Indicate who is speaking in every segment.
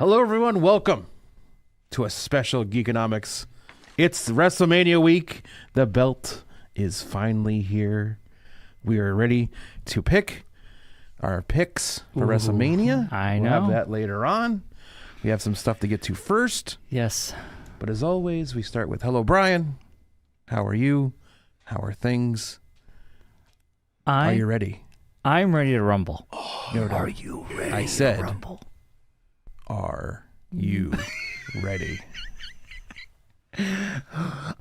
Speaker 1: Hello, everyone. Welcome to a special Geekonomics. It's WrestleMania week. The belt is finally here. We are ready to pick our picks for WrestleMania.
Speaker 2: I
Speaker 1: We'll
Speaker 2: know.
Speaker 1: have that later on. We have some stuff to get to first.
Speaker 2: Yes.
Speaker 1: But as always, we start with, hello, Brian. How are you? How are things? Are you ready?
Speaker 2: I'm ready to rumble.
Speaker 1: Are you ready? I said,
Speaker 2: Rumble.
Speaker 1: Are you ready?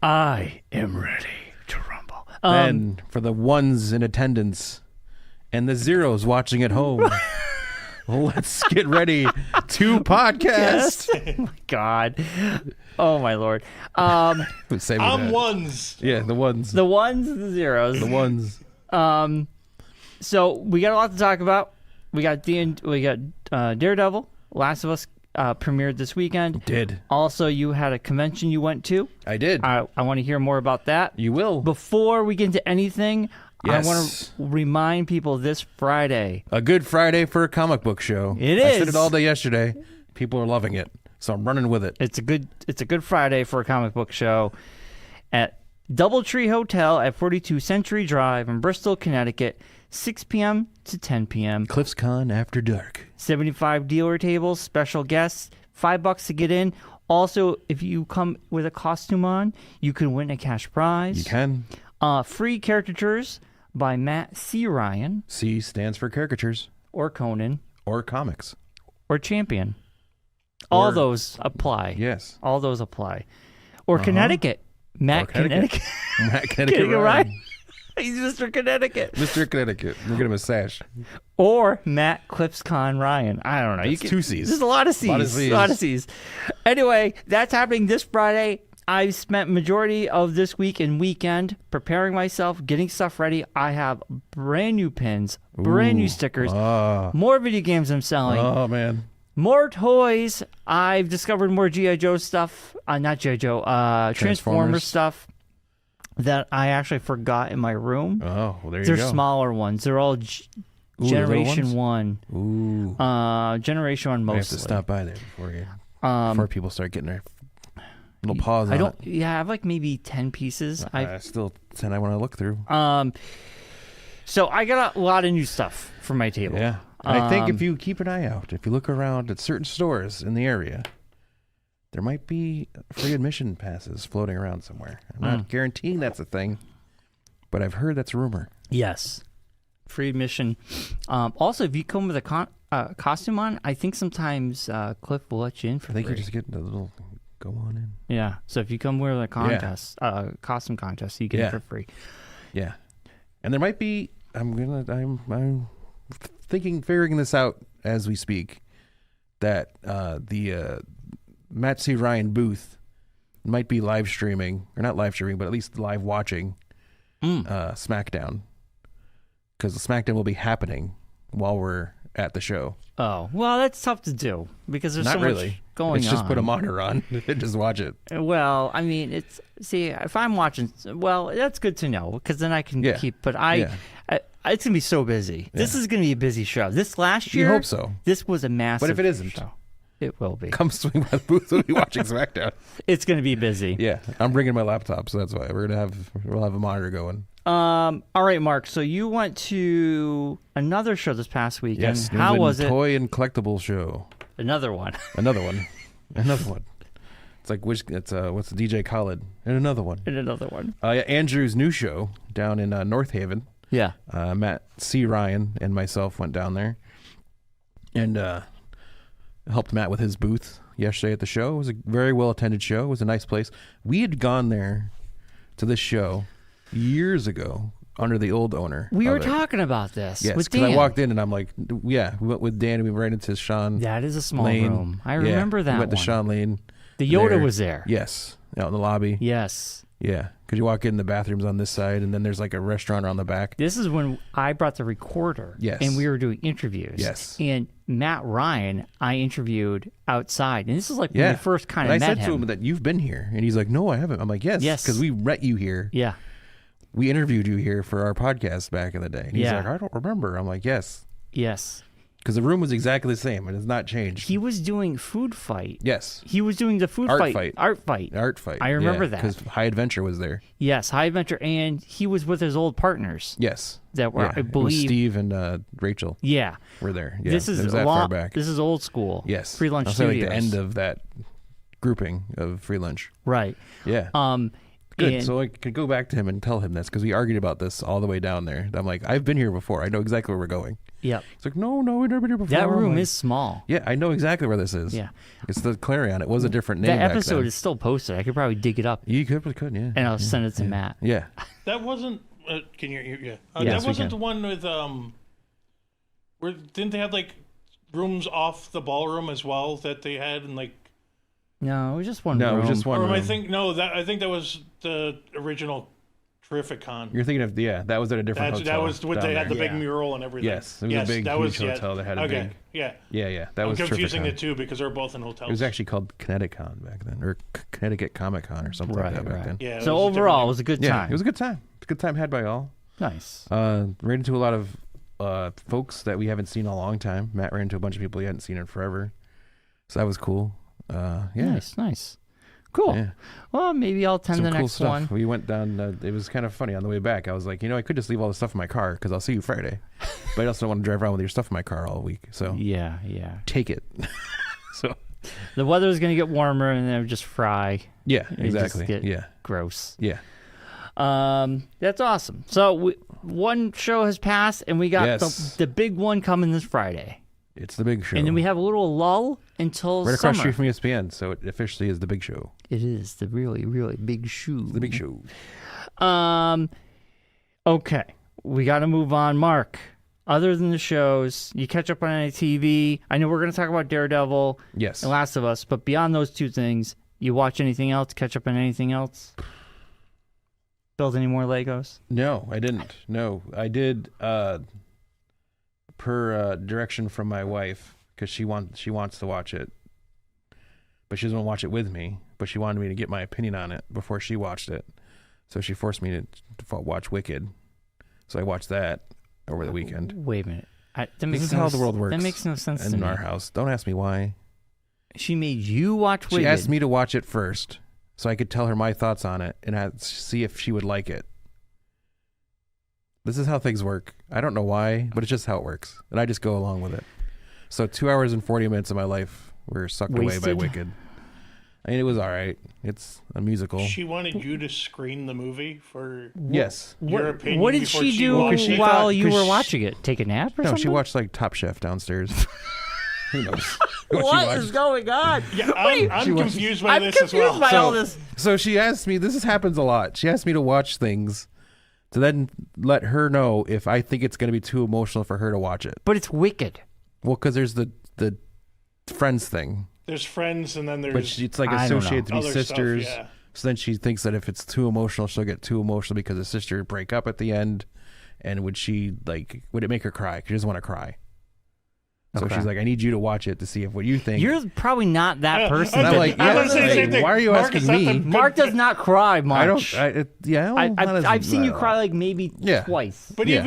Speaker 2: I am ready to rumble.
Speaker 1: And for the ones in attendance and the zeros watching at home, let's get ready to podcast.
Speaker 2: Oh my God. Oh my Lord.
Speaker 1: I'm
Speaker 3: ones.
Speaker 1: Yeah, the ones.
Speaker 2: The ones, the zeros.
Speaker 1: The ones.
Speaker 2: So we got a lot to talk about. We got Daredevil. Last of Us premiered this weekend.
Speaker 1: Did.
Speaker 2: Also, you had a convention you went to.
Speaker 1: I did.
Speaker 2: I want to hear more about that.
Speaker 1: You will.
Speaker 2: Before we get into anything,
Speaker 1: Yes.
Speaker 2: I want to remind people this Friday.
Speaker 1: A good Friday for a comic book show.
Speaker 2: It
Speaker 1: I
Speaker 2: is.
Speaker 1: said it all day yesterday. People are loving it, so I'm running with it.
Speaker 2: It's a good Friday for a comic book show at DoubleTree Hotel at 42 Century Drive in Bristol, Connecticut, 6 p.m. to 10 p.m.
Speaker 1: CliffsCon After Dark.
Speaker 2: 75 dealer tables, special guests, $5 to get in. Also, if you come with a costume on, you can win a cash prize.
Speaker 1: You can.
Speaker 2: Free caricatures by Matt C. Ryan.
Speaker 1: C stands for caricatures.
Speaker 2: Or Conan.
Speaker 1: Or comics.
Speaker 2: Or Champion. All those apply.
Speaker 1: Yes.
Speaker 2: All those apply. Or Connecticut. Matt Connecticut.
Speaker 1: Matt Connecticut
Speaker 2: Ryan. He's Mr. Connecticut.
Speaker 1: Mr. Connecticut. We'll get him a sash.
Speaker 2: Or Matt ClipsCon Ryan. I don't know.
Speaker 1: That's two C's.
Speaker 2: There's a lot of C's. A lot of C's. Anyway, that's happening this Friday. I spent majority of this week and weekend preparing myself, getting stuff ready. I have brand new pins, brand new stickers, more video games I'm selling.
Speaker 1: Oh, man.
Speaker 2: More toys. I've discovered more G.I. Joe stuff. Not G.I. Joe. Transformers stuff that I actually forgot in my room.
Speaker 1: Oh, well, there you
Speaker 2: They're
Speaker 1: go.
Speaker 2: smaller ones. They're all Generation 1.
Speaker 1: Ooh.
Speaker 2: Generation 1 mostly.
Speaker 1: I have to stop by there before people start getting their little paws on it.
Speaker 2: Yeah, I have like maybe 10 pieces.
Speaker 1: Still 10 I want to look through.
Speaker 2: So I got a lot of new stuff for my table.
Speaker 1: Yeah. I think if you keep an eye out, if you look around at certain stores in the area, there might be free admission passes floating around somewhere. I'm not guaranteeing that's a thing, but I've heard that's a rumor.
Speaker 2: Yes. Free admission. Also, if you come with a costume on, I think sometimes Cliff will let you in for free.
Speaker 1: I think you just get a little go on in.
Speaker 2: Yeah. So if you come with a costume contest, you get it for free.
Speaker 1: Yeah. And there might be, I'm figuring this out as we speak, that the Matt C. Ryan booth might be live streaming, or not live streaming, but at least live watching SmackDown. Because the SmackDown will be happening while we're at the show.
Speaker 2: Oh, well, that's tough to do because there's
Speaker 1: Not
Speaker 2: so
Speaker 1: really.
Speaker 2: much going on.
Speaker 1: It's just put a monitor on and just watch it.
Speaker 2: Well, I mean, if I'm watching, well, that's good to know because then I can keep, but it's going to be so busy. Yeah. This is going to be a busy show. This last year,
Speaker 1: you hope so.
Speaker 2: This was a massive
Speaker 1: But if it isn't,
Speaker 2: show. It will be.
Speaker 1: Come swing by the booth. We'll be watching SmackDown.
Speaker 2: It's going to be busy.
Speaker 1: Yeah, I'm bringing my laptop, so that's why we'll have a monitor going.
Speaker 2: All right, Mark. So you went to another show this past weekend.
Speaker 1: Yes.
Speaker 2: How was it?
Speaker 1: Toy and collectible show.
Speaker 2: Another one.
Speaker 1: Another one. It's like what's the DJ Khaled and another one. Andrew's new show down in North Haven.
Speaker 2: Yeah.
Speaker 1: Matt C. Ryan and myself went down there and helped Matt with his booth yesterday at the show. It was a very well attended show. It was a nice place. We had gone there to this show years ago under the old owner.
Speaker 2: We were talking about this.
Speaker 1: Yes,
Speaker 2: with
Speaker 1: because
Speaker 2: Dan.
Speaker 1: I walked in and I'm like, yeah, we went with Dan and we went right into Sean.
Speaker 2: That is a small
Speaker 1: Lane.
Speaker 2: room. I remember that
Speaker 1: we went
Speaker 2: one.
Speaker 1: to Sean Lane.
Speaker 2: The Yoda was there.
Speaker 1: Yes, out in the lobby.
Speaker 2: Yes.
Speaker 1: Yeah, because you walk in, the bathroom's on this side, and then there's like a restaurant on the back.
Speaker 2: This is when I brought the recorder.
Speaker 1: Yes.
Speaker 2: And we were doing interviews.
Speaker 1: Yes.
Speaker 2: And Matt Ryan, I interviewed outside. And this is like when we first kind of met him.
Speaker 1: I said to him that you've been here. And he's like, no, I haven't. I'm like, yes. Because we met you here.
Speaker 2: Yeah.
Speaker 1: We interviewed you here for our podcast back in the day. And he's like, I don't remember. I'm like, yes.
Speaker 2: Yes.
Speaker 1: because the room was exactly the same. It has not changed.
Speaker 2: He was doing food fight.
Speaker 1: Yes.
Speaker 2: He was doing the food
Speaker 1: Art
Speaker 2: fight.
Speaker 1: fight.
Speaker 2: Art fight.
Speaker 1: Art fight.
Speaker 2: I remember that.
Speaker 1: Because High Adventure was there.
Speaker 2: Yes, High Adventure, and he was with his old partners.
Speaker 1: Yes.
Speaker 2: That were, I
Speaker 1: It was
Speaker 2: believe,
Speaker 1: Steve and Rachel.
Speaker 2: Yeah.
Speaker 1: Were there. Yeah.
Speaker 2: This is
Speaker 1: it was
Speaker 2: a
Speaker 1: that
Speaker 2: lot,
Speaker 1: far back.
Speaker 2: This is old school.
Speaker 1: Yes.
Speaker 2: Free Lunch
Speaker 1: I'll say
Speaker 2: Studios.
Speaker 1: like the end of that grouping of Free Lunch.
Speaker 2: Right.
Speaker 1: Yeah. Good. So I could go back to him and tell him this because we argued about this all the way down there. I'm like, I've been here before. I know exactly where we're going.
Speaker 2: Yep.
Speaker 1: It's like, no, we've never been here before.
Speaker 2: That
Speaker 1: I'm
Speaker 2: room
Speaker 1: like,
Speaker 2: is small.
Speaker 1: Yeah, I know exactly where this is.
Speaker 2: Yeah.
Speaker 1: It's the Clarion. It was a different name.
Speaker 2: That
Speaker 1: back
Speaker 2: episode
Speaker 1: then.
Speaker 2: is still posted. I could probably dig it up.
Speaker 1: You could, yeah.
Speaker 2: And I'll send it to Matt.
Speaker 1: Yeah.
Speaker 3: That wasn't. Can you hear? Yeah.
Speaker 2: Yes,
Speaker 3: That
Speaker 2: we
Speaker 3: wasn't
Speaker 2: can.
Speaker 3: the one with where didn't they have like rooms off the ballroom as well that they had and like.
Speaker 2: No, it was just one
Speaker 1: No,
Speaker 2: room.
Speaker 1: it was just one
Speaker 3: Or am I
Speaker 1: room.
Speaker 3: think no? That I think that was the original Terrificon.
Speaker 1: You're thinking of that was at a different hotel.
Speaker 3: That was what
Speaker 1: down
Speaker 3: they had
Speaker 1: there.
Speaker 3: the big mural and everything.
Speaker 1: Yes, it was a big,
Speaker 3: that
Speaker 1: huge
Speaker 3: was,
Speaker 1: hotel that had a
Speaker 3: okay,
Speaker 1: big.
Speaker 3: yeah.
Speaker 1: Yeah. That
Speaker 3: I'm
Speaker 1: was
Speaker 3: confusing
Speaker 1: Terrificon.
Speaker 3: the two because they're both in hotels.
Speaker 1: It was actually called Connecticut back then, or Connecticut Comic Con, or something like that back then.
Speaker 3: Yeah.
Speaker 2: So overall, it was a good
Speaker 1: Yeah,
Speaker 2: time.
Speaker 1: it was a good time. It's a good time had by all.
Speaker 2: Nice.
Speaker 1: Ran into a lot of folks that we haven't seen in a long time. Matt ran into a bunch of people he hadn't seen in forever, so that was cool. Yeah.
Speaker 2: Nice. Cool.
Speaker 1: Yeah.
Speaker 2: Well, maybe I'll attend
Speaker 1: Some
Speaker 2: the
Speaker 1: cool
Speaker 2: next
Speaker 1: stuff.
Speaker 2: one.
Speaker 1: We went down. It was kind of funny on the way back. I was like, I could just leave all the stuff in my car because I'll see you Friday, but I also don't want to drive around with your stuff in my car all week. So
Speaker 2: Yeah.
Speaker 1: take it. So
Speaker 2: The weather's going to get warmer and then it'll just fry.
Speaker 1: yeah,
Speaker 2: It
Speaker 1: exactly.
Speaker 2: just get
Speaker 1: Yeah,
Speaker 2: gross.
Speaker 1: yeah.
Speaker 2: That's awesome. So one show has passed and we got
Speaker 1: Yes.
Speaker 2: the big one coming this Friday.
Speaker 1: It's the big show.
Speaker 2: And then we have a little lull until
Speaker 1: right across the
Speaker 2: summer.
Speaker 1: street from ESPN, so it officially is the big show.
Speaker 2: It is the really, really big shoe.
Speaker 1: The big show.
Speaker 2: Okay. We got to move on. Mark, other than the shows, you catch up on any TV. I know we're going to talk about Daredevil
Speaker 1: Yes.
Speaker 2: and Last of Us, but beyond those two things, you watch anything else? Catch up on anything else? Build any more Legos?
Speaker 1: No, I didn't. No, I did. Per direction from my wife, because she wants to watch it, but she doesn't want to watch it with me. But she wanted me to get my opinion on it before she watched it, so she forced me to watch Wicked. So I watched that over the weekend.
Speaker 2: Wait a minute.
Speaker 1: This is how the world works.
Speaker 2: That makes no sense to
Speaker 1: In
Speaker 2: me.
Speaker 1: our house, don't ask me why.
Speaker 2: She made you watch Wicked.
Speaker 1: She asked me to watch it first, so I could tell her my thoughts on it and see if she would like it. This is how things work. I don't know why, but it's just how it works, and I just go along with it. So 2 hours and 40 minutes of my life were sucked away by
Speaker 2: Wasted?
Speaker 1: Wicked. I mean, it was all right. It's a musical.
Speaker 3: She wanted you to screen the movie for
Speaker 1: Yes.
Speaker 3: your opinion.
Speaker 2: What did
Speaker 3: before
Speaker 2: she do
Speaker 3: watched it.
Speaker 2: while you
Speaker 1: 'cause
Speaker 2: were
Speaker 1: she-
Speaker 2: watching it? Take a nap or
Speaker 1: No,
Speaker 2: something?
Speaker 1: she watched like Top Chef downstairs. Who knows? What she
Speaker 2: What is
Speaker 1: watched.
Speaker 2: going on?
Speaker 3: Yeah, I'm
Speaker 1: She watched-
Speaker 3: confused by
Speaker 2: I'm
Speaker 3: this
Speaker 2: confused
Speaker 3: as well.
Speaker 2: by all
Speaker 1: So-
Speaker 2: this.
Speaker 1: So she asked me, happens a lot. She asked me to watch things to then let her know if I think it's going to be too emotional for her to watch it.
Speaker 2: But it's Wicked.
Speaker 1: Well, because there's the Friends thing,
Speaker 3: There's Friends, and then there's
Speaker 1: but it's like
Speaker 2: I don't
Speaker 1: associated to be
Speaker 3: other
Speaker 1: sisters.
Speaker 3: stuff. Yeah.
Speaker 1: So then she thinks that if it's too emotional, she'll get too emotional because the sister break up at the end. And would it make her cry? Because she doesn't want to cry. So
Speaker 2: Okay.
Speaker 1: she's like, I need you to watch it to see what you think.
Speaker 2: You're probably not that person.
Speaker 1: And I'm
Speaker 2: that-
Speaker 1: like,
Speaker 3: I was gonna say the
Speaker 1: yeah,
Speaker 3: same thing.
Speaker 1: why are you
Speaker 3: Mark
Speaker 1: asking
Speaker 3: is not
Speaker 1: me?
Speaker 3: the good-
Speaker 2: Mark does not cry much. I've seen you cry like maybe
Speaker 1: Yeah.
Speaker 2: twice.
Speaker 3: But
Speaker 1: Yeah.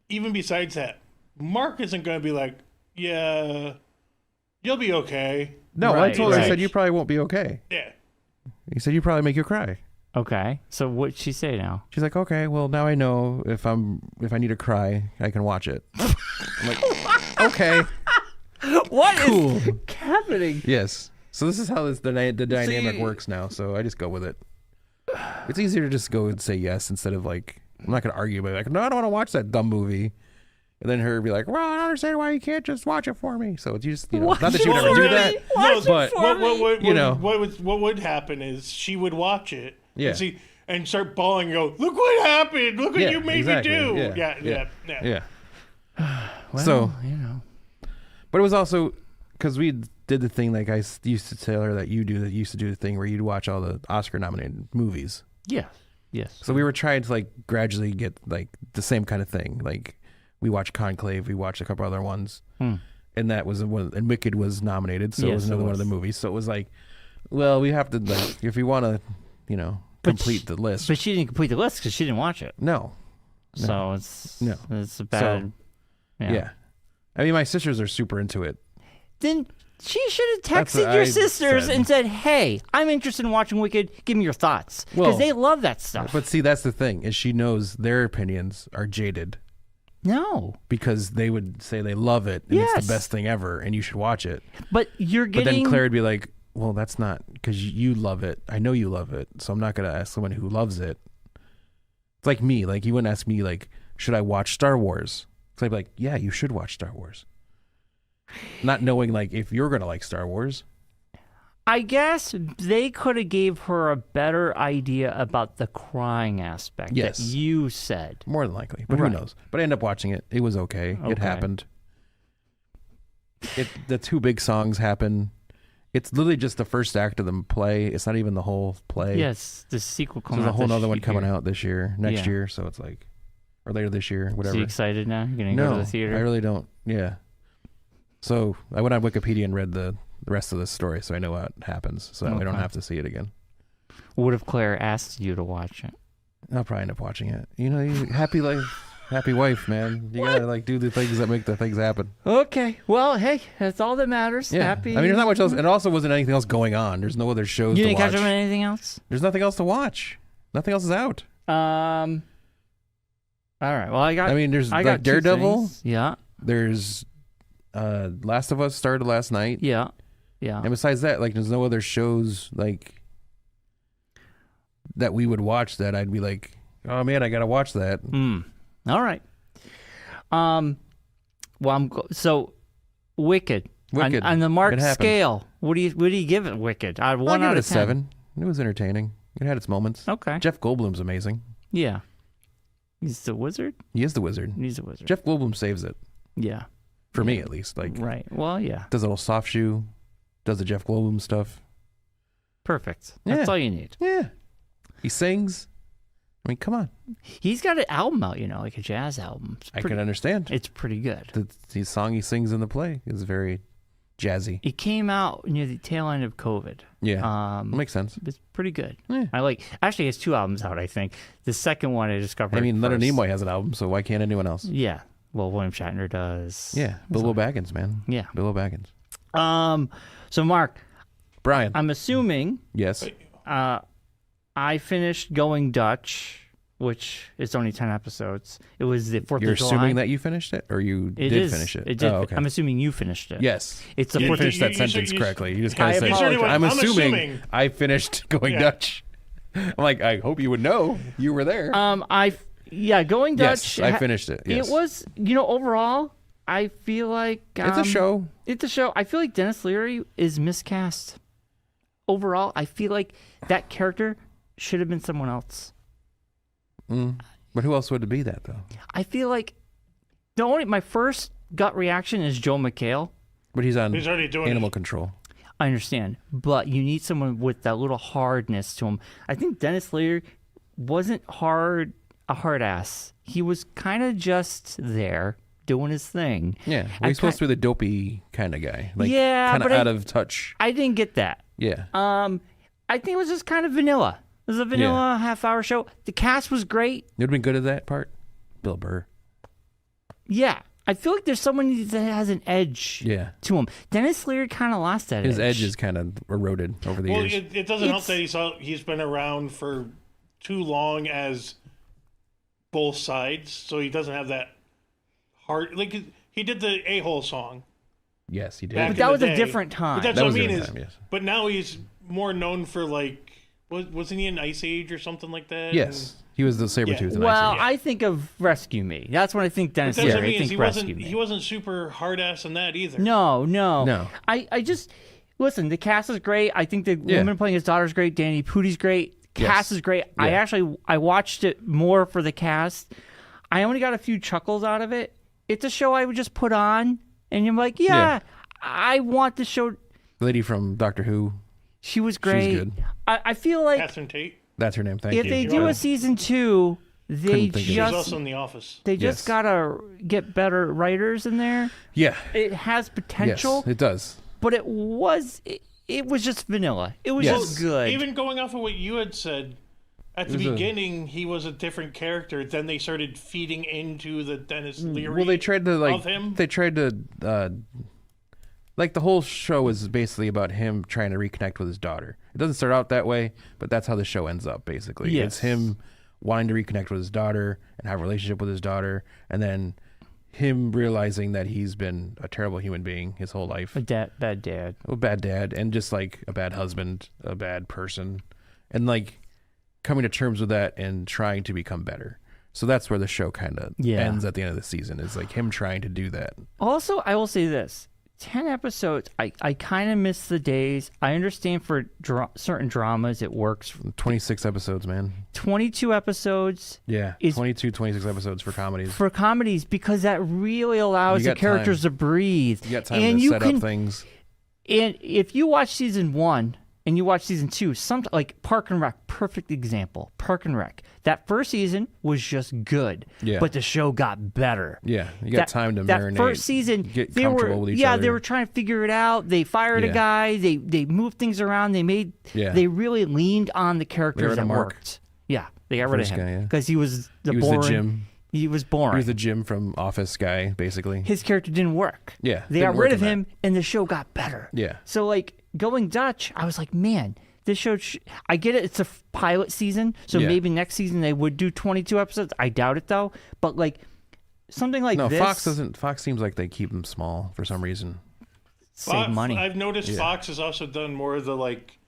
Speaker 3: even besides that, Mark isn't going to be like, yeah, you'll be okay.
Speaker 1: No, I
Speaker 2: Right,
Speaker 1: told her, I
Speaker 2: right.
Speaker 1: said, you probably won't be okay.
Speaker 3: Yeah.
Speaker 1: He said, you probably make you cry.
Speaker 2: Okay, so what'd she say now?
Speaker 1: She's like, okay, well, now I know if I need to cry, I can watch it. I'm like, okay,
Speaker 2: What
Speaker 1: cool.
Speaker 2: is happening?
Speaker 1: Yes. So this is how the dynamic
Speaker 2: See-
Speaker 1: works now. So I just go with it. It's easier to just go and say yes instead of like, I'm not going to argue about it. Like, no, I don't want to watch that dumb movie. And then her be like, well, I don't understand why you can't just watch it for me. So it's just,
Speaker 2: Watch
Speaker 1: not that
Speaker 2: it
Speaker 1: she would ever
Speaker 2: for
Speaker 1: do
Speaker 2: me.
Speaker 1: that.
Speaker 2: Watch it
Speaker 1: but
Speaker 2: for me.
Speaker 1: You know.
Speaker 3: what would happen is she would watch it
Speaker 1: Yeah.
Speaker 3: and start bawling and go, look what happened. Look what
Speaker 1: Yeah,
Speaker 3: you made
Speaker 1: exactly.
Speaker 3: me do.
Speaker 1: Yeah.
Speaker 3: Yeah.
Speaker 2: Well,
Speaker 1: So-
Speaker 2: you know,
Speaker 1: But it was also because we did the thing like I used to tell her that you used to do the thing where you'd watch all the Oscar nominated movies.
Speaker 2: yes.
Speaker 1: So we were trying to like gradually get like the same kind of thing. Like we watched Conclave, we watched a couple other ones, and that was one. And Wicked was nominated, so it
Speaker 2: Yes,
Speaker 1: was another
Speaker 2: it
Speaker 1: one of the
Speaker 2: was.
Speaker 1: movies. So it was like, well, we have to like if we want to, complete the list.
Speaker 2: But she didn't complete the list because she didn't watch it.
Speaker 1: No.
Speaker 2: So it's
Speaker 1: No.
Speaker 2: it's a bad.
Speaker 1: Yeah. I mean, my sisters are super into it.
Speaker 2: Then she should have
Speaker 1: That's what
Speaker 2: texted your
Speaker 1: I
Speaker 2: sisters
Speaker 1: said.
Speaker 2: and said, "Hey, I'm interested in watching Wicked. Give me your thoughts," because
Speaker 1: Well,
Speaker 2: they love that stuff.
Speaker 1: But see, that's the thing, is she knows their opinions are jaded
Speaker 2: No,
Speaker 1: because they would say they love it and
Speaker 2: Yes.
Speaker 1: it's the best thing ever and you should watch it.
Speaker 2: but you're
Speaker 1: But
Speaker 2: getting.
Speaker 1: then Claire would be like, well, that's not because you love it. I know you love it, so I'm not going to ask someone who loves it. It's like me. Like, you wouldn't ask me, like, should I watch Star Wars? So I'd be like, yeah, you should watch Star Wars. Not knowing, like, if you're going to like Star Wars.
Speaker 2: I guess they could have gave her a better idea about the crying aspect
Speaker 1: Yes.
Speaker 2: that you said.
Speaker 1: More than likely. But
Speaker 2: Right.
Speaker 1: who knows? But I ended up watching it. It was okay. It
Speaker 2: Okay.
Speaker 1: happened. The two big songs happen. It's literally just the first act of the play. It's not even the whole play.
Speaker 2: Yes, the sequel
Speaker 1: So
Speaker 2: coming
Speaker 1: there's a
Speaker 2: out.
Speaker 1: whole
Speaker 2: this
Speaker 1: other one coming
Speaker 2: year.
Speaker 1: out this year, next
Speaker 2: Yeah.
Speaker 1: year. So it's like, or later this year,
Speaker 2: So
Speaker 1: whatever.
Speaker 2: you excited now? You're gonna
Speaker 1: No,
Speaker 2: go to the theater?
Speaker 1: I really don't. Yeah. So I went on Wikipedia and read the rest of the story, so I know what happens. So I don't
Speaker 2: Okay.
Speaker 1: have to see it again.
Speaker 2: What if Claire asked you to watch it?
Speaker 1: I'll probably end up watching it. You know, happy life, happy wife, man. You gotta like do the things that make the things happen.
Speaker 2: Okay. Well, hey, that's all that matters.
Speaker 1: Yeah.
Speaker 2: Happy.
Speaker 1: I mean, there's not much else. And also wasn't anything else going on. There's no other shows
Speaker 2: You
Speaker 1: to
Speaker 2: didn't
Speaker 1: watch.
Speaker 2: catch up on anything else?
Speaker 1: There's nothing else to watch. Nothing else is out.
Speaker 2: All right. Well, I got.
Speaker 1: I mean, there's
Speaker 2: I got
Speaker 1: like
Speaker 2: two
Speaker 1: Daredevil.
Speaker 2: things. Yeah.
Speaker 1: There's Last of Us started last night.
Speaker 2: Yeah. Yeah.
Speaker 1: And besides that, like, there's no other shows like that we would watch that I'd be like, oh man, I gotta watch that.
Speaker 2: All right. Well, so Wicked.
Speaker 1: Wicked.
Speaker 2: On the Mark
Speaker 1: It happened.
Speaker 2: scale, what do you give it? Wicked.
Speaker 1: I'll
Speaker 2: One
Speaker 1: give
Speaker 2: out
Speaker 1: it a
Speaker 2: of 10.
Speaker 1: 7. It was entertaining. It had its moments.
Speaker 2: Okay.
Speaker 1: Jeff Goldblum's amazing.
Speaker 2: Yeah. He's the wizard.
Speaker 1: He is the wizard.
Speaker 2: He's a wizard.
Speaker 1: Jeff Goldblum saves it
Speaker 2: Yeah.
Speaker 1: for me, at least. Like,
Speaker 2: Right. Well, yeah.
Speaker 1: does a little soft shoe, does the Jeff Goldblum stuff.
Speaker 2: Perfect. That's
Speaker 1: Yeah.
Speaker 2: all you need.
Speaker 1: Yeah, he sings. I mean, come on.
Speaker 2: He's got an album out, like a jazz album.
Speaker 1: I can understand.
Speaker 2: It's pretty good.
Speaker 1: The song he sings in the play is very jazzy.
Speaker 2: It came out near the tail end of COVID.
Speaker 1: Yeah, makes sense.
Speaker 2: It's pretty good.
Speaker 1: Yeah.
Speaker 2: Actually, he has 2 albums out, I think. The second one I discovered.
Speaker 1: I mean, Leonard
Speaker 2: first.
Speaker 1: Nimoy has an album, so why can't anyone else?
Speaker 2: Yeah. Well, William Shatner does.
Speaker 1: Yeah, Bilbo Baggins, man.
Speaker 2: Yeah.
Speaker 1: Bilbo Baggins.
Speaker 2: So Mark,
Speaker 1: Brian.
Speaker 2: I'm assuming
Speaker 1: Yes.
Speaker 2: I finished Going Dutch, which is only 10 episodes. It was the 4th
Speaker 1: You're
Speaker 2: of July.
Speaker 1: assuming that you finished it, or you
Speaker 2: It
Speaker 1: did
Speaker 2: is.
Speaker 1: finish it?
Speaker 2: It did.
Speaker 1: Oh, okay.
Speaker 2: I'm assuming you finished it.
Speaker 1: Yes.
Speaker 2: It's the
Speaker 1: You
Speaker 2: 4th
Speaker 1: didn't finish that
Speaker 3: you-
Speaker 1: sentence
Speaker 3: you-
Speaker 1: correctly. You just
Speaker 2: I
Speaker 1: kind of said,
Speaker 2: apologize.
Speaker 1: I'm
Speaker 3: I'm
Speaker 1: assuming
Speaker 3: assuming.
Speaker 1: I finished Going
Speaker 3: Yeah.
Speaker 1: Dutch. I'm like, I hope you would know. You were there.
Speaker 2: Going Dutch.
Speaker 1: Yes, I finished it. Yes.
Speaker 2: It was, overall, I feel like
Speaker 1: It's a show.
Speaker 2: It's a show. I feel like Dennis Leary is miscast. Overall, I feel like that character should have been someone else.
Speaker 1: But who else would it be that, though?
Speaker 2: I feel like my first gut reaction is Joel McHale.
Speaker 1: But he's on
Speaker 3: He's already doing
Speaker 1: Animal
Speaker 3: it.
Speaker 1: Control.
Speaker 2: I understand, but you need someone with that little hardness to him. I think Dennis Leary wasn't a hard ass. He was kind of just there doing his thing.
Speaker 1: Yeah. Well,
Speaker 2: I
Speaker 1: he's supposed to be the dopey kind of guy. Like,
Speaker 2: Yeah,
Speaker 1: kind of
Speaker 2: but
Speaker 1: out of touch.
Speaker 2: I didn't get that.
Speaker 1: Yeah.
Speaker 2: I think it was just kind of vanilla. It was a vanilla half-hour show. The cast was great.
Speaker 1: You'd have been good at that part? Bill Burr.
Speaker 2: Yeah. I feel like there's someone that has an edge
Speaker 1: Yeah.
Speaker 2: to him. Dennis Leary kind of lost that
Speaker 1: His edge is kind of eroded over the
Speaker 3: Well,
Speaker 1: years.
Speaker 3: it doesn't help
Speaker 2: It's-
Speaker 3: that he's been around for too long as both sides, so he doesn't have that heart. Like, he did the A-hole song.
Speaker 1: Yes, he did.
Speaker 3: Back
Speaker 2: But
Speaker 3: in
Speaker 2: that
Speaker 3: the
Speaker 2: was a
Speaker 3: day.
Speaker 2: different time.
Speaker 3: But that's
Speaker 1: That
Speaker 3: what
Speaker 1: was
Speaker 3: I
Speaker 1: a
Speaker 3: mean
Speaker 1: different
Speaker 3: is,
Speaker 1: time, yes.
Speaker 3: but now he's more known for, like, wasn't he in Ice Age or something like that?
Speaker 1: Yes. He was the Sabretooth in
Speaker 2: Well,
Speaker 1: Ice Age.
Speaker 2: I think of Rescue Me. That's what I think Dennis
Speaker 3: That's
Speaker 2: Leary.
Speaker 3: what I mean.
Speaker 2: I
Speaker 3: Is
Speaker 2: think Rescue Me.
Speaker 3: he wasn't super hard ass in that either.
Speaker 2: No.
Speaker 1: No.
Speaker 2: I just listen. The cast is great. I think the woman playing his daughter is great. Danny Pudi's great. Cast is great.
Speaker 1: Yeah.
Speaker 2: I watched it more for the cast. I only got a few chuckles out of it. It's a show I would just put on, and you're like,
Speaker 1: Yeah.
Speaker 2: I want the show.
Speaker 1: The lady from Doctor Who.
Speaker 2: She was great.
Speaker 1: good.
Speaker 2: I feel like
Speaker 3: Catherine Tate.
Speaker 1: That's her name. Thank
Speaker 2: if
Speaker 1: you.
Speaker 2: they do a season 2, they
Speaker 1: Couldn't think of it.
Speaker 3: She was
Speaker 2: just
Speaker 3: also in The Office.
Speaker 1: Yes.
Speaker 2: gotta get better writers in there.
Speaker 1: Yeah.
Speaker 2: It has
Speaker 1: Yes,
Speaker 2: potential,
Speaker 1: it does.
Speaker 2: but it was just vanilla. It was
Speaker 1: Yes.
Speaker 2: just good.
Speaker 3: Even going off of what you had said, At the beginning, he was a different character. Then they started feeding into the Dennis Leary.
Speaker 1: Well, they tried to
Speaker 3: of him.
Speaker 1: They tried to like the whole show is basically about him trying to reconnect with his daughter. It doesn't start out that way, but that's how the show ends up. Basically,
Speaker 2: Yes.
Speaker 1: It's him wanting to reconnect with his daughter and have a relationship with his daughter, and then him realizing that he's been a terrible human being his whole life,
Speaker 2: A bad dad.
Speaker 1: a bad dad, and just like a bad husband, a bad person, and like coming to terms with that and trying to become better. So that's where the show kind of ends at the end of the season, is like him trying to do that.
Speaker 2: Also, I will say this. 10 episodes, I kind of miss the days. I understand for certain dramas it works.
Speaker 1: 26 episodes, man.
Speaker 2: 22 episodes.
Speaker 1: Yeah,
Speaker 2: is
Speaker 1: 26 episodes for comedies.
Speaker 2: For comedies, because that really allows the characters to breathe.
Speaker 1: You got time to set up things.
Speaker 2: And if you watch season 1 and you watch season 2, like Park and Rec, perfect example. Park and Rec. That first season was just good, but the show got better.
Speaker 1: Yeah, you got time to marinate.
Speaker 2: That first season,
Speaker 1: get comfortable with each other.
Speaker 2: they were trying to figure it out. They fired a guy. They moved things around. They really leaned on the characters that worked. Yeah, they got rid of him because he was boring.
Speaker 1: The Jim.
Speaker 2: He was boring.
Speaker 1: He was the Jim from Office guy, basically.
Speaker 2: His character didn't work.
Speaker 1: Yeah,
Speaker 2: they got rid of him, and the show got better.
Speaker 1: Yeah.
Speaker 2: So like Going Dutch, I was like, man. This show, I get it. It's a pilot season, so maybe next season they would do 22 episodes. I doubt it though. But like something like this,
Speaker 1: Fox seems like they keep them small for some reason.
Speaker 2: Save money.
Speaker 3: I've noticed Fox has also done more of the like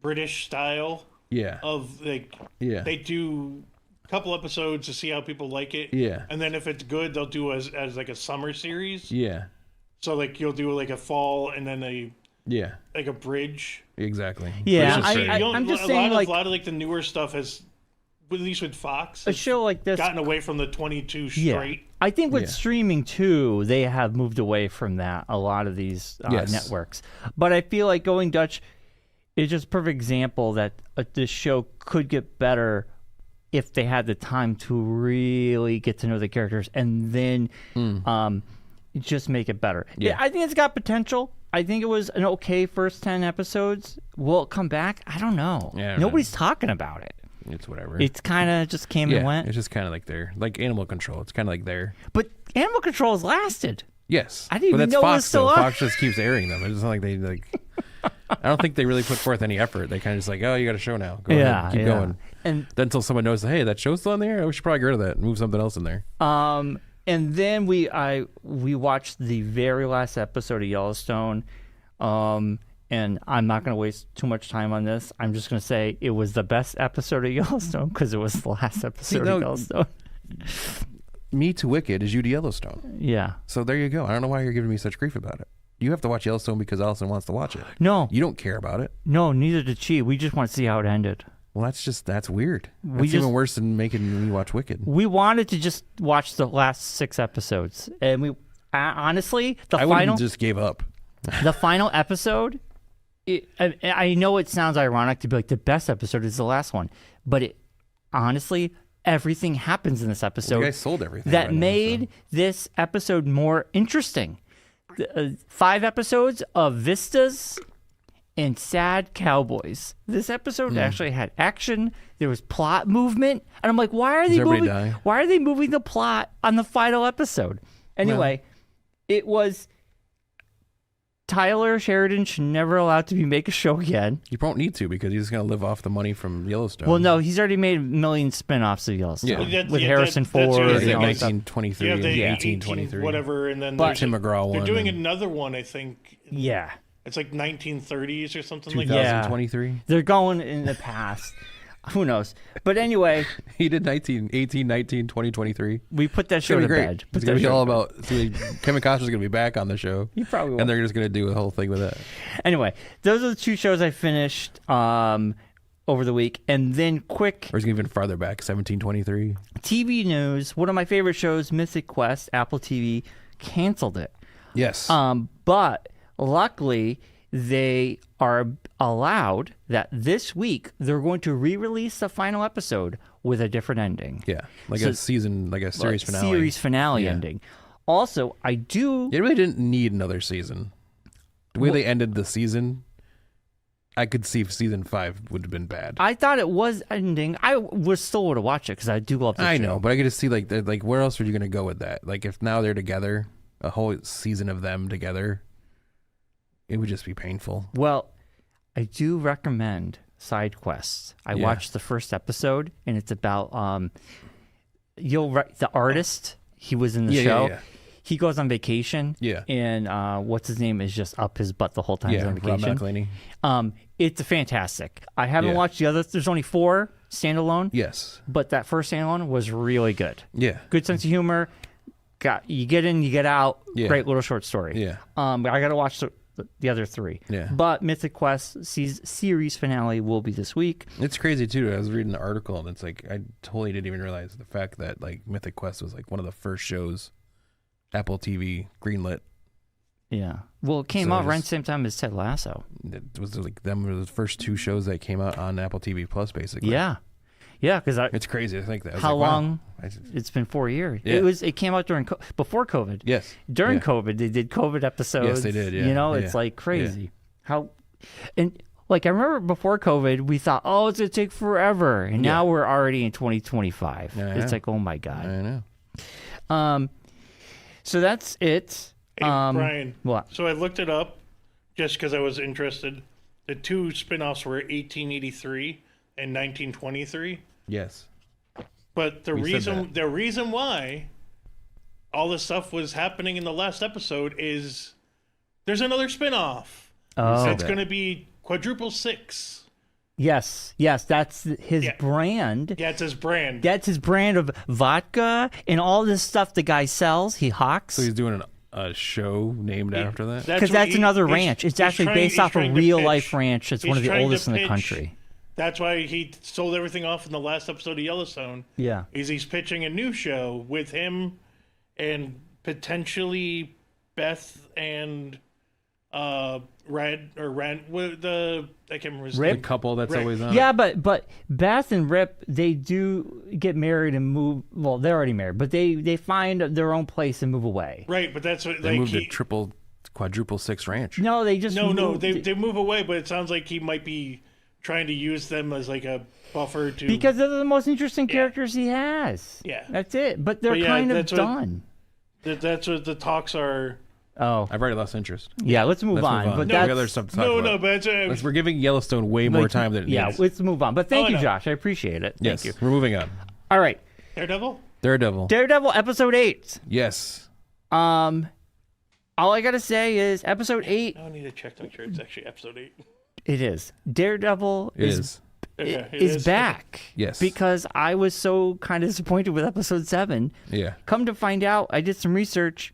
Speaker 3: British style.
Speaker 1: Yeah.
Speaker 3: Of like, they do a couple episodes to see how people like it.
Speaker 1: Yeah.
Speaker 3: And then if it's good, they'll do as like a summer series.
Speaker 1: Yeah.
Speaker 3: So like you'll do like a fall and then like a bridge.
Speaker 1: Exactly.
Speaker 2: Yeah, I'm just saying,
Speaker 3: a lot of like the newer stuff has, at least with Fox,
Speaker 2: a show like this
Speaker 3: gotten away from the 22 straight.
Speaker 2: Yeah. I think with streaming too, they have moved away from that. A lot of these networks, but I feel like Going Dutch is just a perfect example that this show could get better if they had the time to really get to know the characters and then just make it better. Yeah, I think it's got potential. I think it was an okay first 10 episodes. Will it come back? I don't know.
Speaker 1: Yeah,
Speaker 2: Nobody's talking about it.
Speaker 1: It's whatever.
Speaker 2: It's kind of just came and went.
Speaker 1: It's just kind of like there. Like Animal Control. It's kind of like there.
Speaker 2: But Animal Control has lasted.
Speaker 1: Yes.
Speaker 2: I didn't even know
Speaker 1: Fox,
Speaker 2: it was still on.
Speaker 1: Fox just keeps airing them. It's not like they like... I don't think they really put forth any effort. They kind of just like, oh, you got a show now. Go ahead. Keep going. And then until someone knows, hey, that show's still on there? We should probably get rid of that and move something else in there.
Speaker 2: And then we watched the very last episode of Yellowstone. And I'm not going to waste too much time on this. I'm just going to say it was the best episode of Yellowstone because it was the last episode of Yellowstone.
Speaker 1: Me to Wicked is you to Yellowstone.
Speaker 2: Yeah.
Speaker 1: So there you go. I don't know why you're giving me such grief about it. You have to watch Yellowstone because Allison wants to watch it.
Speaker 2: No.
Speaker 1: You don't care about it.
Speaker 2: No, neither did she. We just want to see how it ended.
Speaker 1: Well, that's weird. That's even worse than making me watch Wicked.
Speaker 2: We wanted to just watch the last 6 episodes. And we honestly,
Speaker 1: I wouldn't just gave up.
Speaker 2: The final episode, I know it sounds ironic to be like the best episode is the last one, but it honestly, everything happens in this episode.
Speaker 1: You guys sold everything
Speaker 2: that made this episode more interesting. 5 episodes of vistas and sad cowboys. This episode actually had action. There was plot movement, and I'm like, why are they moving the plot on the final episode? Anyway, it was. Tyler Sheridan should never allowed to make a show again.
Speaker 1: You won't need to because he's going to live off the money from Yellowstone.
Speaker 2: Well, no, he's already made a million spin-offs of Yellowstone with Harrison Ford.
Speaker 1: That's 1923 and 1823.
Speaker 3: Whatever, and then
Speaker 1: Tim McGraw one.
Speaker 3: They're doing another one, I think.
Speaker 2: Yeah.
Speaker 3: It's like 1930s or something like
Speaker 2: that.
Speaker 1: 2023?
Speaker 2: They're going in the past. Who knows? But anyway.
Speaker 1: He did 18, 19, 20, 23.
Speaker 2: We put that show to bed.
Speaker 1: It's going to be all about... Kevin Costner's going to be back on the show.
Speaker 2: He probably will.
Speaker 1: And they're just going to do a whole thing with that.
Speaker 2: Anyway, those are the 2 shows I finished over the week. And then quick...
Speaker 1: Or is it even farther back? 1723?
Speaker 2: TV news. One of my favorite shows, Mythic Quest, Apple TV, canceled it.
Speaker 1: Yes.
Speaker 2: But luckily... they are allowed that this week they're going to re-release the final episode with a different ending.
Speaker 1: Yeah, like a season, like a series finale.
Speaker 2: Series finale ending. Also, I do...
Speaker 1: It really didn't need another season. The way they ended the season I could see if season 5 would have been bad.
Speaker 2: I thought it was ending. I was still would have watched it because I do love the show.
Speaker 1: I know, but I could just see like where else are you going to go with that? Like if now they're together, a whole season of them together, it would just be painful.
Speaker 2: Well, I do recommend Side Quests. I watched the first episode, and it's about the artist. He was in the show.
Speaker 1: Yeah.
Speaker 2: He goes on vacation.
Speaker 1: Yeah.
Speaker 2: And what's his name is just up his butt the whole time he's on vacation.
Speaker 1: Rob McElhenney.
Speaker 2: It's fantastic. I haven't watched the others. There's only 4 standalone.
Speaker 1: Yes.
Speaker 2: But that first standalone was really good.
Speaker 1: Yeah.
Speaker 2: Good sense of humor. You get in, you get out.
Speaker 1: Yeah.
Speaker 2: Great little short story.
Speaker 1: Yeah.
Speaker 2: But I got to watch the other 3.
Speaker 1: Yeah.
Speaker 2: But Mythic Quest series finale will be this week.
Speaker 1: It's crazy too. I was reading the article and it's like I totally didn't even realize the fact that like Mythic Quest was like one of the first shows Apple TV greenlit.
Speaker 2: Yeah. Well, it came out around the same time as Ted Lasso.
Speaker 1: It was like them were the first 2 shows that came out on Apple TV Plus, basically.
Speaker 2: Yeah. Yeah, because
Speaker 1: it's crazy to think that.
Speaker 2: How
Speaker 1: like,
Speaker 2: long?
Speaker 1: Wow.
Speaker 2: It's been 4 years.
Speaker 1: Yeah.
Speaker 2: It came out before COVID.
Speaker 1: Yes.
Speaker 2: During COVID, they did COVID episodes.
Speaker 1: Yes, they did. Yeah.
Speaker 2: You know, it's like crazy. How, and like I remember before COVID, we thought, oh, it's gonna take forever, and now we're already in 2025. It's like, oh my god.
Speaker 1: I know.
Speaker 2: So that's it.
Speaker 3: Hey, Brian.
Speaker 2: What?
Speaker 3: So I looked it up just because I was interested. The 2 spin-offs were 1883 and 1923.
Speaker 1: Yes.
Speaker 3: But the
Speaker 1: We said
Speaker 3: reason why all this stuff was happening in the last episode is there's another spin-off.
Speaker 2: Oh,
Speaker 3: It's going to be Quadruple Six.
Speaker 2: yes, that's his brand.
Speaker 3: Yeah, it's his brand.
Speaker 2: That's his brand of vodka and all this stuff the guy sells. He hawks.
Speaker 1: So he's doing a show named after that?
Speaker 2: Because that's another ranch. It's actually based off a real life ranch. It's one of the oldest in the country.
Speaker 3: That's why he sold everything off in the last episode of Yellowstone.
Speaker 2: Yeah.
Speaker 3: He's pitching a new show with him and potentially Beth and Red I can't remember his
Speaker 2: Rip?
Speaker 3: name.
Speaker 1: The couple that's
Speaker 3: Right.
Speaker 1: always on.
Speaker 2: Yeah, but Beth and Rip, they do get married and move. Well, they're already married, but they find their own place and move away.
Speaker 3: Right, but that's what
Speaker 1: They moved to quadruple six ranch.
Speaker 2: No, they just
Speaker 3: No, they move away, but it sounds like he might be trying to use them as like a buffer to
Speaker 2: because they're the most interesting characters he has.
Speaker 3: Yeah.
Speaker 2: That's it. But they're kind of done.
Speaker 3: That's what the talks are.
Speaker 2: Oh,
Speaker 1: I've already lost interest.
Speaker 2: yeah. Let's move on. But
Speaker 1: we
Speaker 2: that's,
Speaker 1: have other stuff to talk about.
Speaker 3: But
Speaker 1: We're giving Yellowstone way more time than it needs.
Speaker 2: let's move on. But thank you,
Speaker 3: no.
Speaker 2: Josh. I appreciate it.
Speaker 1: Yes,
Speaker 2: Thank you.
Speaker 1: we're moving on.
Speaker 2: All right,
Speaker 3: Daredevil.
Speaker 2: Daredevil episode 8.
Speaker 1: Yes.
Speaker 2: All I gotta say is episode 8.
Speaker 3: I need to check to make sure it's actually episode 8.
Speaker 2: It is. Daredevil
Speaker 1: It is.
Speaker 3: Okay, it
Speaker 2: is
Speaker 3: is.
Speaker 2: back.
Speaker 1: Yes.
Speaker 2: Because I was so kind of disappointed with episode 7.
Speaker 1: Yeah.
Speaker 2: Come to find out, I did some research.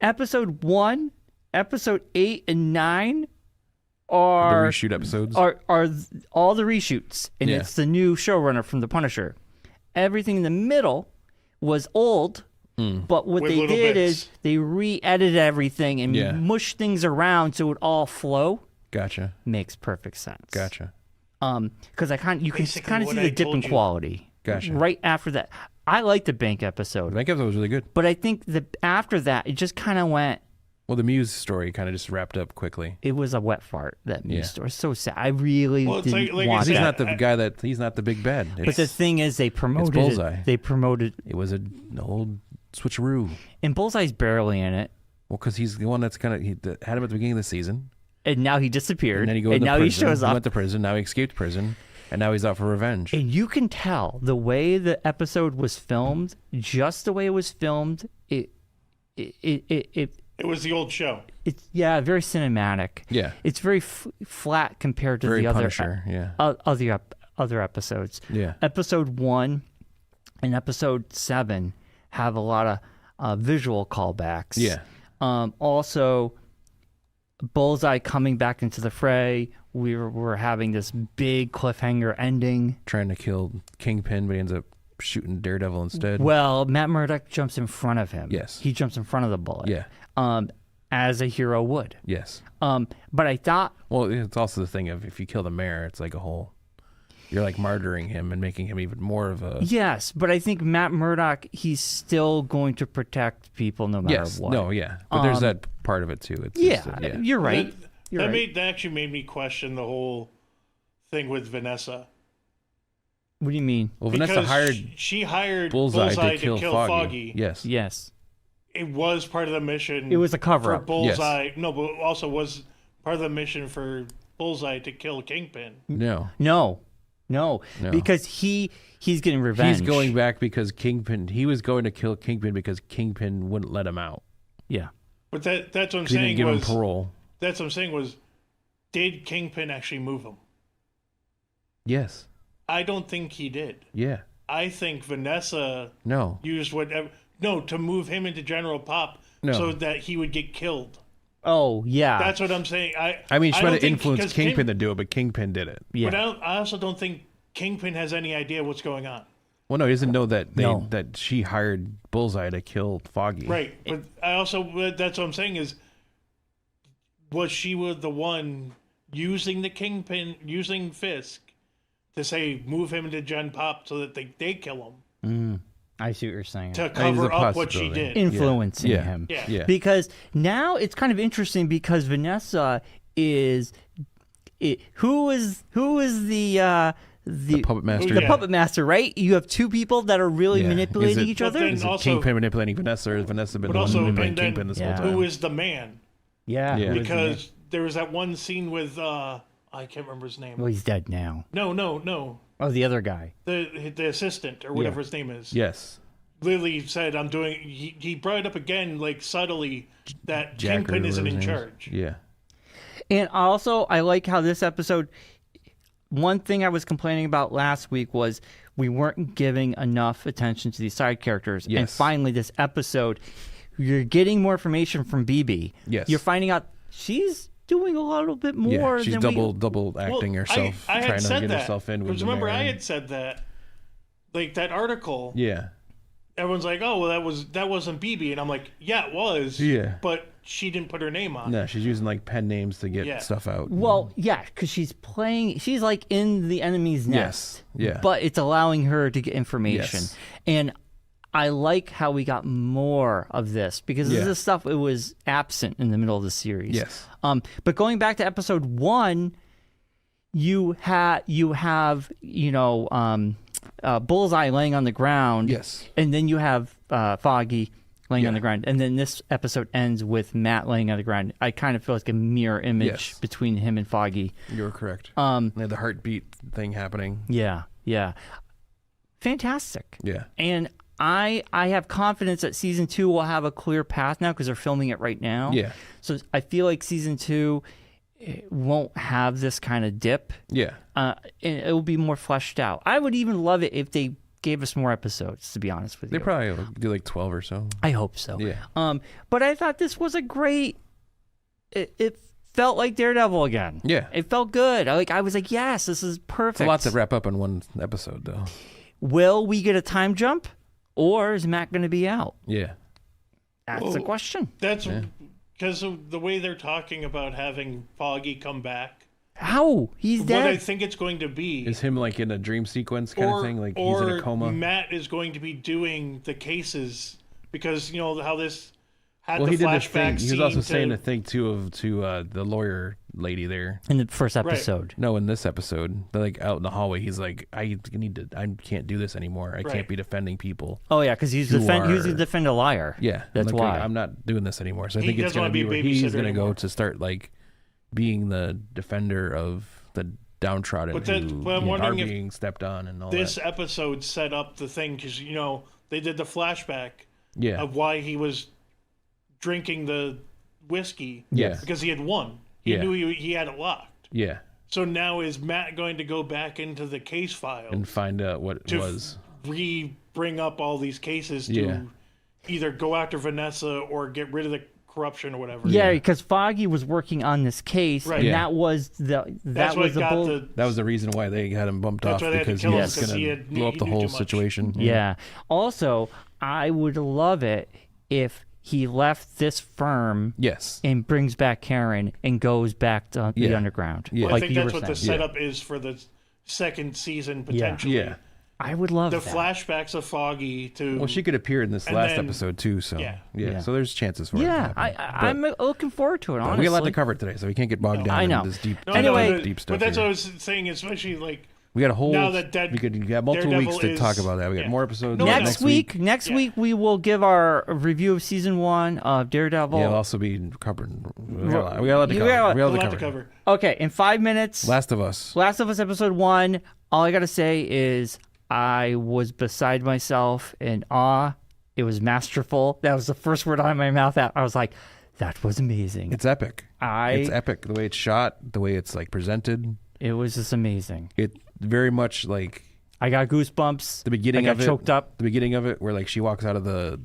Speaker 2: Episode 1, episode 8, and 9
Speaker 1: The
Speaker 2: are
Speaker 1: reshoot episodes.
Speaker 2: are all the reshoots, and
Speaker 1: Yeah.
Speaker 2: it's the new showrunner from The Punisher. Everything in the middle was old, but what
Speaker 3: With
Speaker 2: they
Speaker 3: little
Speaker 2: did
Speaker 3: bits.
Speaker 2: is they re-edited everything and
Speaker 1: Yeah.
Speaker 2: mushed things around so it all flow.
Speaker 1: Gotcha.
Speaker 2: Makes perfect sense.
Speaker 1: Gotcha.
Speaker 2: Because you can
Speaker 3: Basically
Speaker 2: kind of
Speaker 3: what
Speaker 2: see
Speaker 3: I
Speaker 2: the dip in
Speaker 3: told you.
Speaker 2: quality.
Speaker 1: Gotcha.
Speaker 2: Right after that, I liked the bank episode,
Speaker 1: The bank episode was really good.
Speaker 2: but I think after that, it just kind of went.
Speaker 1: Well, the Muse story kind of just wrapped up quickly.
Speaker 2: It was a wet fart. That news
Speaker 1: Yeah.
Speaker 2: story. So sad. I really
Speaker 3: Well, it's
Speaker 2: didn't
Speaker 3: like I
Speaker 2: want
Speaker 3: said,
Speaker 1: He's
Speaker 2: that.
Speaker 1: not the guy that. He's not the big bad.
Speaker 2: But the thing is, they promoted
Speaker 1: Bullseye.
Speaker 2: it. They promoted,
Speaker 1: It was an old switcheroo.
Speaker 2: and Bullseye's barely in it.
Speaker 1: Well, because he's the one that's kind of that had him at the beginning of the season,
Speaker 2: And now he disappeared.
Speaker 1: and then he goes
Speaker 2: and
Speaker 1: to
Speaker 2: now
Speaker 1: prison.
Speaker 2: he shows
Speaker 1: He
Speaker 2: up.
Speaker 1: went to prison. Now he escaped prison, and now he's out for revenge.
Speaker 2: And you can tell the way the episode was filmed, just the way it was filmed.
Speaker 3: It was the old show.
Speaker 2: It's very cinematic.
Speaker 1: Yeah.
Speaker 2: It's very flat compared to
Speaker 1: Very
Speaker 2: the
Speaker 1: Punisher. Yeah.
Speaker 2: other episodes.
Speaker 1: Yeah.
Speaker 2: Episode 1 and episode 7 have a lot of visual callbacks.
Speaker 1: Yeah.
Speaker 2: Also, Bullseye coming back into the fray. We're having this big cliffhanger ending.
Speaker 1: Trying to kill Kingpin, but he ends up shooting Daredevil instead.
Speaker 2: Well, Matt Murdock jumps in front of him.
Speaker 1: Yes.
Speaker 2: He jumps in front of the bullet.
Speaker 1: Yeah.
Speaker 2: As a hero would.
Speaker 1: Yes.
Speaker 2: But I thought,
Speaker 1: Well, it's also the thing of if you kill the mayor, it's like a whole. You're like martyring him and making him even more of a.
Speaker 2: yes, but I think Matt Murdock, he's still going to protect people no matter
Speaker 1: Yes.
Speaker 2: what.
Speaker 1: No. Yeah. But there's that part of it too. It's
Speaker 2: Yeah,
Speaker 1: just,
Speaker 2: you're right. You're right.
Speaker 3: That actually made me question the whole thing with Vanessa.
Speaker 2: What do you mean?
Speaker 1: Well,
Speaker 3: Because
Speaker 1: Vanessa hired
Speaker 3: she hired
Speaker 1: Bullseye to kill Foggy. Yes.
Speaker 2: Yes.
Speaker 3: It was part of the mission.
Speaker 2: It was a
Speaker 3: for
Speaker 2: cover-up.
Speaker 3: Bullseye.
Speaker 1: Yes.
Speaker 3: No, but also was part of the mission for Bullseye to kill Kingpin.
Speaker 1: No.
Speaker 2: No. Because he's getting revenge.
Speaker 1: He's going back because Kingpin. He was going to kill Kingpin because Kingpin wouldn't let him out.
Speaker 2: Yeah.
Speaker 3: But that's what I'm
Speaker 1: He
Speaker 3: saying.
Speaker 1: didn't give him parole.
Speaker 3: That's what I'm saying was, did Kingpin actually move him?
Speaker 1: Yes.
Speaker 3: I don't think he did.
Speaker 1: Yeah.
Speaker 3: I think Vanessa
Speaker 1: No.
Speaker 3: used whatever. No, to move him into General Pop so that he would get killed.
Speaker 2: Oh, yeah.
Speaker 3: That's what I'm saying.
Speaker 1: I mean, she might
Speaker 3: don't
Speaker 1: have
Speaker 3: think-
Speaker 1: influenced
Speaker 3: because
Speaker 1: Kingpin to do it, but Kingpin did it.
Speaker 2: Yeah.
Speaker 3: But I also don't think Kingpin has any idea what's going on.
Speaker 1: Well, no, he doesn't know that
Speaker 2: No.
Speaker 1: that she hired Bullseye to kill Foggy.
Speaker 3: Right. But that's what I'm saying is, was she the one using the Kingpin, using Fisk to say, move him into Gen Pop so that they kill him
Speaker 2: I see what you're saying.
Speaker 3: to
Speaker 1: That is
Speaker 3: cover
Speaker 1: a
Speaker 3: up what she
Speaker 1: possibility.
Speaker 3: did?
Speaker 2: Influencing
Speaker 1: Yeah.
Speaker 2: him.
Speaker 3: Yeah.
Speaker 1: Yeah.
Speaker 2: Because now it's kind of interesting because Vanessa is who is the
Speaker 1: Puppet Master.
Speaker 2: the
Speaker 3: Yeah.
Speaker 2: puppet master, right? You have two people that are really
Speaker 1: Yeah.
Speaker 2: manipulating
Speaker 1: Is it-
Speaker 2: each
Speaker 3: But
Speaker 2: other.
Speaker 3: then
Speaker 1: Is it
Speaker 3: also-
Speaker 1: Kingpin manipulating Vanessa, or has Vanessa been
Speaker 3: But
Speaker 1: the one
Speaker 3: also,
Speaker 1: manipulating
Speaker 3: and then
Speaker 1: Kingpin this
Speaker 2: Yeah.
Speaker 1: whole time?
Speaker 3: who is the man?
Speaker 2: Yeah.
Speaker 1: Yeah.
Speaker 2: who is the man?
Speaker 3: Because there was that one scene with I can't remember his name.
Speaker 2: Well, he's dead now.
Speaker 3: No.
Speaker 2: Oh, the other guy.
Speaker 3: The assistant or whatever his name is.
Speaker 1: Yes.
Speaker 3: Lily said, "I'm doing." He brought it up again, like subtly, that
Speaker 1: Jack or
Speaker 3: Kingpin isn't
Speaker 1: whatever
Speaker 3: in
Speaker 1: his name is.
Speaker 3: charge.
Speaker 1: Yeah.
Speaker 2: And also, I like how this episode. One thing I was complaining about last week was we weren't giving enough attention to these side characters. And
Speaker 1: Yes.
Speaker 2: finally, this episode, you're getting more information from BB.
Speaker 1: Yes.
Speaker 2: You're finding out she's doing a little bit more
Speaker 1: Yeah. She's
Speaker 2: than
Speaker 1: double acting
Speaker 3: Well,
Speaker 1: herself,
Speaker 3: I had
Speaker 1: trying to
Speaker 3: said
Speaker 1: get
Speaker 3: that,
Speaker 1: herself in with
Speaker 3: because
Speaker 1: the
Speaker 3: remember, I
Speaker 1: mayor.
Speaker 3: had said that, like that article.
Speaker 1: Yeah.
Speaker 3: Everyone's like, "Oh, well, that wasn't BB," and I'm like, "Yeah, it was."
Speaker 1: Yeah.
Speaker 3: But she didn't put her name on.
Speaker 1: No, she's using like pen names to get
Speaker 3: Yeah.
Speaker 1: stuff out.
Speaker 2: Well, yeah, because she's like in the enemy's nest.
Speaker 1: Yeah.
Speaker 2: But it's allowing her to get information.
Speaker 1: Yes.
Speaker 2: And I like how we got more of this because this
Speaker 1: Yeah.
Speaker 2: is stuff it was absent in the middle of the series.
Speaker 1: Yes.
Speaker 2: But going back to episode 1, you have Bullseye laying on the ground.
Speaker 1: Yes.
Speaker 2: And then you have Foggy laying on
Speaker 1: Yeah.
Speaker 2: the ground. And then this episode ends with Matt laying on the ground. I kind of feel like a mirror image
Speaker 1: Yes.
Speaker 2: between him and Foggy.
Speaker 1: You're correct. They had the heartbeat thing happening.
Speaker 2: Yeah. Fantastic.
Speaker 1: Yeah.
Speaker 2: And I have confidence that season 2 will have a clear path now because they're filming it right now.
Speaker 1: Yeah.
Speaker 2: So I feel like season 2 won't have this kind of dip.
Speaker 1: Yeah.
Speaker 2: And it will be more fleshed out. I would even love it if they gave us more episodes, to be honest with
Speaker 1: They
Speaker 2: you.
Speaker 1: probably will do like 12 or so.
Speaker 2: I hope so.
Speaker 1: Yeah.
Speaker 2: But I thought this was a great. It felt like Daredevil again.
Speaker 1: Yeah.
Speaker 2: It felt good. I was like, yes, this is perfect.
Speaker 1: It's a lot to wrap up in one episode, though.
Speaker 2: Will we get a time jump, or is Matt going to be out?
Speaker 1: Yeah.
Speaker 2: That's the question.
Speaker 3: That's because of the way they're talking about having Foggy come back.
Speaker 2: How? He's
Speaker 3: What I
Speaker 2: dead.
Speaker 3: think it's going to be,
Speaker 1: Is him like in a dream sequence kind of thing? Like he's in a coma?
Speaker 3: Matt is going to be doing the cases because you know how this had
Speaker 1: Well,
Speaker 3: the
Speaker 1: he did this
Speaker 3: flashback
Speaker 1: thing. He was also
Speaker 3: scene
Speaker 1: saying
Speaker 3: to-
Speaker 1: a thing too to the lawyer lady there.
Speaker 2: In the first episode.
Speaker 1: No, in this episode, they're like out in the hallway. He's like, I can't do this anymore. I
Speaker 3: Right.
Speaker 1: can't be defending people.
Speaker 2: Oh, yeah, because he's
Speaker 1: You
Speaker 2: he was
Speaker 1: are-
Speaker 2: to defend a liar.
Speaker 1: Yeah,
Speaker 2: That's
Speaker 1: like,
Speaker 2: why.
Speaker 1: I'm not doing this anymore. So I
Speaker 3: He
Speaker 1: think it's
Speaker 3: doesn't
Speaker 1: going
Speaker 3: wanna
Speaker 1: to
Speaker 3: be
Speaker 1: be
Speaker 3: a
Speaker 1: where he's
Speaker 3: babysitter
Speaker 1: going to go
Speaker 3: anymore.
Speaker 1: to start like being the defender of the downtrodden
Speaker 3: But that-
Speaker 1: who
Speaker 3: but I'm
Speaker 1: are
Speaker 3: wondering if
Speaker 1: being stepped on and all
Speaker 3: this
Speaker 1: that.
Speaker 3: episode set up the thing because you know they did the flashback
Speaker 1: Yeah,
Speaker 3: of why he was drinking the whiskey.
Speaker 1: Yeah.
Speaker 3: because he had won. He
Speaker 1: Yeah.
Speaker 3: knew he had it locked.
Speaker 1: yeah,
Speaker 3: So now is Matt going to go back into the case file
Speaker 1: and find out what it
Speaker 3: to
Speaker 1: was.
Speaker 3: bring up all these cases to
Speaker 1: Yeah.
Speaker 3: either go after Vanessa or get rid of the corruption or whatever.
Speaker 2: Yeah, because Foggy was working on this case,
Speaker 3: Right.
Speaker 2: and
Speaker 1: Yeah.
Speaker 2: that was
Speaker 3: That's
Speaker 2: that
Speaker 3: what
Speaker 2: was the
Speaker 3: got
Speaker 2: bull.
Speaker 3: the.
Speaker 1: That was the reason why they had him bumped
Speaker 3: That's
Speaker 1: off
Speaker 3: why they had to
Speaker 1: because
Speaker 3: kill
Speaker 1: he
Speaker 3: him,
Speaker 1: was
Speaker 3: 'cause
Speaker 1: going
Speaker 3: he
Speaker 1: to
Speaker 3: had-
Speaker 1: blow up
Speaker 3: he
Speaker 1: the
Speaker 3: knew
Speaker 1: whole
Speaker 3: too much.
Speaker 1: situation.
Speaker 2: Yeah. Also, I would love it if he left this firm
Speaker 1: Yes.
Speaker 2: and brings back Karen and goes back to the
Speaker 1: Yeah.
Speaker 2: underground.
Speaker 1: Yeah.
Speaker 3: I
Speaker 2: Like
Speaker 3: think
Speaker 2: you
Speaker 3: that's
Speaker 2: were
Speaker 3: what the
Speaker 2: saying.
Speaker 3: setup is for the second season potentially.
Speaker 1: Yeah.
Speaker 2: I would love
Speaker 3: the
Speaker 2: that.
Speaker 3: flashbacks of Foggy to.
Speaker 1: Well, she could appear in this
Speaker 3: And
Speaker 1: last
Speaker 3: then-
Speaker 1: episode too. So
Speaker 2: Yeah.
Speaker 1: so there's chances for it.
Speaker 2: Yeah,
Speaker 1: to happen.
Speaker 2: I'm looking forward to it,
Speaker 1: But
Speaker 2: honestly.
Speaker 1: we got a lot to cover today, so we can't get bogged down
Speaker 2: I know.
Speaker 1: in this deep,
Speaker 3: No,
Speaker 2: Anyway-
Speaker 3: no,
Speaker 1: deep stuff.
Speaker 3: but that's
Speaker 1: here.
Speaker 3: what I was saying. Especially like
Speaker 1: We got a whole.
Speaker 3: now that
Speaker 1: we got multiple
Speaker 3: Daredevil
Speaker 1: weeks to
Speaker 3: is-
Speaker 1: talk about that. We got
Speaker 3: yeah.
Speaker 1: more episodes
Speaker 3: No,
Speaker 2: Next week we will give our review of season 1 of Daredevil.
Speaker 1: Yeah, we'll also be covering. We got a lot to
Speaker 2: You
Speaker 1: cover.
Speaker 2: got
Speaker 1: We
Speaker 3: a
Speaker 1: got
Speaker 3: lot
Speaker 1: a
Speaker 3: to
Speaker 1: lot
Speaker 3: cover.
Speaker 2: Okay, in 5 minutes.
Speaker 1: Last of Us.
Speaker 2: Last of Us episode 1. All I gotta say is I was beside myself in awe. It was masterful. That was the first word out of my mouth. I was like, that was amazing.
Speaker 1: It's epic. It's
Speaker 2: I
Speaker 1: epic. The way it's shot, the way it's like presented.
Speaker 2: it was just amazing.
Speaker 1: It very much like
Speaker 2: I got goosebumps.
Speaker 1: the beginning
Speaker 2: I
Speaker 1: of
Speaker 2: got
Speaker 1: it.
Speaker 2: choked up.
Speaker 1: The beginning of it, where like she walks out of the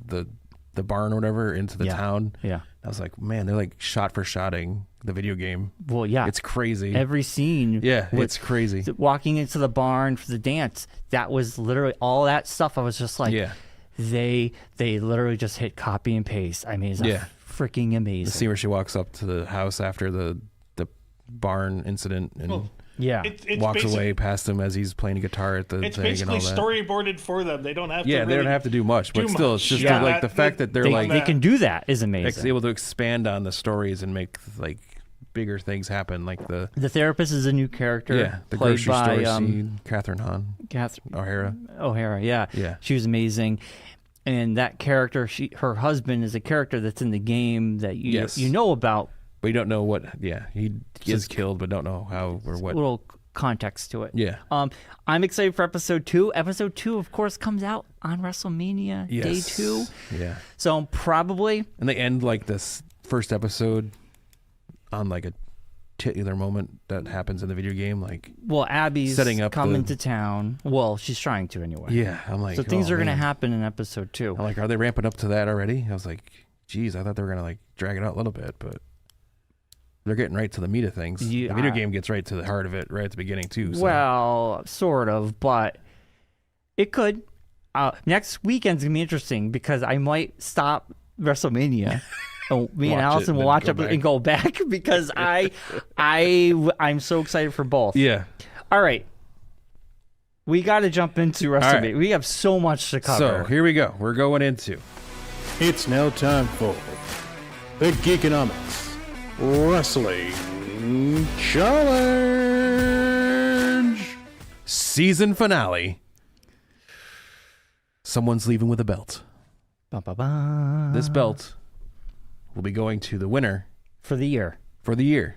Speaker 1: barn or whatever into the
Speaker 2: Yeah.
Speaker 1: town.
Speaker 2: Yeah.
Speaker 1: I was like, man, they're like shot for shotting the video game.
Speaker 2: Well, yeah.
Speaker 1: It's crazy.
Speaker 2: Every scene.
Speaker 1: Yeah,
Speaker 2: with
Speaker 1: it's crazy.
Speaker 2: walking into the barn for the dance. That was literally all that stuff. I was just like,
Speaker 1: Yeah.
Speaker 2: they literally just hit copy and paste. I mean, it's
Speaker 1: Yeah.
Speaker 2: freaking
Speaker 1: The
Speaker 2: amazing.
Speaker 1: scene where she walks up to the house after the barn incident and
Speaker 3: Well,
Speaker 2: Yeah.
Speaker 3: it's
Speaker 1: walks
Speaker 3: basic-
Speaker 1: away past him as he's playing guitar at the
Speaker 3: It's
Speaker 1: thing and
Speaker 3: basically
Speaker 1: all that.
Speaker 3: storyboarded for them. They don't have to.
Speaker 1: Yeah, they
Speaker 3: really
Speaker 1: don't have to do much, but
Speaker 3: do
Speaker 1: still,
Speaker 3: much.
Speaker 1: it's just
Speaker 3: Yeah,
Speaker 1: like the
Speaker 3: that-
Speaker 1: fact that they're
Speaker 2: they,
Speaker 1: like
Speaker 2: they can do that is amazing.
Speaker 1: able to expand on the stories and make like bigger things happen, like the
Speaker 2: The therapist is a new character.
Speaker 1: the
Speaker 2: played
Speaker 1: grocery
Speaker 2: by
Speaker 1: store scene. Catherine Hahn
Speaker 2: Catherine
Speaker 1: O'Hara.
Speaker 2: O'Hara. Yeah.
Speaker 1: Yeah.
Speaker 2: She was amazing. And that character, her husband is a character that's in the game that
Speaker 1: Yes.
Speaker 2: you know about.
Speaker 1: But you don't know what. Yeah, he is killed, but don't know how or
Speaker 2: A
Speaker 1: what.
Speaker 2: little context to it.
Speaker 1: Yeah.
Speaker 2: I'm excited for episode 2. Episode 2, of course, comes out on WrestleMania day
Speaker 1: Yes.
Speaker 2: 2.
Speaker 1: Yeah,
Speaker 2: So probably
Speaker 1: and they end like this first episode on like a titular moment that happens in the video game. Like,
Speaker 2: Abby's
Speaker 1: Setting up
Speaker 2: coming
Speaker 1: the-
Speaker 2: to town. Well, she's trying to anyway.
Speaker 1: yeah, I'm like,
Speaker 2: So things
Speaker 1: oh,
Speaker 2: are going to
Speaker 1: man.
Speaker 2: happen in episode 2.
Speaker 1: I'm like, are they ramping up to that already? I was like, geez, I thought they were gonna like drag it out a little bit, but they're getting right to the meat of things.
Speaker 2: Yeah.
Speaker 1: The video game gets right to the heart of it right at the beginning too. So.
Speaker 2: Well, sort of, but it could. Next weekend's gonna be interesting because I might stop WrestleMania. And me and
Speaker 1: Watch it
Speaker 2: Allison
Speaker 1: and
Speaker 2: will
Speaker 1: then
Speaker 2: watch
Speaker 1: go
Speaker 2: up
Speaker 1: back.
Speaker 2: and go back because I'm so excited for both.
Speaker 1: Yeah.
Speaker 2: All right, we got to jump into WrestleMania.
Speaker 1: right.
Speaker 2: We have so much to cover.
Speaker 1: So here we go. We're going into
Speaker 4: It's now time for the Geekonomics Wrestling Challenge.
Speaker 1: season finale. Someone's leaving with a belt.
Speaker 2: Ba-ba-ba.
Speaker 1: This belt will be going to the winner
Speaker 2: for the year.
Speaker 1: for the year.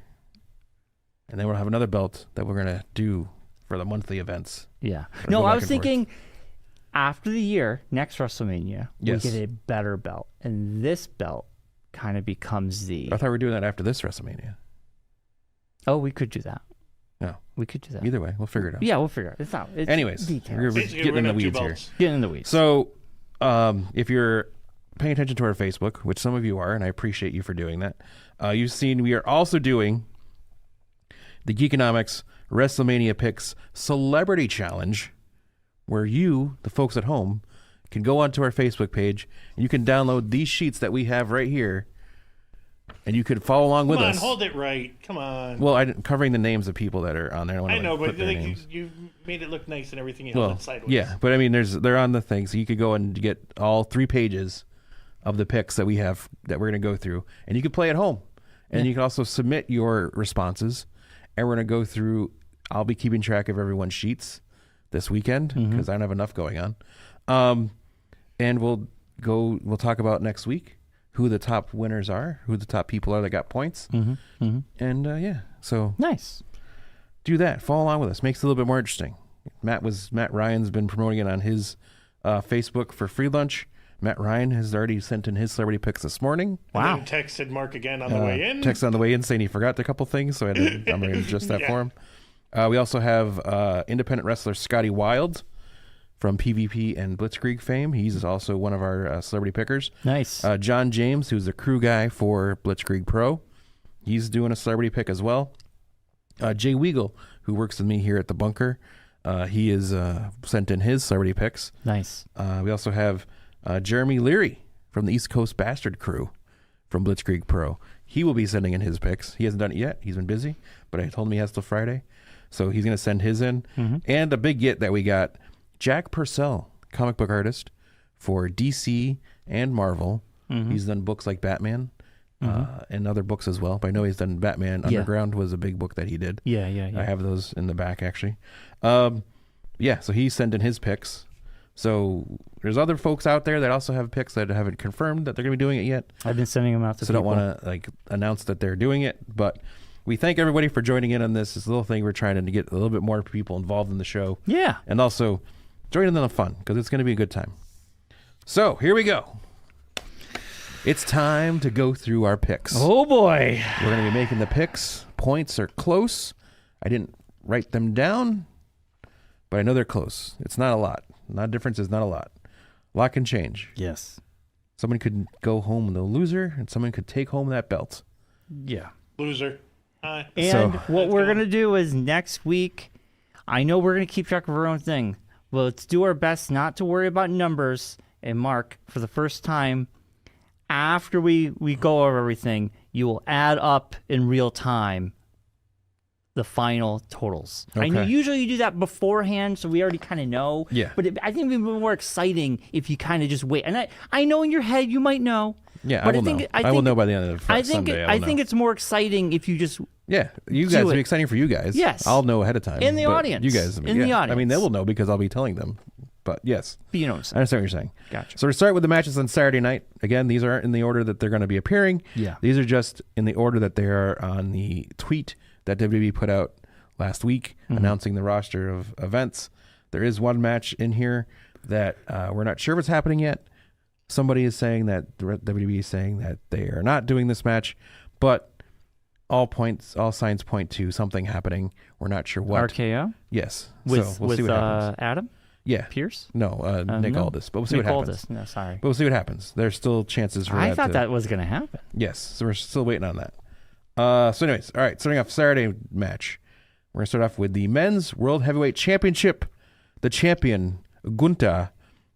Speaker 1: And then we'll have another belt that we're going to do for the monthly events.
Speaker 2: Yeah.
Speaker 1: Or
Speaker 2: No,
Speaker 1: go
Speaker 2: I
Speaker 1: back
Speaker 2: was
Speaker 1: and
Speaker 2: thinking after the year, next WrestleMania,
Speaker 1: Yes.
Speaker 2: we get a better belt. And this belt kind of becomes the.
Speaker 1: I thought we were doing that after this WrestleMania.
Speaker 2: Oh, we could do that.
Speaker 1: No.
Speaker 2: We could do that.
Speaker 1: Either way, we'll figure it out.
Speaker 2: Yeah, we'll figure it. It's not. It's
Speaker 1: Anyways,
Speaker 2: details.
Speaker 1: we're
Speaker 3: Basically,
Speaker 1: getting
Speaker 3: we're
Speaker 1: in the
Speaker 3: gonna have two
Speaker 1: weeds here.
Speaker 3: belts.
Speaker 2: Get in the weeds.
Speaker 1: So, if you're paying attention to our Facebook, which some of you are, and I appreciate you for doing that, you've seen we are also doing the Geekonomics WrestleMania Picks Celebrity Challenge, where you, the folks at home, can go onto our Facebook page and you can download these sheets that we have right here, and you could follow along with
Speaker 3: Come on,
Speaker 1: us.
Speaker 3: hold it right. Come on.
Speaker 1: Well, I'm covering the names of people that are on there.
Speaker 3: I know, but
Speaker 1: put their
Speaker 3: like,
Speaker 1: names.
Speaker 3: you made it look nice and everything. You
Speaker 1: Well,
Speaker 3: held it sideways.
Speaker 1: yeah, but I mean, they're on the thing, so you could go and get all 3 pages of the picks that we have that we're going to go through, and you can play at home, and you can also submit your responses, and we're going to go through. I'll be keeping track of everyone's sheets this weekend because I don't have enough going on, and we'll talk about next week who the top winners are, who the top people are that got points, and yeah, so
Speaker 2: Nice.
Speaker 1: do that. Follow along with us. Makes it a little bit more interesting. Matt Ryan's been promoting it on his Facebook for free lunch. Matt Ryan has already sent in his celebrity picks this morning.
Speaker 2: Wow.
Speaker 3: And then texted Mark again on the way in.
Speaker 1: Texted on the way in saying he forgot a couple things, so I'm going to adjust that
Speaker 3: Yeah.
Speaker 1: for him. We also have independent wrestler Scotty Wilde from PvP and Blitzkrieg fame. He's also one of our celebrity pickers.
Speaker 2: Nice.
Speaker 1: John James, who's the crew guy for Blitzkrieg Pro. He's doing a celebrity pick as well. Jay Weagle, who works with me here at the bunker, he is sent in his celebrity picks.
Speaker 2: Nice.
Speaker 1: We also have Jeremy Leary from the East Coast Bastard crew from Blitzkrieg Pro. He will be sending in his picks. He hasn't done it yet. He's been busy, but I told him he has till Friday. So he's going to send his in. And a big get that we got Jack Purcell, comic book artist for DC and Marvel. He's done books like Batman and other books as well. But I know he's done Batman. Underground was a big book that he did.
Speaker 2: Yeah.
Speaker 1: I have those in the back, actually. So he sent in his picks. So there's other folks out there that also have picks that haven't confirmed that they're going to be doing it yet.
Speaker 2: I've been sending them out to
Speaker 1: people. So don't want to like announce that they're doing it. But we thank everybody for joining in on this little thing. We're trying to get a little bit more people involved in the show.
Speaker 2: Yeah.
Speaker 1: And also join in the fun because it's going to be a good time. So here we go. It's time to go through our picks.
Speaker 2: Oh, boy.
Speaker 1: We're going to be making the picks. Points are close. I didn't write them down, but I know they're close. It's not a lot. Not difference is not a lot. A lot can change.
Speaker 2: Yes.
Speaker 1: Someone could go home the loser, and someone could take home that belt.
Speaker 2: Yeah.
Speaker 3: Loser. Hi.
Speaker 2: And what we're going to do is next week, I know we're going to keep track of our own thing. Well, let's do our best not to worry about numbers. And Mark, for the first time, after we go over everything, you will add up in real time the final totals.
Speaker 1: Okay.
Speaker 2: I know usually you do that beforehand, so we already kind of know.
Speaker 1: Yeah.
Speaker 2: But I think it would be more exciting if you kind of just wait. And I know in your head you might know.
Speaker 1: Yeah,
Speaker 2: but
Speaker 1: I will know by the end of Sunday.
Speaker 2: I think it's more exciting if you just
Speaker 1: you guys. It'll be exciting for you guys.
Speaker 2: Yes.
Speaker 1: I'll know ahead of time.
Speaker 2: In the audience.
Speaker 1: You guys.
Speaker 2: In the audience.
Speaker 1: I mean, they will know because I'll be telling them. But yes.
Speaker 2: But you know what I'm saying.
Speaker 1: I understand what you're saying.
Speaker 2: Gotcha.
Speaker 1: So we start with the matches on Saturday night. Again, these aren't in the order that they're going to be appearing.
Speaker 2: Yeah.
Speaker 1: These are just in the order that they are on the tweet that WWE put out last week announcing the roster of events. There is one match in here that we're not sure what's happening yet. Somebody is saying that WWE is saying that they are not doing this match, but all signs point to something happening. We're not sure what.
Speaker 2: RKO?
Speaker 1: Yes.
Speaker 2: With,
Speaker 1: so we'll see what happens.
Speaker 2: Adam?
Speaker 1: Yeah.
Speaker 2: Pierce?
Speaker 1: No, Nick Aldis. But we'll see
Speaker 2: Nick
Speaker 1: what happens.
Speaker 2: Aldis. No, sorry.
Speaker 1: But we'll see what happens. There's still chances for that.
Speaker 2: I thought that was going to happen.
Speaker 1: Yes. So we're still waiting on that. So anyways, all right. Starting off Saturday match. We're going to start off with the Men's World Heavyweight Championship. The champion, Gunther,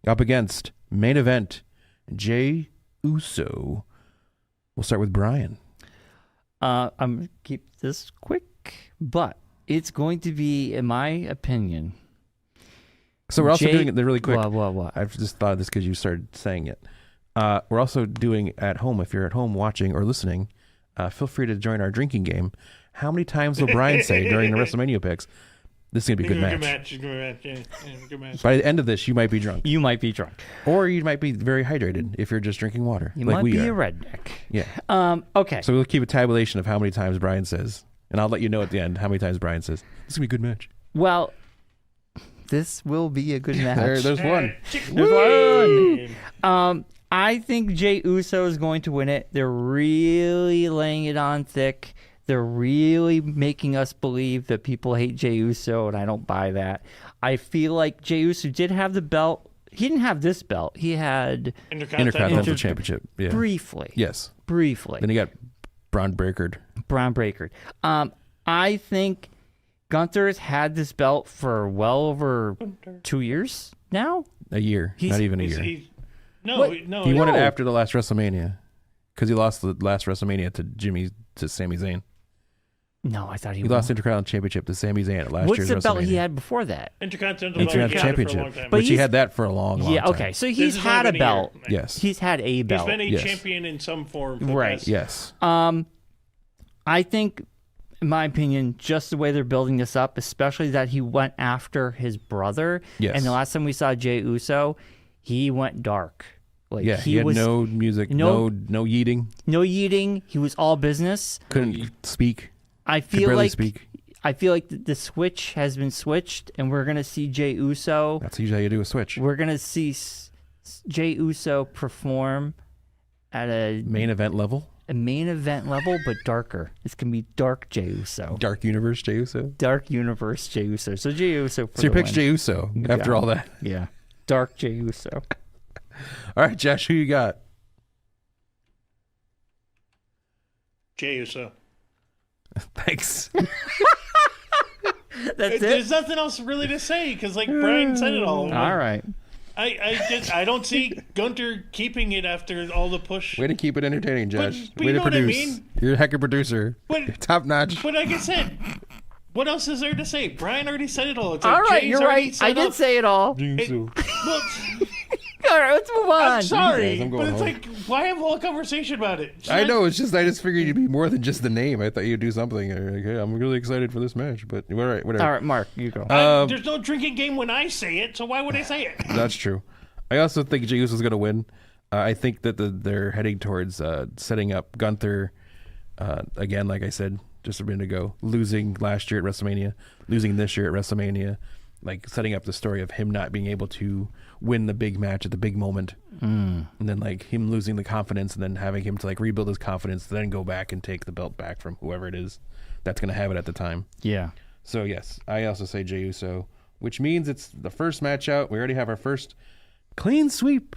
Speaker 1: up against main event, Jey Uso. We'll start with Bryan.
Speaker 2: I'm going to keep this quick, but it's going to be, in my opinion...
Speaker 1: So we're also doing it really quick.
Speaker 2: What?
Speaker 1: I've just thought of this because you started saying it. We're also doing at home, if you're at home watching or listening, feel free to join our drinking game. How many times will Bryan say during the WrestleMania picks, this is going to be a good match?
Speaker 3: Good match.
Speaker 1: By the end of this, you might be drunk.
Speaker 2: You might be drunk.
Speaker 1: Or you might be very hydrated if you're just drinking water.
Speaker 2: You
Speaker 1: like
Speaker 2: might
Speaker 1: we
Speaker 2: be
Speaker 1: are.
Speaker 2: a redneck.
Speaker 1: Yeah.
Speaker 2: Okay.
Speaker 1: So we'll keep a tabulation of how many times Bryan says. And I'll let you know at the end how many times Bryan says, this is going to be a good match.
Speaker 2: Well, this will be a good match.
Speaker 1: There's one.
Speaker 2: There's one. I think Jey Uso is going to win it. They're really laying it on thick. They're really making us believe that people hate Jey Uso, and I don't buy that. I feel like Jey Uso did have the belt. He didn't have this belt. He had
Speaker 1: Intercontinental Championship. Yeah.
Speaker 2: Briefly.
Speaker 1: Yes.
Speaker 2: Briefly.
Speaker 1: Then he got Braun Breakered.
Speaker 2: I think Gunther's had this belt for well over 2 years now.
Speaker 1: A year. Not even a year.
Speaker 3: No.
Speaker 1: He won it after the last WrestleMania because he lost the last WrestleMania to Sami Zayn.
Speaker 2: No, I thought he
Speaker 1: lost Intercontinental Championship to Sami Zayn at last year's WrestleMania.
Speaker 2: What's the belt he had before that?
Speaker 3: Intercontinental
Speaker 1: Championship. But he had that for a long time.
Speaker 2: Yeah, okay. So he's had a belt.
Speaker 1: Yes.
Speaker 2: He's had a belt.
Speaker 3: He's been a champion in some form.
Speaker 2: Right.
Speaker 1: Yes.
Speaker 2: I think, in my opinion, just the way they're building this up, especially that he went after his brother.
Speaker 1: Yes.
Speaker 2: And the last time we saw Jey Uso, he went dark. Like,
Speaker 1: he had no music, no yeeting.
Speaker 2: No yeeting. He was all business.
Speaker 1: Couldn't speak.
Speaker 2: I feel like the switch has been switched, and we're gonna see Jey Uso.
Speaker 1: That's usually how you do a switch.
Speaker 2: We're gonna see Jey Uso perform at a
Speaker 1: main event level.
Speaker 2: A main event level, but darker. It's gonna be dark Jey Uso.
Speaker 1: Dark Universe Jey Uso.
Speaker 2: Dark Universe Jey Uso. So Jey Uso.
Speaker 1: So you picked Jey Uso after all that.
Speaker 2: Yeah. Dark Jey Uso.
Speaker 1: All right, Josh, who you got?
Speaker 3: Jey Uso.
Speaker 1: Thanks.
Speaker 2: That's it.
Speaker 3: There's nothing else really to say because, like, Bryan said it all.
Speaker 2: All right.
Speaker 3: I don't see Gunther keeping it after all the push.
Speaker 1: Way to keep it entertaining, Josh.
Speaker 3: But
Speaker 1: Way
Speaker 3: you
Speaker 1: to
Speaker 3: know what I
Speaker 1: produce.
Speaker 3: mean?
Speaker 1: You're a heck of a producer.
Speaker 3: But,
Speaker 1: top notch.
Speaker 3: But like I said, What else is there to say? Brian already said it all. It's like
Speaker 2: All right,
Speaker 3: Jay's
Speaker 2: you're
Speaker 3: already
Speaker 2: right.
Speaker 3: set
Speaker 2: I did
Speaker 3: up-
Speaker 2: say it all.
Speaker 3: Well,
Speaker 2: All right, let's move on.
Speaker 3: I'm sorry,
Speaker 1: guys, I'm
Speaker 3: but
Speaker 1: going
Speaker 3: it's
Speaker 1: home.
Speaker 3: like, why have a whole conversation about it?
Speaker 1: I know. It's just I just figured you'd be more than just the name. I thought you'd do something. Like, hey, I'm really excited for this match. But all right, whatever.
Speaker 2: All right, Mark, you go.
Speaker 3: There's no drinking game when I say it, so why would I say it?
Speaker 1: That's true. I also think Jey Uso's going to win. I think that they're heading towards setting up Gunther again, like I said just a minute ago, losing last year at WrestleMania, losing this year at WrestleMania, like setting up the story of him not being able to win the big match at the big moment, and then like him losing the confidence, and then having him to like rebuild his confidence, then go back and take the belt back from whoever it is that's going to have it at the time.
Speaker 2: Yeah.
Speaker 1: So yes, I also say Jey Uso, which means it's the first match out. We already have our first clean sweep.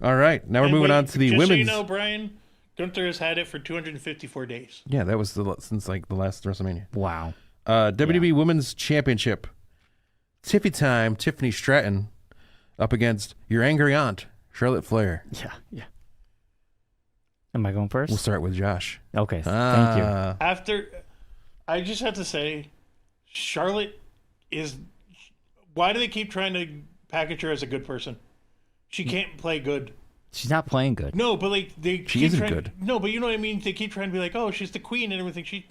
Speaker 1: All right, now we're moving on to the
Speaker 3: just
Speaker 1: women's.
Speaker 3: So you know, Brian, Gunther has had it for 254 days.
Speaker 1: Yeah, that was since like the last WrestleMania.
Speaker 2: Wow.
Speaker 1: WWE Women's Championship. Tiffany Stratton up against your angry aunt, Charlotte Flair.
Speaker 2: Yeah. Am I going first?
Speaker 1: We'll start with Josh.
Speaker 2: Okay, thank you.
Speaker 3: After, I just have to say, Charlotte is. Why do they keep trying to package her as a good person? She can't play good.
Speaker 2: She's not playing good.
Speaker 3: No, but like they.
Speaker 1: She
Speaker 3: keep
Speaker 1: isn't
Speaker 3: trying,
Speaker 1: good.
Speaker 3: No, but you know what I mean. They keep trying to be like, oh, she's the queen and everything. She's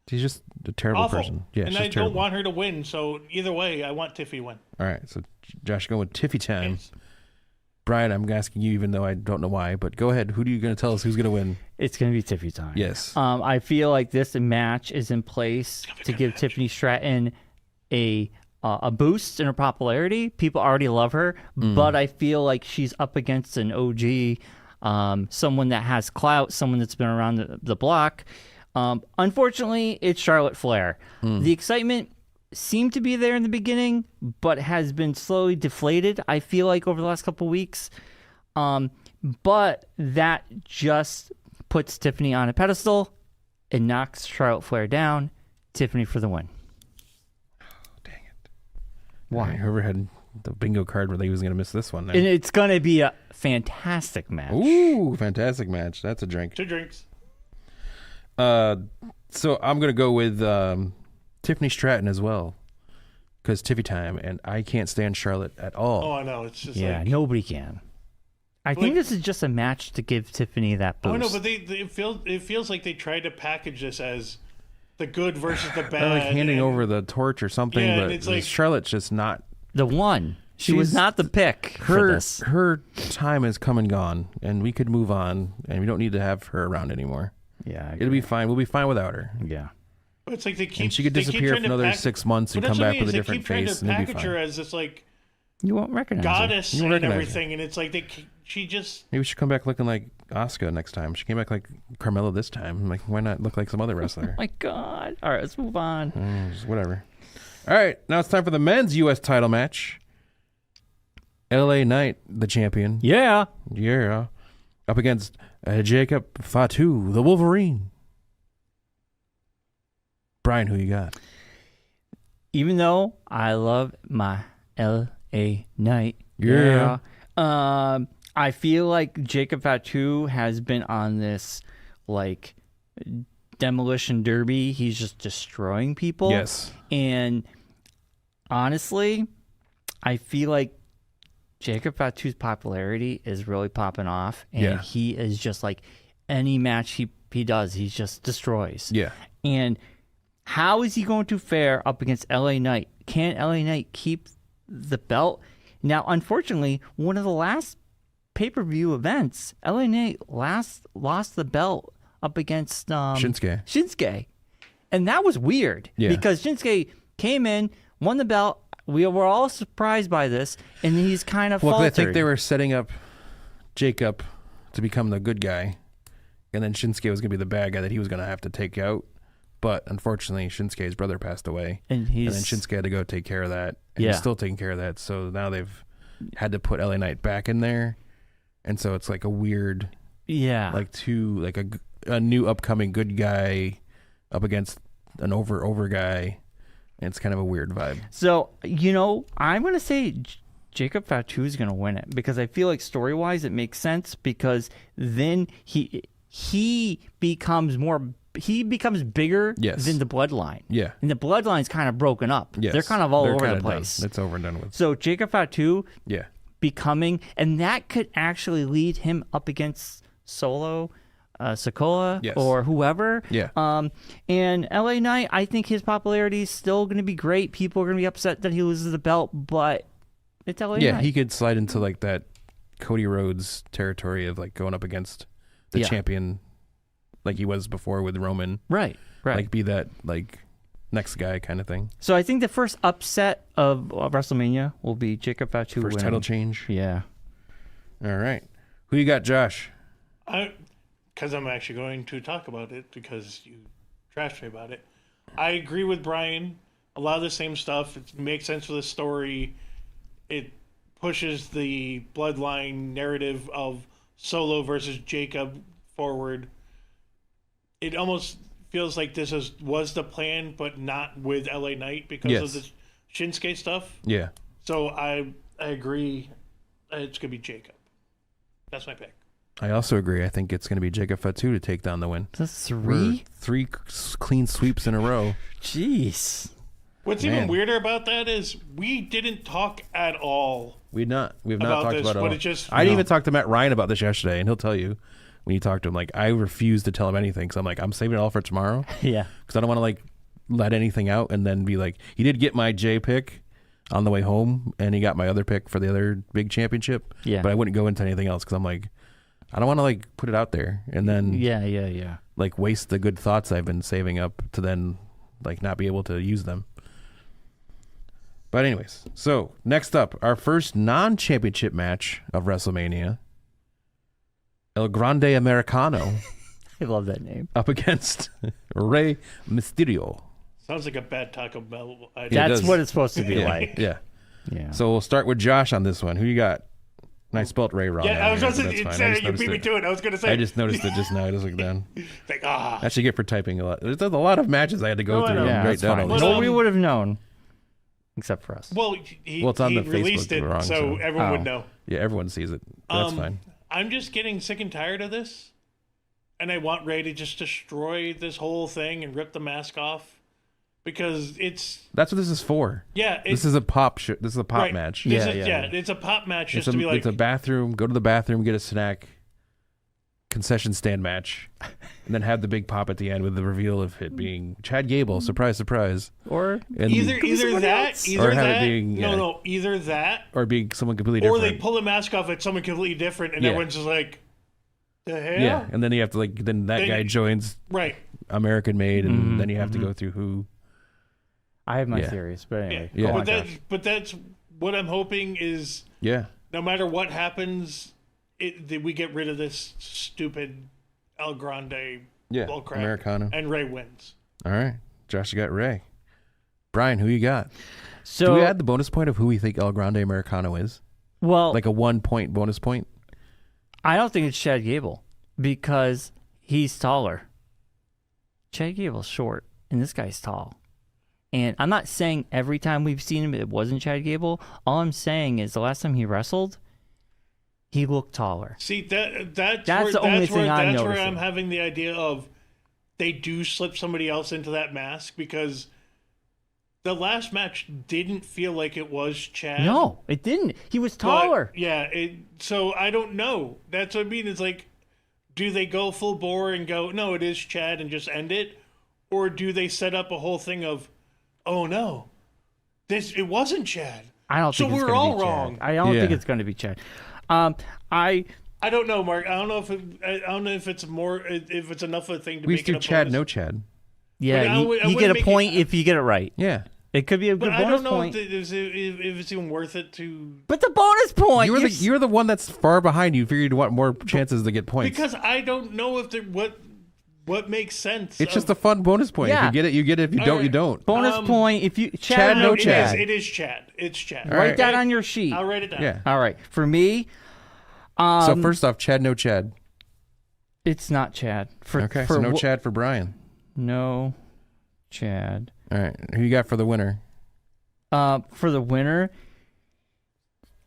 Speaker 1: She's just a terrible
Speaker 3: awful.
Speaker 1: person. Yeah,
Speaker 3: and
Speaker 1: she's
Speaker 3: I
Speaker 1: terrible.
Speaker 3: don't want her to win. So either way, I want Tiffy to win.
Speaker 1: All right, so Josh going with Tiffy time.
Speaker 3: Yes.
Speaker 1: Brian, I'm asking you, even though I don't know why, but go ahead. Who are you going to tell us who's going to win?
Speaker 2: It's going to be Tiffany time.
Speaker 1: Yes.
Speaker 2: I feel like this match is in place to give Tiffany Stratton a boost in her popularity. People already love her, but I feel like she's up against an OG, someone that has clout, someone that's been around the block. Unfortunately, it's Charlotte Flair. The excitement seemed to be there in the beginning, but has been slowly deflated, I feel like, over the last couple of weeks. But that just puts Tiffany on a pedestal and knocks Charlotte Flair down. Tiffany for the win.
Speaker 1: Dang it.
Speaker 2: Why?
Speaker 1: Whoever had the bingo card where they was going to miss this one. Then.
Speaker 2: And it's going to be a fantastic match.
Speaker 1: Ooh, fantastic match. That's a drink.
Speaker 3: 2 drinks.
Speaker 1: So I'm going to go with Tiffany Stratton as well, because Tiffy time, and I can't stand Charlotte at all.
Speaker 3: Oh, I know. It's just
Speaker 2: Yeah,
Speaker 3: like.
Speaker 2: nobody can. I think this is just a match to give Tiffany that boost.
Speaker 3: Oh no, but it feels like they tried to package this as the good versus the bad.
Speaker 1: They're like handing
Speaker 3: and-
Speaker 1: over the torch or something,
Speaker 3: Yeah, and
Speaker 1: but
Speaker 3: it's like-
Speaker 1: Charlotte's just not.
Speaker 2: The one. She was
Speaker 1: She's-
Speaker 2: not the pick for
Speaker 1: Her
Speaker 2: this.
Speaker 1: her time has come and gone, and we could move on, and we don't need to have her around anymore.
Speaker 2: Yeah.
Speaker 1: It'll be fine. We'll be fine without her.
Speaker 2: Yeah.
Speaker 3: But it's like they keep.
Speaker 1: And she could
Speaker 3: they keep
Speaker 1: disappear
Speaker 3: trying
Speaker 1: for
Speaker 3: to
Speaker 1: another
Speaker 3: pack-
Speaker 1: 6 months and
Speaker 3: But
Speaker 1: come
Speaker 3: that's what I
Speaker 1: back
Speaker 3: mean,
Speaker 1: with a
Speaker 3: is they
Speaker 1: different
Speaker 3: keep trying
Speaker 1: face,
Speaker 3: to
Speaker 1: and it'll be
Speaker 3: package her
Speaker 1: fine.
Speaker 3: as this like
Speaker 2: You won't recognize her.
Speaker 3: goddess
Speaker 1: You won't
Speaker 3: and
Speaker 1: recognize her.
Speaker 3: everything, and it's like she just.
Speaker 1: Maybe she should come back looking like Asuka next time. She came back like Carmella this time. Like, why not look like some other wrestler?
Speaker 2: My God. All right, let's move on.
Speaker 1: Just whatever. All right, now it's time for the men's U.S. title match. LA Knight, the champion.
Speaker 2: Yeah.
Speaker 1: Yeah. Up against Jacob Fatu, the Wolverine. Brian, who you got?
Speaker 2: Even though I love my LA Knight.
Speaker 1: Yeah.
Speaker 2: I feel like Jacob Fatu has been on this like demolition derby. He's just destroying people.
Speaker 1: Yes.
Speaker 2: And honestly, I feel like Jacob Fatu's popularity is really popping off, and
Speaker 1: Yeah.
Speaker 2: he is just like any match he does, he just destroys.
Speaker 1: Yeah.
Speaker 2: And how is he going to fare up against LA Knight? Can LA Knight keep the belt? Now, unfortunately, one of the last pay-per-view events, LA Knight lost the belt up against Shinsuke. And that was weird because Shinsuke came in, won the belt. We were all surprised by this, and he's kind of faltered.
Speaker 1: I think they were setting up Jacob to become the good guy, and then Shinsuke was going to be the bad guy that he was going to have to take out. But unfortunately, Shinsuke's brother passed away, and then Shinsuke had to go take care of that, and he's still taking care of that. So now they've had to put LA Knight back in there, and so it's like a weird, like a new upcoming good guy up against an over guy. And it's kind of a weird vibe.
Speaker 2: So, I'm going to say Jacob Fatu is going to win it because I feel like story-wise it makes sense because then he becomes more he becomes bigger
Speaker 1: Yes.
Speaker 2: than the bloodline.
Speaker 1: Yeah.
Speaker 2: And the bloodline's kind of broken up.
Speaker 1: Yes.
Speaker 2: They're kind of all over
Speaker 1: kinda
Speaker 2: the place.
Speaker 1: Done. It's over and done with.
Speaker 2: So Jacob Fatu
Speaker 1: Yeah.
Speaker 2: becoming, and that could actually lead him up against Solo, Sikoa,
Speaker 1: Yes.
Speaker 2: or whoever.
Speaker 1: Yeah.
Speaker 2: And LA Knight, I think his popularity is still going to be great. People are going to be upset that he loses the belt, but it's LA
Speaker 1: Yeah,
Speaker 2: Knight.
Speaker 1: he could slide into like that Cody Rhodes territory of like going up against the champion like he was before with Roman.
Speaker 2: Right.
Speaker 1: Like be that like next guy kind of thing.
Speaker 2: So I think the first upset of WrestleMania will be Jacob Fatu
Speaker 1: First
Speaker 2: winning.
Speaker 1: title change.
Speaker 2: Yeah.
Speaker 1: All right. Who you got, Josh?
Speaker 3: Because I'm actually going to talk about it because you trashed me about it. I agree with Brian. A lot of the same stuff. It makes sense for the story. It pushes the bloodline narrative of Solo versus Jacob forward. It almost feels like this was the plan, but not with LA Knight because of the Shinsuke stuff.
Speaker 1: Yeah.
Speaker 3: So I agree. It's going to be Jacob. That's my pick.
Speaker 1: I also agree. I think it's going to be Jacob Fatu to take down the win.
Speaker 2: That's three?
Speaker 1: Three clean sweeps in a row.
Speaker 2: Jeez.
Speaker 3: What's even weirder about that is we didn't talk at all.
Speaker 1: We have not
Speaker 3: About
Speaker 1: talked
Speaker 3: this,
Speaker 1: about it
Speaker 3: but
Speaker 1: all.
Speaker 3: it just-
Speaker 1: I didn't even talk to Matt Ryan about this yesterday, and he'll tell you when you talk to him. Like, I refuse to tell him anything because I'm like, I'm saving it all for tomorrow
Speaker 2: Yeah.
Speaker 1: because I don't want to like let anything out and then be like, he did get my J pick on the way home, and he got my other pick for the other big championship.
Speaker 2: Yeah.
Speaker 1: But I wouldn't go into anything else because I'm like, I don't want to like put it out there and then
Speaker 2: Yeah.
Speaker 1: like waste the good thoughts I've been saving up to then like not be able to use them. But anyways, so next up, our first non-championship match of WrestleMania, El Grande Americano
Speaker 2: I love that name.
Speaker 1: up against Rey Mysterio.
Speaker 3: Sounds like a bad Taco Bell idea.
Speaker 1: Yeah, it
Speaker 2: That's
Speaker 1: does.
Speaker 2: what it's supposed to be like.
Speaker 1: Yeah.
Speaker 2: Yeah.
Speaker 1: So we'll start with Josh on this one. Who you got? And I spelt Ray wrong.
Speaker 3: Yeah, I was
Speaker 1: on
Speaker 3: going
Speaker 1: here,
Speaker 3: to
Speaker 1: but
Speaker 3: say,
Speaker 1: that's fine. I just
Speaker 3: you beat me
Speaker 1: noticed it.
Speaker 3: to it. I was going to say.
Speaker 1: I just noticed it just now. I just looked down.
Speaker 3: Like,
Speaker 1: That's what you get for typing a lot. There's a lot of matches I had to go
Speaker 3: No, I
Speaker 1: through
Speaker 3: know.
Speaker 1: and
Speaker 2: Yeah,
Speaker 1: write
Speaker 2: that's
Speaker 1: down.
Speaker 2: fine.
Speaker 1: all this.
Speaker 3: Well,
Speaker 2: Nobody would have known, except for us.
Speaker 3: Well,
Speaker 1: Well, it's on
Speaker 3: he
Speaker 1: the Facebook
Speaker 3: released it,
Speaker 1: wrong,
Speaker 3: so
Speaker 1: so-
Speaker 3: everyone would
Speaker 2: Oh.
Speaker 3: know.
Speaker 1: Yeah, everyone sees it. That's fine.
Speaker 3: I'm just getting sick and tired of this, and I want Ray to just destroy this whole thing and rip the mask off because it's
Speaker 1: That's what this is for. This is a pop. This is a pop
Speaker 3: right.
Speaker 1: match.
Speaker 3: This
Speaker 2: Yeah,
Speaker 3: is,
Speaker 2: yeah.
Speaker 3: it's a pop match
Speaker 1: It's
Speaker 3: just to be like,
Speaker 1: it's a bathroom. Go to the bathroom, get a snack, concession stand match, and then have the big pop at the end with the reveal of it being Chad Gable. Surprise, surprise.
Speaker 2: Or
Speaker 1: And
Speaker 3: either
Speaker 2: somebody
Speaker 3: that,
Speaker 2: else?
Speaker 3: either
Speaker 1: Or have it
Speaker 3: that,
Speaker 1: being, yeah.
Speaker 3: no, either that,
Speaker 1: or being someone completely
Speaker 3: or
Speaker 1: different.
Speaker 3: they pull the mask off at someone completely different, and
Speaker 1: Yeah.
Speaker 3: everyone's just like, the hell,
Speaker 1: Yeah, and then you have to like. Then that
Speaker 3: Then-
Speaker 1: guy joins
Speaker 3: right.
Speaker 1: American Made, and then you have to go through who.
Speaker 2: I have my
Speaker 1: Yeah.
Speaker 2: theories, but anyway.
Speaker 1: Yeah.
Speaker 2: Go on,
Speaker 3: But that's what I'm hoping is
Speaker 1: Yeah.
Speaker 3: no matter what happens, we get rid of this stupid El Grande
Speaker 1: Yeah.
Speaker 3: bullcrap,
Speaker 1: Americano.
Speaker 3: and Ray wins.
Speaker 1: All right. Josh, you got Ray. Brian, who you got?
Speaker 2: So,
Speaker 1: Do we add the bonus point of who we think El Grande Americano is?
Speaker 2: well,
Speaker 1: Like a 1 point bonus point?
Speaker 2: I don't think it's Chad Gable because he's taller. Chad Gable's short, and this guy's tall. And I'm not saying every time we've seen him it wasn't Chad Gable. All I'm saying is the last time he wrestled, he looked taller.
Speaker 3: See that's
Speaker 2: the only thing I'm
Speaker 3: that's where
Speaker 2: noticing.
Speaker 3: I'm having the idea of they do slip somebody else into that mask because the last match didn't feel like it was Chad.
Speaker 2: No, it didn't. He was
Speaker 3: But,
Speaker 2: taller.
Speaker 3: yeah, so I don't know. That's what I mean. It's like, do they go full bore and go, no, it is Chad and just end it? Or do they set up a whole thing of, oh no, it wasn't Chad.
Speaker 2: I don't
Speaker 3: So
Speaker 2: think it's
Speaker 3: we're
Speaker 2: gonna
Speaker 3: all
Speaker 2: be Chad.
Speaker 3: wrong.
Speaker 2: I don't
Speaker 1: Yeah.
Speaker 2: think it's going to be Chad.
Speaker 3: I don't know, Mark. I don't know if it's more if it's enough of a thing to
Speaker 1: We
Speaker 3: make
Speaker 1: used to
Speaker 3: it
Speaker 1: do
Speaker 3: a
Speaker 1: Chad,
Speaker 3: bonus.
Speaker 1: no Chad.
Speaker 2: Yeah,
Speaker 3: But I
Speaker 2: you
Speaker 3: wouldn't
Speaker 2: get a
Speaker 3: make
Speaker 2: point
Speaker 3: it-
Speaker 2: if you get it right.
Speaker 1: Yeah.
Speaker 2: It could be a good
Speaker 3: But I
Speaker 2: bonus
Speaker 3: don't know
Speaker 2: point.
Speaker 3: if it's even worth it to
Speaker 2: But the bonus point.
Speaker 1: You're the one that's far behind. You figured you want more chances to get points.
Speaker 3: because I don't know if what makes sense.
Speaker 1: It's just a fun bonus point. If
Speaker 2: Yeah.
Speaker 1: you get it, you get it. If you don't, you
Speaker 3: Alright.
Speaker 1: don't.
Speaker 2: bonus point if you
Speaker 1: Chad, no
Speaker 3: it is-
Speaker 1: Chad.
Speaker 3: It is Chad. It's Chad.
Speaker 2: Write that on your sheet.
Speaker 3: I'll write it down.
Speaker 1: Yeah.
Speaker 2: All right. For me,
Speaker 1: So first off, Chad, no Chad.
Speaker 2: it's not Chad.
Speaker 1: Okay, so no Chad for Brian.
Speaker 2: No Chad.
Speaker 1: All right, who you got for the winner?
Speaker 2: For the winner,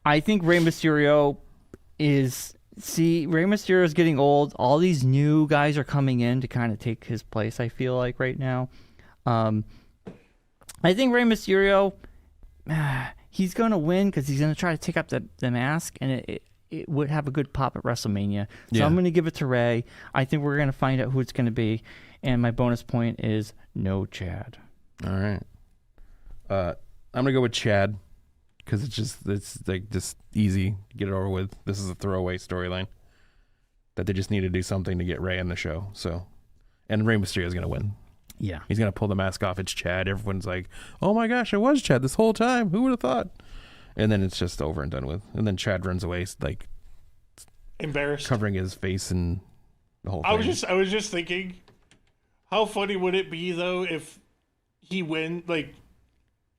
Speaker 2: I think Rey Mysterio is See, Rey Mysterio is getting old. All these new guys are coming in to kind of take his place, I feel like, right now. I think Rey Mysterio, he's going to win because he's going to try to take up the mask, and it would have a good pop at WrestleMania. So I'm going to give it to Rey. I think we're going to find out who it's going to be. And my bonus point is no Chad.
Speaker 1: All right. I'm going to go with Chad because it's like just easy to get it over with. This is a throwaway storyline that they just need to do something to get Rey in the show. So, and Rey Mysterio is going to win.
Speaker 2: Yeah.
Speaker 1: He's going to pull the mask off. It's Chad. Everyone's like, oh my gosh, it was Chad this whole time. Who would have thought? And then it's just over and done with. And then Chad runs away, like
Speaker 3: embarrassed,
Speaker 1: covering his face and the whole thing.
Speaker 3: I was just thinking, how funny would it be though if he like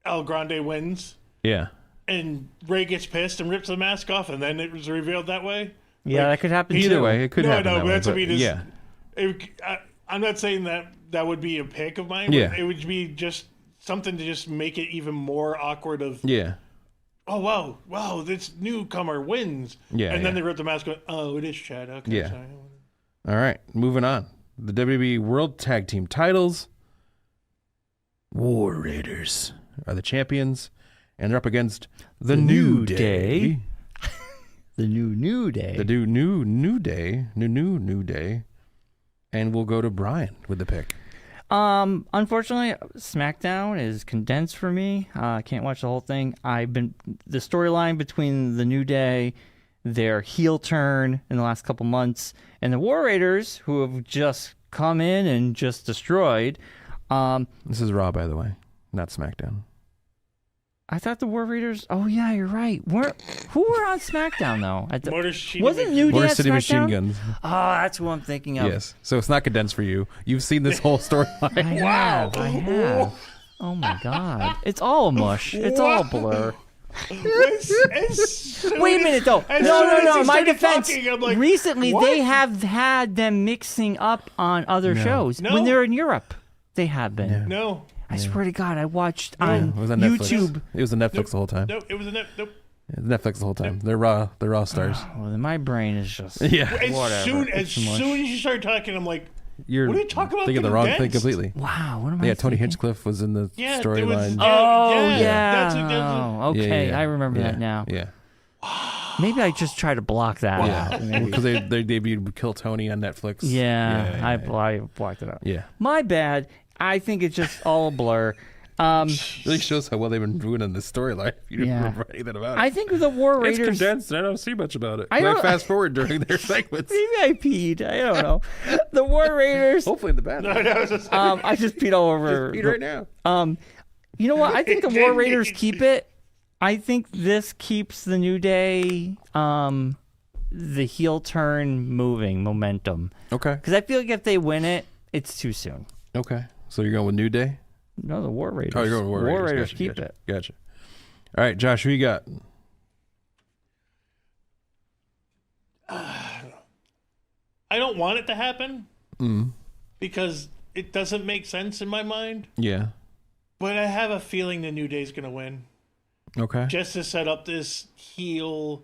Speaker 3: El Grande wins?
Speaker 1: Yeah.
Speaker 3: And Ray gets pissed and rips the mask off, and then it was revealed that way.
Speaker 2: Yeah, that could happen.
Speaker 1: Either
Speaker 2: too.
Speaker 1: way, it could happen.
Speaker 3: No, that's what I mean.
Speaker 1: Yeah.
Speaker 3: I'm not saying that would be a pick of mine.
Speaker 1: Yeah.
Speaker 3: But it would be just something to just make it even more awkward. Oh wow, this newcomer wins.
Speaker 1: Yeah.
Speaker 3: And then they rip the mask. Oh, it is Chad. Okay.
Speaker 1: Yeah.
Speaker 3: Sorry.
Speaker 1: All right, moving on. The WWE World Tag Team titles. War Raiders are the champions, and they're up against the New Day.
Speaker 2: The New Day.
Speaker 1: The New Day. New Day. And we'll go to Bryan with the pick.
Speaker 2: Unfortunately, SmackDown is condensed for me. I can't watch the whole thing. The storyline between the New Day, their heel turn in the last couple months, and the War Raiders, who have just come in and just destroyed.
Speaker 1: This is Raw, by the way, not SmackDown.
Speaker 2: I thought the War Raiders. Oh yeah, you're right. Who were on SmackDown though? Wasn't New Day
Speaker 1: Motor
Speaker 2: at
Speaker 1: City
Speaker 2: SmackDown?
Speaker 1: Machine Guns.
Speaker 2: Oh, that's who I'm thinking of.
Speaker 1: Yes. So it's not condensed for you. You've seen this whole storyline.
Speaker 2: I have. Oh my God. It's all mush. It's all blur. Wait a minute though. No. In my defense,
Speaker 3: like,
Speaker 2: recently
Speaker 3: what?
Speaker 2: they have had them mixing up on other shows.
Speaker 3: No.
Speaker 2: When they're in Europe, they have been.
Speaker 3: No.
Speaker 2: I swear to God, I watched on
Speaker 1: It was on Netflix.
Speaker 2: YouTube.
Speaker 1: It was on Netflix the whole time.
Speaker 3: Nope. It was a nope.
Speaker 1: It was Netflix the whole time. They're raw stars.
Speaker 2: Well, then my brain is just
Speaker 1: Yeah.
Speaker 3: As soon as you start talking, I'm like,
Speaker 1: You're
Speaker 3: what are you talking about?
Speaker 1: thinking the wrong thing
Speaker 3: condensed?
Speaker 1: completely.
Speaker 2: wow. What am I?
Speaker 1: Yeah, Tony
Speaker 2: thinking?
Speaker 1: Hinchcliffe was in the
Speaker 3: Yeah, there was-
Speaker 1: storyline.
Speaker 2: Oh
Speaker 3: Yeah,
Speaker 2: yeah.
Speaker 3: that's
Speaker 2: Okay,
Speaker 1: Yeah.
Speaker 2: I remember
Speaker 1: Yeah.
Speaker 2: that now.
Speaker 1: Yeah.
Speaker 2: Maybe I just try to block that out. Maybe.
Speaker 1: Because they debuted Kill Tony on Netflix.
Speaker 2: Yeah, I blocked it out.
Speaker 1: Yeah.
Speaker 2: My bad. I think it's just all a blur.
Speaker 1: Really shows how well they've been ruining this storyline. You didn't
Speaker 2: Yeah.
Speaker 1: remember anything about it.
Speaker 2: I think the War
Speaker 1: It's
Speaker 2: Raiders.
Speaker 1: condensed, and I don't see much about it.
Speaker 2: I don't-
Speaker 1: fast forward during their segments.
Speaker 2: Maybe I peed. I don't know. The War Raiders.
Speaker 1: Hopefully in the bathroom.
Speaker 2: I just peed all over.
Speaker 1: Eat right now.
Speaker 2: You know what? I think the War Raiders keep it. I think this keeps the New Day, the heel turn moving momentum.
Speaker 1: Okay.
Speaker 2: Because I feel like if they win it, it's too soon.
Speaker 1: Okay. So you're going with New Day?
Speaker 2: No, the War Raiders.
Speaker 1: Oh, you're going with War Raiders.
Speaker 2: War Raiders
Speaker 1: Gotcha,
Speaker 2: keep
Speaker 1: gotcha,
Speaker 2: it.
Speaker 1: Gotcha. All right, Josh, who you got?
Speaker 3: I don't want it to happen because it doesn't make sense in my mind.
Speaker 1: Yeah.
Speaker 3: But I have a feeling the New Day's going to win.
Speaker 1: Okay.
Speaker 3: Just to set up this heel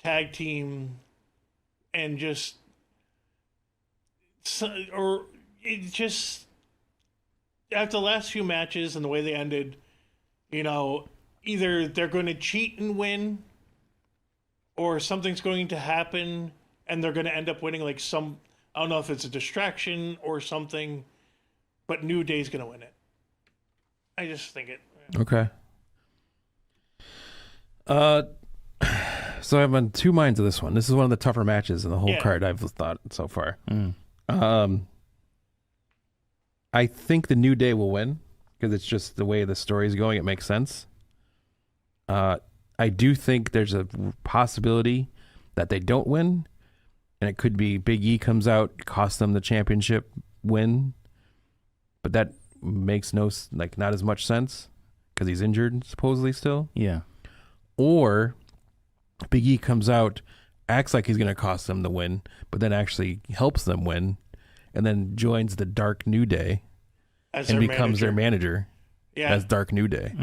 Speaker 3: tag team and just after the last few matches and the way they ended, either they're going to cheat and win or something's going to happen and they're going to end up winning I don't know if it's a distraction or something, but New Day's going to win it. I just think it.
Speaker 1: Okay. So I'm on two minds of this one. This is one of the tougher matches in the whole card I've thought so far. I think the New Day will win because it's just the way the story's going. It makes sense. I do think there's a possibility that they don't win, and it could be Big E comes out, costs them the championship win, but that makes not as much sense because he's injured supposedly still.
Speaker 2: Yeah.
Speaker 1: Or Big E comes out, acts like he's going to cost them the win, but then actually helps them win, and then joins the Dark New Day and becomes their manager as Dark New Day.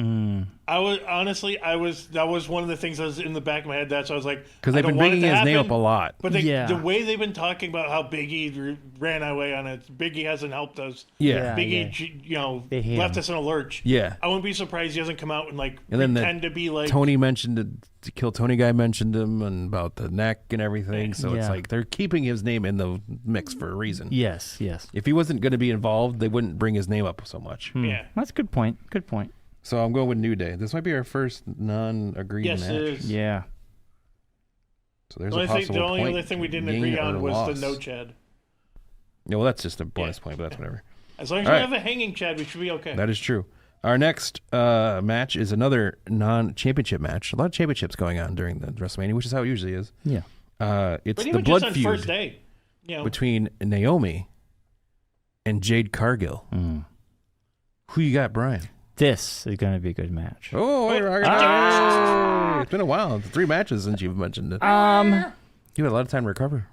Speaker 3: I I was honestly, that was one of the things that was in the back of my head. That's why I was like,
Speaker 1: Because they've been bringing his name up a lot.
Speaker 3: But the way they've been talking about how Biggie ran away on it, Biggie hasn't helped us.
Speaker 1: Yeah.
Speaker 3: Biggie, left us in a lurch.
Speaker 1: Yeah.
Speaker 3: I wouldn't be surprised he doesn't come out and
Speaker 1: then
Speaker 3: pretend to be like
Speaker 1: Tony mentioned to Kill Tony guy mentioned him and about the neck and everything. So it's like they're keeping his name in the mix for a reason.
Speaker 2: Yes.
Speaker 1: If he wasn't going to be involved, they wouldn't bring his name up so much.
Speaker 3: Yeah.
Speaker 2: That's a good point. Good point.
Speaker 1: So I'm going with New Day. This might be our first non-agreed match.
Speaker 3: Yes, it is.
Speaker 2: Yeah.
Speaker 1: So there's a possible
Speaker 3: the only
Speaker 1: point
Speaker 3: other thing we didn't
Speaker 1: gain
Speaker 3: agree
Speaker 1: or
Speaker 3: on was
Speaker 1: loss.
Speaker 3: the no Chad.
Speaker 1: Yeah, well, that's just a bonus point, but that's whatever.
Speaker 3: As long as
Speaker 1: All
Speaker 3: we
Speaker 1: right.
Speaker 3: have a hanging Chad, we should be okay.
Speaker 1: That is true. Our next match is another non-championship match. A lot of championships going on during the WrestleMania, which is how it usually is.
Speaker 2: Yeah.
Speaker 1: It's
Speaker 3: but
Speaker 1: the
Speaker 3: even
Speaker 1: blood
Speaker 3: just on
Speaker 1: feud
Speaker 3: first day,
Speaker 1: between Naomi and Jade Cargill. Who you got, Brian?
Speaker 2: This is going to be a good match.
Speaker 1: Oh, it's been a while. 3 matches since you've mentioned it. You had a lot of time to recover.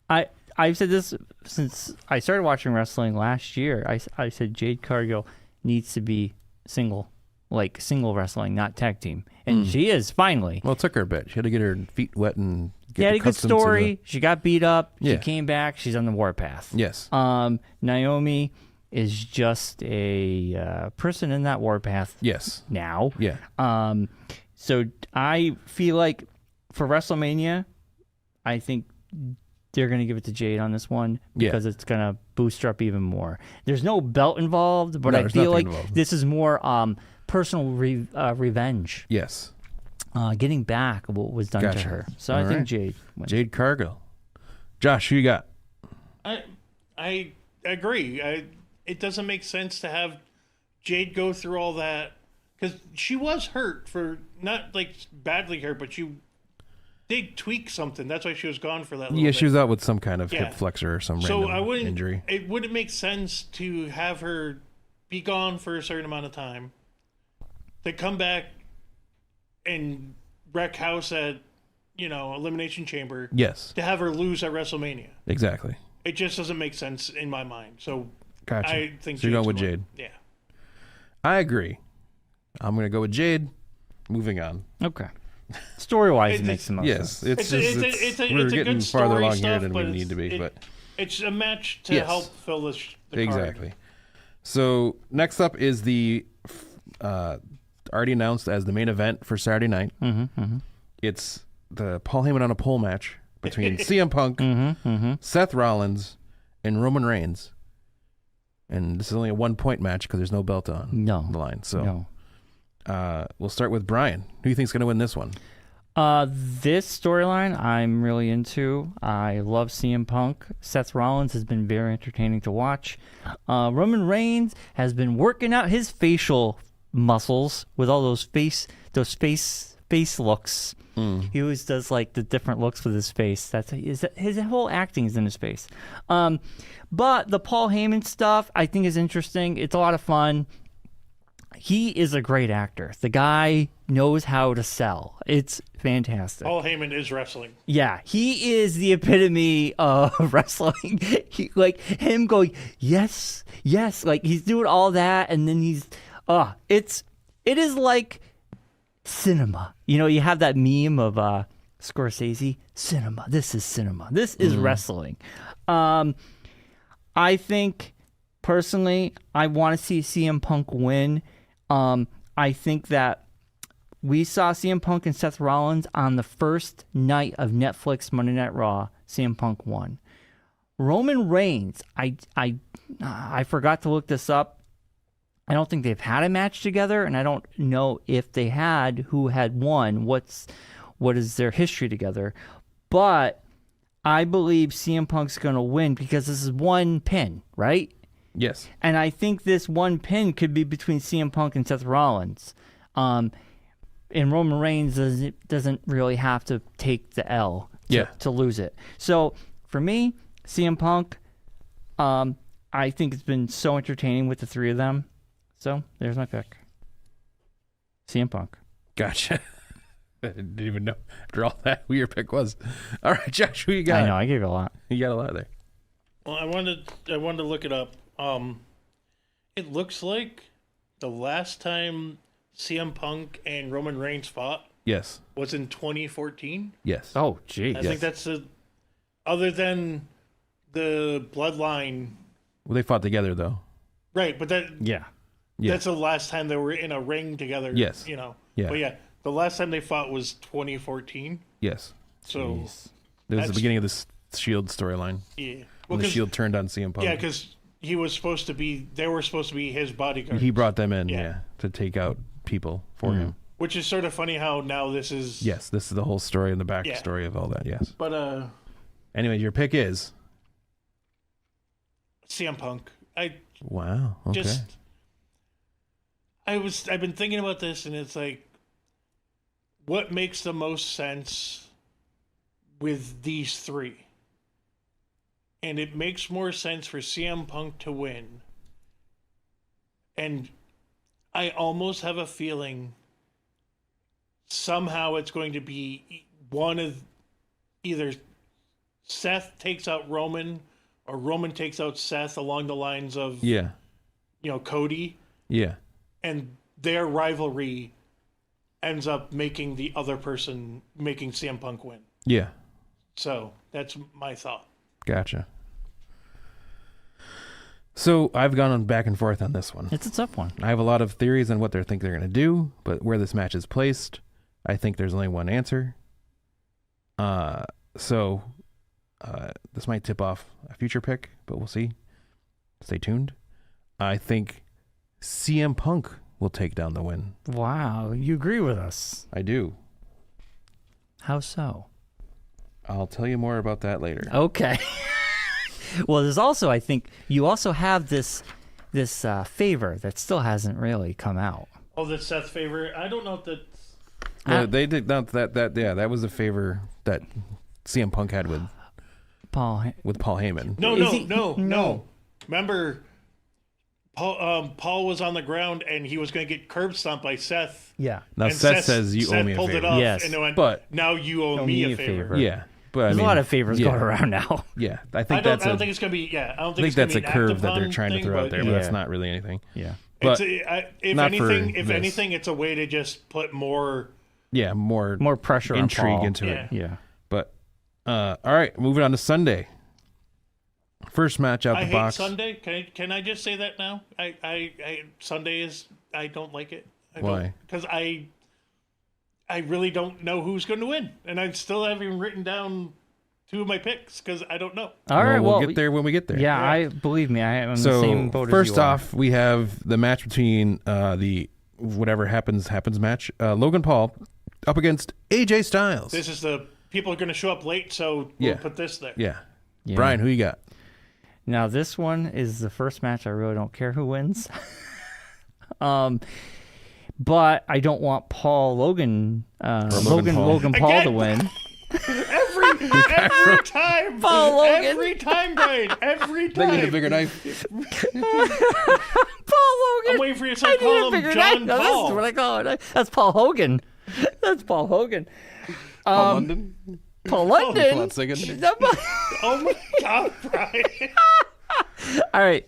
Speaker 2: I've said this since I started watching wrestling last year. I said Jade Cargill needs to be single wrestling, not tag team. And she is finally.
Speaker 1: Well, it took her a bit. She had to get her feet wet and get
Speaker 2: She had a good
Speaker 1: accustomed to
Speaker 2: story. She got beat up.
Speaker 1: Yeah.
Speaker 2: She came back. She's on the warpath.
Speaker 1: Yes.
Speaker 2: Naomi is just a person in that warpath
Speaker 1: Yes.
Speaker 2: now.
Speaker 1: Yeah.
Speaker 2: So I feel like for WrestleMania, I think they're going to give it to Jade on this one because it's going to boost her up even more. There's no belt involved, but
Speaker 1: No,
Speaker 2: I
Speaker 1: there's
Speaker 2: feel
Speaker 1: nothing
Speaker 2: like
Speaker 1: involved.
Speaker 2: this is more personal revenge.
Speaker 1: Yes.
Speaker 2: Getting back what was done to
Speaker 1: Gotcha.
Speaker 2: her. So
Speaker 1: All
Speaker 2: I think
Speaker 1: right.
Speaker 2: Jade wins.
Speaker 1: Jade Cargill. Josh, who you got?
Speaker 3: I agree. It doesn't make sense to have Jade go through all that because she was hurt for not like badly hurt, but she did tweak something. That's why she was gone for that. Little bit.
Speaker 1: She was out with some kind of hip flexor or some random injury.
Speaker 3: It wouldn't make sense to have her be gone for a certain amount of time, to come back and wreck house at Elimination Chamber.
Speaker 1: Yes.
Speaker 3: To have her lose at WrestleMania.
Speaker 1: Exactly.
Speaker 3: It just doesn't make sense in my mind. So
Speaker 1: Gotcha.
Speaker 3: I think
Speaker 1: so you're going with
Speaker 3: Jade's
Speaker 1: Jade.
Speaker 3: Yeah.
Speaker 1: I agree. I'm going to go with Jade. Moving on.
Speaker 2: Okay. Story-wise, it makes the most sense.
Speaker 1: Yes,
Speaker 3: It's a
Speaker 1: we're
Speaker 3: good
Speaker 1: getting
Speaker 3: story
Speaker 1: farther along here
Speaker 3: stuff,
Speaker 1: than we
Speaker 3: but
Speaker 1: need to be, but
Speaker 3: it's a match to help fill the
Speaker 1: exactly.
Speaker 3: card.
Speaker 1: So next up is the already announced as the main event for Saturday night. It's the Paul Heyman on a pole match between CM Punk, Seth Rollins, and Roman Reigns. And this is only a 1-point match because there's no belt on the line. So we'll start with Brian. Who do you think is going to win this one?
Speaker 2: This storyline I'm really into. I love CM Punk. Seth Rollins has been very entertaining to watch. Roman Reigns has been working out his facial muscles with all those face looks. He always does like the different looks with his face. His whole acting is in his face. But the Paul Heyman stuff I think is interesting. It's a lot of fun. He is a great actor. The guy knows how to sell. It's fantastic.
Speaker 3: Paul Heyman is wrestling.
Speaker 2: Yeah, he is the epitome of wrestling. Like him going, yes, like he's doing all that, and then it is like cinema. You have that meme of Scorsese, cinema. This is cinema. This is wrestling. I think personally, I want to see CM Punk win. I think that we saw CM Punk and Seth Rollins on the first night of Netflix Monday Night Raw. CM Punk won. Roman Reigns, I forgot to look this up. I don't think they've had a match together, and I don't know if they had, who had won, what is their history together. But I believe CM Punk's going to win because this is one pin, right?
Speaker 1: Yes.
Speaker 2: And I think this one pin could be between CM Punk and Seth Rollins. And Roman Reigns doesn't really have to take the L to lose it. So for me, CM Punk, I think it's been so entertaining with the three of them. So there's my pick. CM Punk.
Speaker 1: Gotcha. I didn't even know after all that who your pick was. All right, Josh, who you got?
Speaker 2: I know, I gave you a lot.
Speaker 1: You got a lot there.
Speaker 3: Well, I wanted to look it up. It looks like the last time CM Punk and Roman Reigns fought
Speaker 1: Yes.
Speaker 3: was in 2014.
Speaker 1: Yes.
Speaker 2: Oh, gee.
Speaker 3: I think that's other than the Bloodline.
Speaker 1: Well, they fought together though.
Speaker 3: Right, but
Speaker 2: Yeah.
Speaker 1: Yeah.
Speaker 3: that's the last time they were in a ring together.
Speaker 1: Yes.
Speaker 3: You know.
Speaker 1: Yeah.
Speaker 3: But yeah, the last time they fought was 2014.
Speaker 1: Yes.
Speaker 3: So
Speaker 2: Jeez.
Speaker 1: It was
Speaker 3: That's-
Speaker 1: the beginning of the Shield storyline
Speaker 3: yeah.
Speaker 1: when the
Speaker 3: 'cause-
Speaker 1: Shield turned on CM Punk.
Speaker 3: Yeah, because they were supposed to be his bodyguard.
Speaker 1: He brought them in,
Speaker 3: Yeah.
Speaker 1: to take out people for him.
Speaker 3: Which is sort of funny how now this is.
Speaker 1: Yes, this is the whole story and the backstory of all that. Yes.
Speaker 3: But
Speaker 1: Anyway, your pick is
Speaker 3: CM Punk.
Speaker 1: wow. Okay.
Speaker 3: I've been thinking about this, and it's like, what makes the most sense with these three? And it makes more sense for CM Punk to win. And I almost have a feeling somehow it's going to be one of either Seth takes out Roman or Roman takes out Seth along the lines of,
Speaker 1: Yeah.
Speaker 3: Cody.
Speaker 1: Yeah.
Speaker 3: And their rivalry ends up making the other person making CM Punk win.
Speaker 1: Yeah.
Speaker 3: So that's my thought.
Speaker 1: Gotcha. So I've gone on back and forth on this one.
Speaker 2: It's a tough one.
Speaker 1: I have a lot of theories on what they think they're going to do, but where this match is placed, I think there's only one answer. So this might tip off a future pick, but we'll see. Stay tuned. I think CM Punk will take down the win.
Speaker 2: Wow. You agree with us.
Speaker 1: I do.
Speaker 2: How so?
Speaker 1: I'll tell you more about that later.
Speaker 2: Okay. Well, there's also, I think, you also have this favor that still hasn't really come out.
Speaker 3: Oh, the Seth favor. I don't know if that's.
Speaker 1: They did not that. Yeah, that was a favor that CM Punk had with
Speaker 2: Paul
Speaker 1: Heyman.
Speaker 3: No. Remember, Paul was on the ground and he was going to get curb stomped by Seth.
Speaker 2: Yeah.
Speaker 1: Now
Speaker 3: And
Speaker 1: Seth says you
Speaker 3: Seth
Speaker 1: owe me a
Speaker 3: pulled
Speaker 1: favor.
Speaker 3: it off
Speaker 2: Yes,
Speaker 3: and it went,
Speaker 1: but-
Speaker 3: now you owe me a favor.
Speaker 1: Yeah, but
Speaker 2: There's
Speaker 1: I mean,
Speaker 2: a lot of favors
Speaker 1: yeah,
Speaker 2: going around now.
Speaker 1: Yeah, I
Speaker 3: I
Speaker 1: think
Speaker 3: don't
Speaker 1: that's
Speaker 3: think it's going to be. Yeah, I don't
Speaker 1: I
Speaker 3: think
Speaker 1: think that's a
Speaker 3: it's gonna be an
Speaker 1: curve that they're
Speaker 3: active
Speaker 1: trying to
Speaker 3: thing,
Speaker 1: throw out
Speaker 3: but
Speaker 1: there, but that's not really anything.
Speaker 2: Yeah.
Speaker 1: But
Speaker 3: if
Speaker 1: not for
Speaker 3: anything,
Speaker 1: this.
Speaker 3: it's a way to just put more.
Speaker 1: Yeah, more
Speaker 2: Pressure on
Speaker 1: intrigue
Speaker 2: Paul.
Speaker 1: into
Speaker 3: Yeah.
Speaker 1: it.
Speaker 2: Yeah.
Speaker 1: But all right, moving on to Sunday. First match out
Speaker 3: I
Speaker 1: the
Speaker 3: hate
Speaker 1: box.
Speaker 3: Sunday. Can I just say that now? Sunday is. I don't like it.
Speaker 1: Why?
Speaker 3: Because I really don't know who's going to win, and I still haven't even written down two of my picks because I don't know.
Speaker 2: All right.
Speaker 1: we'll
Speaker 2: Well,
Speaker 1: get there when we get there.
Speaker 2: Yeah, I believe me. I am
Speaker 1: So
Speaker 2: the same boat as
Speaker 1: first
Speaker 2: you are.
Speaker 1: off, we have the match between the whatever happens match. Logan Paul up against AJ Styles.
Speaker 3: This is the people are going to show up late, so we'll
Speaker 1: Yeah.
Speaker 3: put this there.
Speaker 1: Yeah.
Speaker 2: Yeah.
Speaker 1: Brian, who you got?
Speaker 2: Now this one is the first match. I really don't care who wins. But I don't want Logan
Speaker 1: Paul.
Speaker 2: Paul to
Speaker 3: Again?
Speaker 2: win.
Speaker 3: Every time,
Speaker 2: Paul Logan.
Speaker 3: every time, Brian, every
Speaker 1: They need a
Speaker 3: time.
Speaker 1: bigger knife.
Speaker 2: Paul Logan.
Speaker 3: I'm waiting for you to
Speaker 2: I
Speaker 3: start
Speaker 2: need a
Speaker 3: calling him
Speaker 2: bigger
Speaker 3: John
Speaker 2: knife. No, this is
Speaker 3: Paul.
Speaker 2: what I call it. That's Paul Hogan. That's Paul Hogan.
Speaker 1: Paul London.
Speaker 2: Paul
Speaker 1: Come on,
Speaker 2: London.
Speaker 1: singing.
Speaker 3: Oh my God, Brian!
Speaker 2: All right.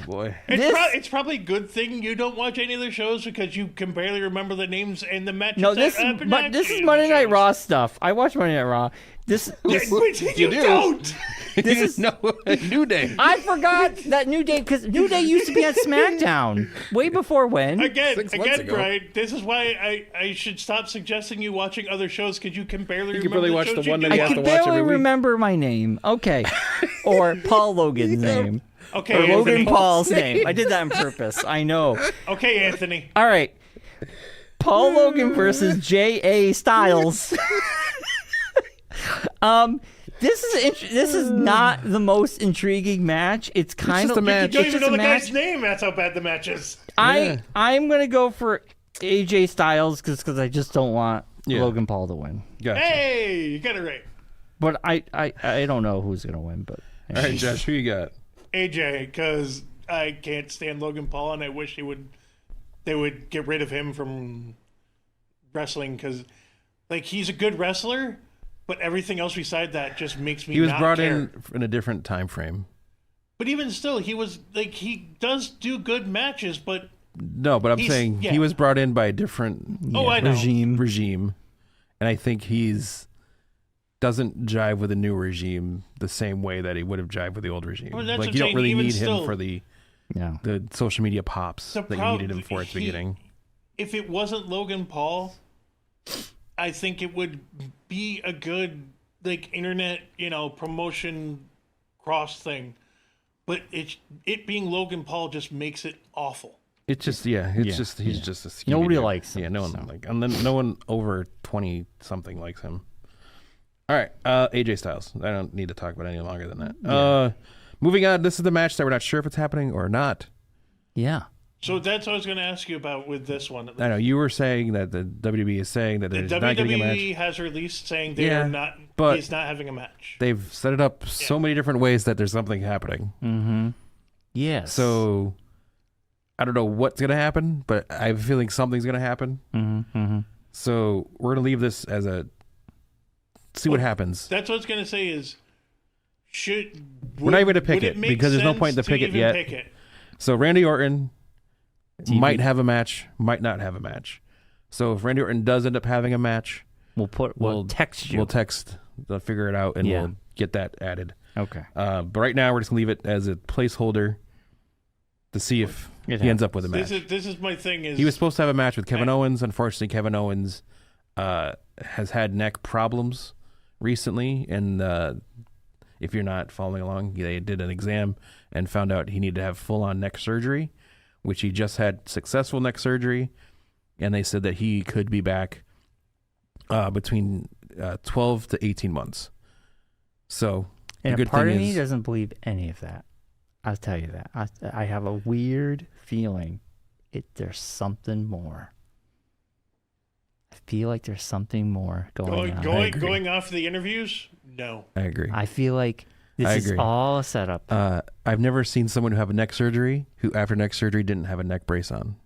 Speaker 1: Boy.
Speaker 3: It's probably a good thing you don't watch any of the shows because you can barely remember the names and the matches.
Speaker 2: No,
Speaker 3: that
Speaker 2: this
Speaker 3: happen
Speaker 2: this
Speaker 3: after
Speaker 2: is
Speaker 3: the
Speaker 2: Monday Night
Speaker 3: shows.
Speaker 2: Raw stuff. I watch Monday Night Raw. This
Speaker 3: You
Speaker 1: do.
Speaker 3: don't.
Speaker 2: This is
Speaker 1: no New Day.
Speaker 2: I forgot that New Day because New Day used to be on SmackDown way before when.
Speaker 3: Again,
Speaker 1: 6 months ago.
Speaker 3: Brian. This is why I should stop suggesting you watching other shows because you can barely
Speaker 1: can
Speaker 3: remember
Speaker 1: barely
Speaker 3: the
Speaker 1: watch
Speaker 3: shows
Speaker 1: the one
Speaker 3: you
Speaker 1: that
Speaker 3: do
Speaker 1: you
Speaker 2: I
Speaker 1: have
Speaker 2: can
Speaker 1: to watch
Speaker 2: barely
Speaker 1: every week.
Speaker 2: remember my name. Okay, or Paul Logan's name,
Speaker 3: Okay,
Speaker 2: or Logan
Speaker 3: Anthony.
Speaker 2: Paul's name. I did that on purpose. I know.
Speaker 3: Okay, Anthony.
Speaker 2: All right, Paul Logan versus J.A. Styles. This is not the most intriguing match. It's kind
Speaker 1: just
Speaker 2: of
Speaker 1: a match.
Speaker 3: You don't
Speaker 2: It's
Speaker 3: even
Speaker 2: just
Speaker 3: know
Speaker 2: a
Speaker 3: the
Speaker 2: match.
Speaker 3: guy's name. That's how bad the match is.
Speaker 2: I'm gonna go for AJ Styles because I just don't want
Speaker 1: Yeah.
Speaker 2: Logan Paul to win.
Speaker 1: Gotcha.
Speaker 3: Hey, you got it right.
Speaker 2: But I don't know who's gonna win. But
Speaker 1: All right, Josh, who you got?
Speaker 3: AJ, because I can't stand Logan Paul, and I wish they would get rid of him from wrestling because, like, he's a good wrestler, but everything else beside that just makes me.
Speaker 1: He was
Speaker 3: not
Speaker 1: brought
Speaker 3: care.
Speaker 1: in a different time frame.
Speaker 3: But even still, he does do good matches, but
Speaker 1: No, but I'm saying he was brought in by a different
Speaker 3: I know.
Speaker 1: regime, and I think doesn't jive with the new regime the same way that he would have jived with the old regime.
Speaker 3: Well, that's
Speaker 1: like
Speaker 3: what
Speaker 1: you don't
Speaker 3: I'm
Speaker 1: really
Speaker 3: saying,
Speaker 1: need
Speaker 3: even
Speaker 1: him for the social media pops that you needed him for at the beginning.
Speaker 3: If it wasn't Logan Paul, I think it would be a good internet, promotion cross thing. But it being Logan Paul just makes it awful.
Speaker 1: It's just he's just a skeevy
Speaker 2: Nobody
Speaker 1: dude.
Speaker 2: likes him.
Speaker 1: Yeah, no one and then no one over 20 something likes him. All right, AJ Styles. I don't need to talk about it any longer than that. Moving on, this is the match that we're not sure if it's happening or not.
Speaker 2: Yeah.
Speaker 3: So that's what I was going to ask you about with this one.
Speaker 1: I know you were saying that the WWE is saying that they're not getting a match.
Speaker 3: WWE has released saying they are not. But he's not having a match.
Speaker 1: They've set it up so many different ways that there's something happening.
Speaker 2: Mm-hmm. Yes.
Speaker 1: So I don't know what's going to happen, but I have a feeling something's going to happen.
Speaker 2: Mm-hmm. Mm-hmm.
Speaker 1: So we're going to leave this as see what happens.
Speaker 3: That's what I was going to say is,
Speaker 1: we're not even going to pick it because there's no point to pick it yet. So Randy Orton might have a match, might not have a match. So if Randy Orton does end up having a match,
Speaker 2: we'll text you.
Speaker 1: We'll text. They'll figure it out, and we'll get that added.
Speaker 2: Okay.
Speaker 1: But right now, we're just going to leave it as a placeholder to see if he ends up with a match.
Speaker 3: This is my thing. Is
Speaker 1: he was supposed to have a match with Kevin Owens. Unfortunately, Kevin Owens has had neck problems recently, and if you're not following along, they did an exam and found out he needed to have full-on neck surgery, which he just had successful neck surgery, and they said that he could be back between 12 to 18 months. So,
Speaker 2: and a part of me doesn't believe any of that. I'll tell you that. I have a weird feeling there's something more. I feel like there's something more going on.
Speaker 3: Going off the interviews? No.
Speaker 1: I agree.
Speaker 2: I feel like this is all a setup.
Speaker 1: I've never seen someone who have a neck surgery who after neck surgery didn't have a neck brace on.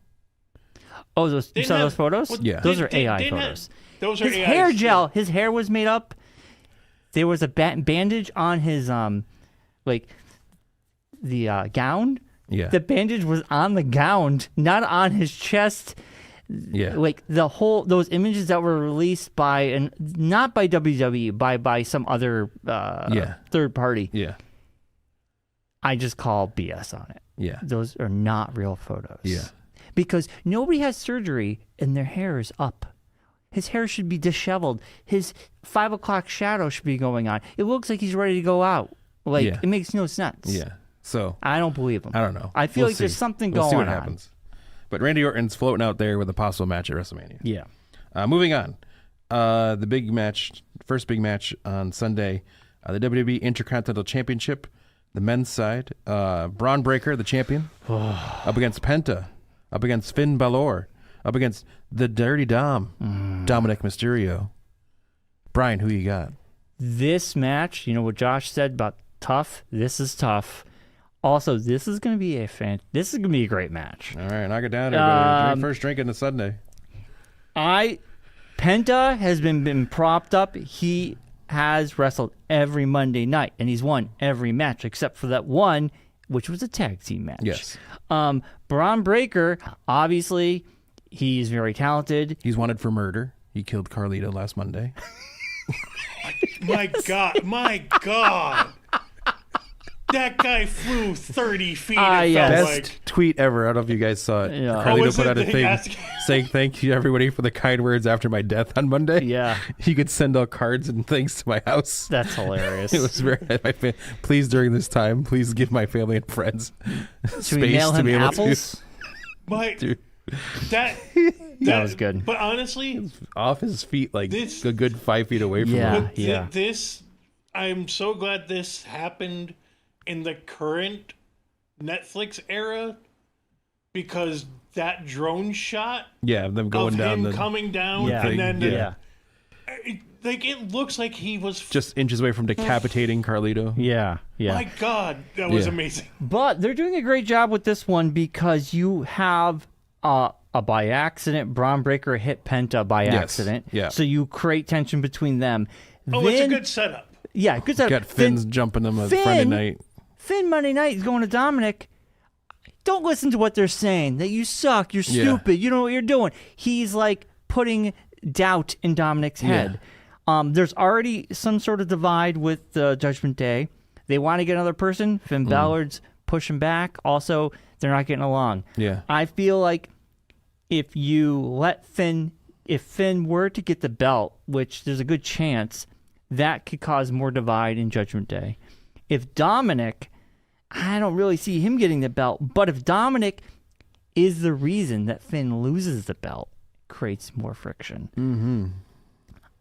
Speaker 2: Oh, you saw those photos?
Speaker 1: Well, yeah.
Speaker 2: Those are AI photos.
Speaker 3: Those are
Speaker 2: his hair gel. His hair was made up. There was a bandage on his the gown.
Speaker 1: Yeah.
Speaker 2: The bandage was on the gown, not on his chest.
Speaker 1: Yeah.
Speaker 2: Like those images that were released not by WWE, by some other third party.
Speaker 1: Yeah.
Speaker 2: I just call BS on it.
Speaker 1: Yeah.
Speaker 2: Those are not real photos.
Speaker 1: Yeah.
Speaker 2: Because nobody has surgery and their hair is up. His hair should be disheveled. His 5 o'clock shadow should be going on. It looks like he's ready to go out. It makes no sense.
Speaker 1: Yeah. So
Speaker 2: I don't believe him.
Speaker 1: I don't know.
Speaker 2: I feel like there's something going on.
Speaker 1: We'll see what happens. But Randy Orton's floating out there with a possible match at WrestleMania.
Speaker 2: Yeah.
Speaker 1: Moving on. The big match, first big match on Sunday, the WWE Intercontinental Championship, the men's side. Braun Breaker, the champion, up against Penta, up against Finn Balor, up against the Dirty Dom, Dominic Mysterio. Brian, who you got?
Speaker 2: This match, you know what Josh said about tough? This is tough. Also, this is going to be a great match.
Speaker 1: All right, knock it down, everybody. First drink in the Sunday.
Speaker 2: Penta has been propped up. He has wrestled every Monday night, and he's won every match except for that one, which was a tag team match.
Speaker 1: Yes.
Speaker 2: Braun Breaker, obviously, he's very talented.
Speaker 1: He's wanted for murder. He killed Carlito last Monday.
Speaker 3: My God. That guy flew 30 feet.
Speaker 1: Best tweet ever. I don't know if you guys saw it. Yeah. Carlito put out a thing saying thank you everybody for the kind words after my death on Monday.
Speaker 2: Yeah.
Speaker 1: You could send out cards and things to my house.
Speaker 2: That's hilarious.
Speaker 1: It was very please during this time, please give my family and friends space
Speaker 2: we mail him
Speaker 1: to be able
Speaker 2: apples?
Speaker 1: to.
Speaker 3: That
Speaker 2: was good.
Speaker 3: But honestly,
Speaker 1: off his feet like a good 5 feet away from him.
Speaker 2: Yeah.
Speaker 3: I'm so glad this happened in the current Netflix era, because that drone shot
Speaker 1: them going
Speaker 3: of
Speaker 1: down
Speaker 3: him coming down and then it looks like he was
Speaker 1: just inches away from decapitating Carlito.
Speaker 2: Yeah.
Speaker 3: My God, that was amazing.
Speaker 2: But they're doing a great job with this one because you have a by accident Braun Breaker hit Penta by accident.
Speaker 1: Yeah.
Speaker 2: So you create tension between them.
Speaker 3: It's a good setup.
Speaker 2: Yeah, good setup.
Speaker 1: Got Finn's jumping them on Friday night.
Speaker 2: Finn Monday night is going to Dominic. don't listen to what they're saying. That you suck. You're
Speaker 1: Yeah.
Speaker 2: stupid. You know what you're doing. He's like putting doubt in Dominic's head. There's already some sort of divide with Judgment Day. They want to get another person. Finn Balor's pushing back. Also, they're not getting along.
Speaker 1: Yeah.
Speaker 2: I feel like if Finn were to get the belt, which there's a good chance, that could cause more divide in Judgment Day. If Dominic, I don't really see him getting the belt, but if Dominic is the reason that Finn loses the belt, it creates more friction.
Speaker 1: Mm-hmm.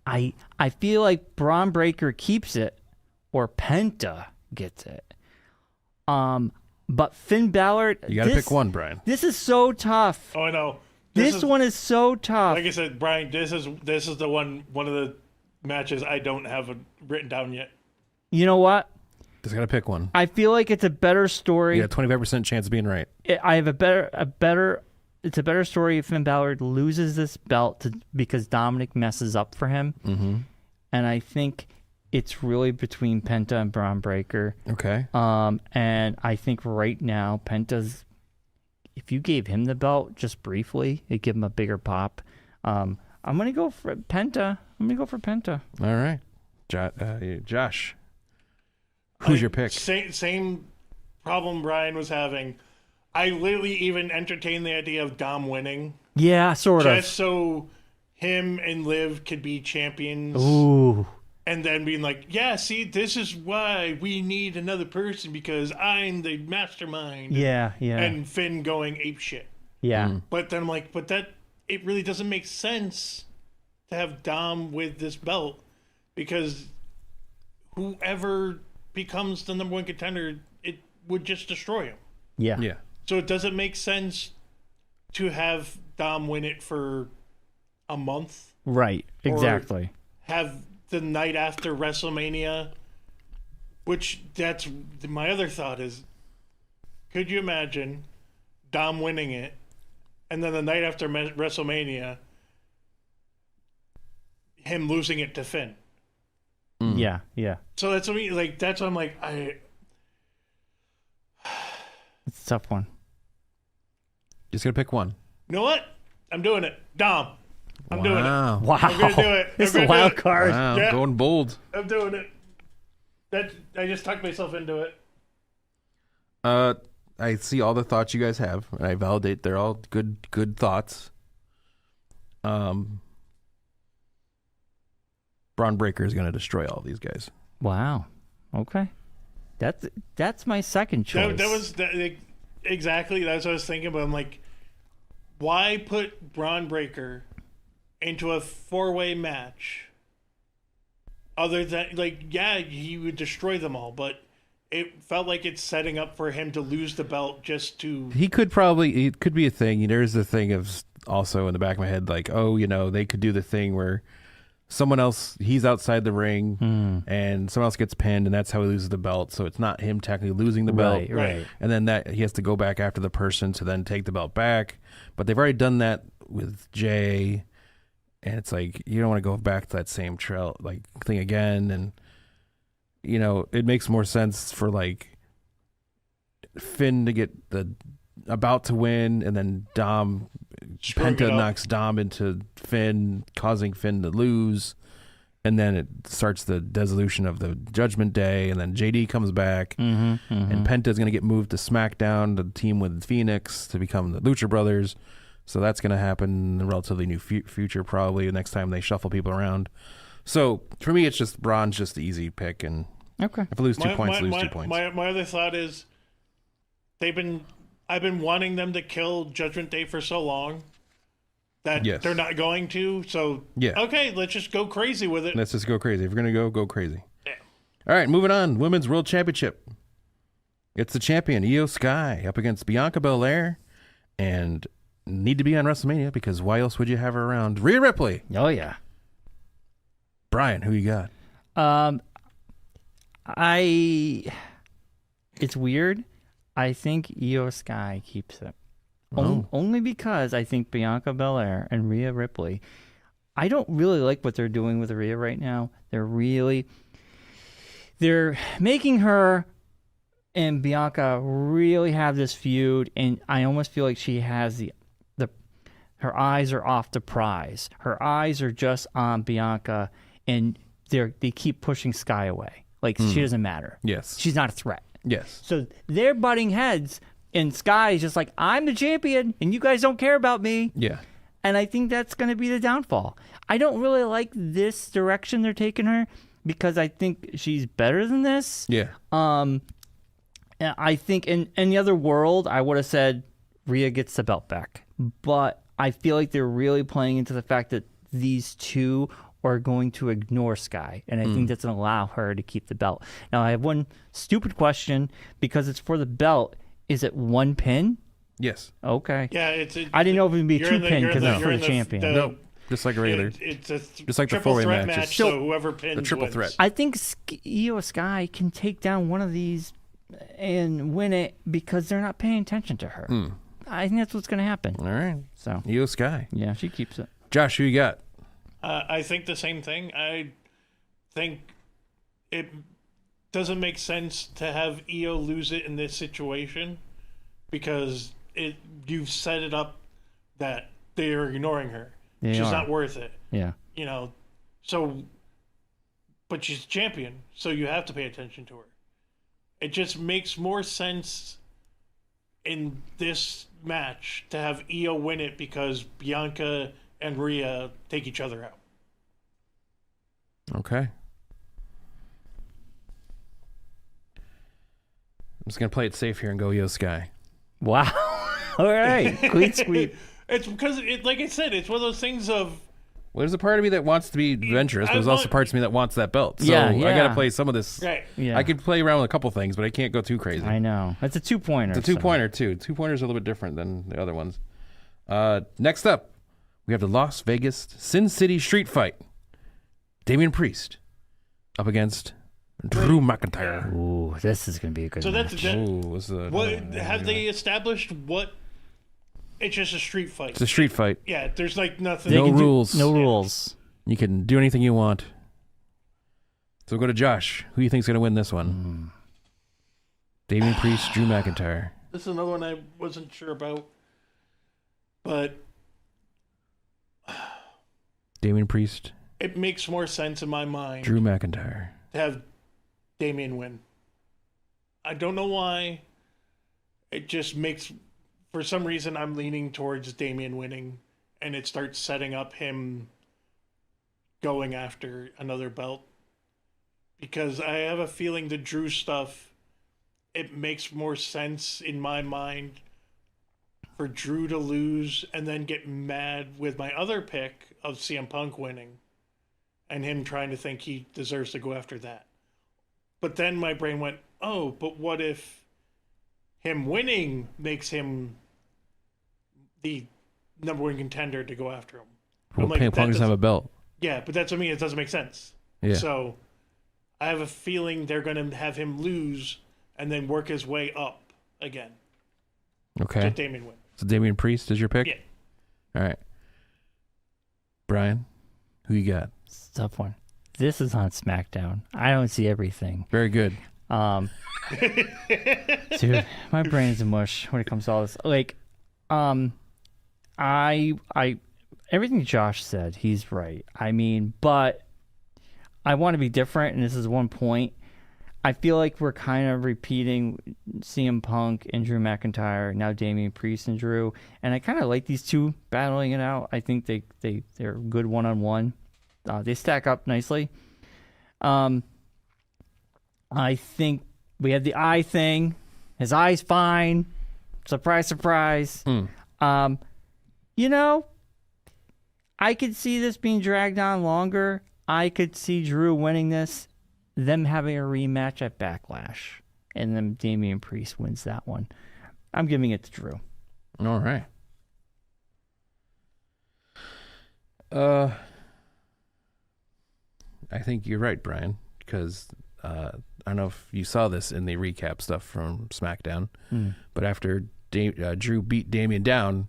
Speaker 2: I feel like Braun Breaker keeps it or Penta gets it. But Finn Balor,
Speaker 1: You got to pick one, Brian.
Speaker 2: This is so tough.
Speaker 3: Oh, I know.
Speaker 2: This one is so tough.
Speaker 3: Like I said, Brian, this is the one of the matches I don't have written down yet.
Speaker 2: You know what?
Speaker 1: Just got to pick one.
Speaker 2: I feel like it's a better story.
Speaker 1: You got a 25% chance of being right.
Speaker 2: I have it's a better story if Finn Balor loses this belt because Dominic messes up for him.
Speaker 1: Mm-hmm.
Speaker 2: And I think it's really between Penta and Braun Breaker.
Speaker 1: Okay.
Speaker 2: And I think right now Penta's, if you gave him the belt just briefly, it'd give him a bigger pop. I'm gonna go for Penta.
Speaker 1: All right. Josh. Who's your pick?
Speaker 3: Same problem Brian was having. I literally even entertained the idea of Dom winning.
Speaker 2: Yeah, sort of.
Speaker 3: Just so him and Liv could be champions.
Speaker 2: Ooh.
Speaker 3: And then being like, yeah, see, this is why we need another person because I'm the mastermind.
Speaker 2: Yeah.
Speaker 3: And Finn going apeshit.
Speaker 2: Yeah.
Speaker 3: But then I'm like, it really doesn't make sense to have Dom with this belt because whoever becomes the number one contender, it would just destroy him.
Speaker 2: Yeah.
Speaker 1: Yeah.
Speaker 3: So it doesn't make sense to have Dom win it for a month.
Speaker 2: Right. Exactly.
Speaker 3: Have the night after WrestleMania, which that's my other thought is, could you imagine Dom winning it and then the night after WrestleMania, him losing it to Finn?
Speaker 2: Yeah.
Speaker 3: So that's what I mean. Like, that's what I'm like,
Speaker 2: It's a tough one.
Speaker 1: Just got to pick one.
Speaker 3: you know what? I'm doing it. Dom. I'm doing it.
Speaker 2: Wow.
Speaker 3: I'm going to do it.
Speaker 2: It's
Speaker 3: I'm
Speaker 2: the
Speaker 3: gonna do
Speaker 2: wild
Speaker 3: it.
Speaker 2: card.
Speaker 1: Wow.
Speaker 3: Yeah.
Speaker 1: Going bold.
Speaker 3: I'm doing it. I just tucked myself into it.
Speaker 1: I see all the thoughts you guys have, and I validate they're all good thoughts. Braun Breaker is going to destroy all these guys.
Speaker 2: Wow. Okay. That's my second choice.
Speaker 3: Exactly. That's what I was thinking. But I'm like, why put Braun Breaker into a 4-way match? Other than he would destroy them all, but it felt like it's setting up for him to lose the belt just to.
Speaker 1: It could be a thing. There's the thing of also in the back of my head, like, they could do the thing where someone else, he's outside the ring and someone else gets pinned and that's how he loses the belt. So it's not him technically losing the belt.
Speaker 2: Right.
Speaker 1: And then that he has to go back after the person to then take the belt back. But they've already done that with Jay. And it's like, you don't want to go back to that same trail, thing again. And, it makes more sense for Finn to get about to win and then Penta knocks Dom into Finn, causing Finn to lose. And then it starts the dissolution of the Judgment Day. And then JD comes back. And Penta's going to get moved to SmackDown to team with Phoenix to become the Lucha Brothers. So that's going to happen in the relatively new future, probably the next time they shuffle people around. So for me, it's just Braun's just the easy pick. And
Speaker 2: okay,
Speaker 1: if I lose 2 points, lose 2 points.
Speaker 3: My other thought is I've been wanting them to kill Judgment Day for so long that they're not going to. So, okay, let's just go crazy with it.
Speaker 1: Let's just go crazy. If we're going to go crazy.
Speaker 3: Yeah.
Speaker 1: All right, moving on. Women's World Championship. It's the champion, Io Sky, up against Bianca Belair. And need to be on WrestleMania because why else would you have her around? Rhea Ripley.
Speaker 2: Oh, yeah.
Speaker 1: Brian, who you got?
Speaker 2: It's weird. I think Io Sky keeps it. Only because I think Bianca Belair and Rhea Ripley, I don't really like what they're doing with Rhea right now. They're making her and Bianca really have this feud, and I almost feel like she has her eyes are off the prize. Her eyes are just on Bianca, and they keep pushing Sky away. Like, she doesn't matter.
Speaker 1: Yes.
Speaker 2: She's not a threat.
Speaker 1: Yes.
Speaker 2: So they're butting heads, and Sky is just like, I'm the champion, and you guys don't care about me.
Speaker 1: Yeah.
Speaker 2: And I think that's going to be the downfall. I don't really like this direction they're taking her because I think she's better than this.
Speaker 1: Yeah.
Speaker 2: I think in the other world, I would have said Rhea gets the belt back. But I feel like they're really playing into the fact that these two are going to ignore Sky. And I think that's going to allow her to keep the belt. Now, I have one stupid question because it's for the belt. Is it one pin?
Speaker 1: Yes.
Speaker 2: Okay.
Speaker 3: Yeah,
Speaker 2: I didn't know if it would be
Speaker 3: you're
Speaker 2: two
Speaker 3: in the-
Speaker 2: pin
Speaker 3: you're in
Speaker 2: because
Speaker 3: the-
Speaker 2: it's
Speaker 3: you're
Speaker 2: for
Speaker 3: in
Speaker 2: the champion.
Speaker 1: No. Just like a regular.
Speaker 3: It's a
Speaker 1: Just like the
Speaker 3: triple
Speaker 1: four-way
Speaker 3: threat
Speaker 1: matches.
Speaker 3: match.
Speaker 2: So-
Speaker 3: So whoever pins
Speaker 1: The triple
Speaker 3: wins.
Speaker 1: threat.
Speaker 2: I think Io Sky can take down one of these and win it because they're not paying attention to her. I think that's what's going to happen.
Speaker 1: All right.
Speaker 2: So,
Speaker 1: Io Sky.
Speaker 2: yeah, she keeps it.
Speaker 1: Josh, who you got?
Speaker 3: I think the same thing. I think it doesn't make sense to have Io lose it in this situation because you've set it up that they are ignoring her.
Speaker 2: They
Speaker 3: She's
Speaker 2: are.
Speaker 3: not worth it.
Speaker 2: Yeah.
Speaker 3: So, but she's champion, so you have to pay attention to her. It just makes more sense in this match to have Io win it because Bianca and Rhea take each other out.
Speaker 1: Okay. I'm just going to play it safe here and go Io Sky.
Speaker 2: Wow. All right. Clean sweep.
Speaker 3: It's because, like I said, it's one of those things of
Speaker 1: Well, there's a part of me that wants to be adventurous, but there's also parts of me that wants that belt. So
Speaker 2: Yeah,
Speaker 1: I got
Speaker 2: yeah.
Speaker 1: to play some of this.
Speaker 3: right.
Speaker 2: Yeah.
Speaker 1: I could play around with a couple things, but I can't go too crazy.
Speaker 2: I know. It's a 2-pointer.
Speaker 1: It's a 2-pointer, too. 2-pointers are a little bit different than the other ones. Next up, we have the Las Vegas Sin City Street Fight. Damian Priest up against Drew McIntyre.
Speaker 2: Ooh, this is going to be a good
Speaker 3: So
Speaker 2: match.
Speaker 3: that's that,
Speaker 1: Ooh, what's the...
Speaker 3: what have they established? What? It's just a street fight.
Speaker 1: It's a street fight.
Speaker 3: Yeah, there's like nothing.
Speaker 1: No
Speaker 2: They can do-
Speaker 1: rules.
Speaker 2: No rules.
Speaker 1: You can do anything you want. So we'll go to Josh. Who do you think's going to win this one? Damian Priest, Drew McIntyre.
Speaker 3: This is another one I wasn't sure about, but
Speaker 1: Damian Priest,
Speaker 3: it makes more sense in my mind
Speaker 1: Drew McIntyre.
Speaker 3: to have Damian win. I don't know why. It just makes, for some reason, I'm leaning towards Damian winning, and it starts setting up him going after another belt. Because I have a feeling the Drew stuff, it makes more sense in my mind for Drew to lose and then get mad with my other pick of CM Punk winning and him trying to think he deserves to go after that. But then my brain went, oh, but what if him winning makes him the number one contender to go after him?
Speaker 1: Well,
Speaker 3: I'm like,
Speaker 1: Punk
Speaker 3: that
Speaker 1: doesn't have a belt.
Speaker 3: Yeah, but that's what I mean. It doesn't make sense.
Speaker 1: Yeah.
Speaker 3: So I have a feeling they're going to have him lose and then work his way up again to
Speaker 1: Okay.
Speaker 3: Damian win.
Speaker 1: So Damian Priest is your pick?
Speaker 3: Yeah.
Speaker 1: All right. Brian, who you got?
Speaker 2: It's a tough one. This is on SmackDown. I don't see everything.
Speaker 1: Very good.
Speaker 2: Dude, my brain's a mush when it comes to all this. Like, I everything Josh said, he's right. I mean, but I want to be different, and this is one point. I feel like we're kind of repeating CM Punk and Drew McIntyre, now Damian Priest and Drew, and I kind of like these two battling it out. I think they're good one-on-one. They stack up nicely. I think we had the eye thing. His eye's fine. Surprise, surprise. You know, I could see this being dragged on longer. I could see Drew winning this, them having a rematch at Backlash, and then Damian Priest wins that one. I'm giving it to Drew.
Speaker 1: All right. I think you're right, Brian, because I don't know if you saw this in the recap stuff from SmackDown, but after Drew beat Damian down,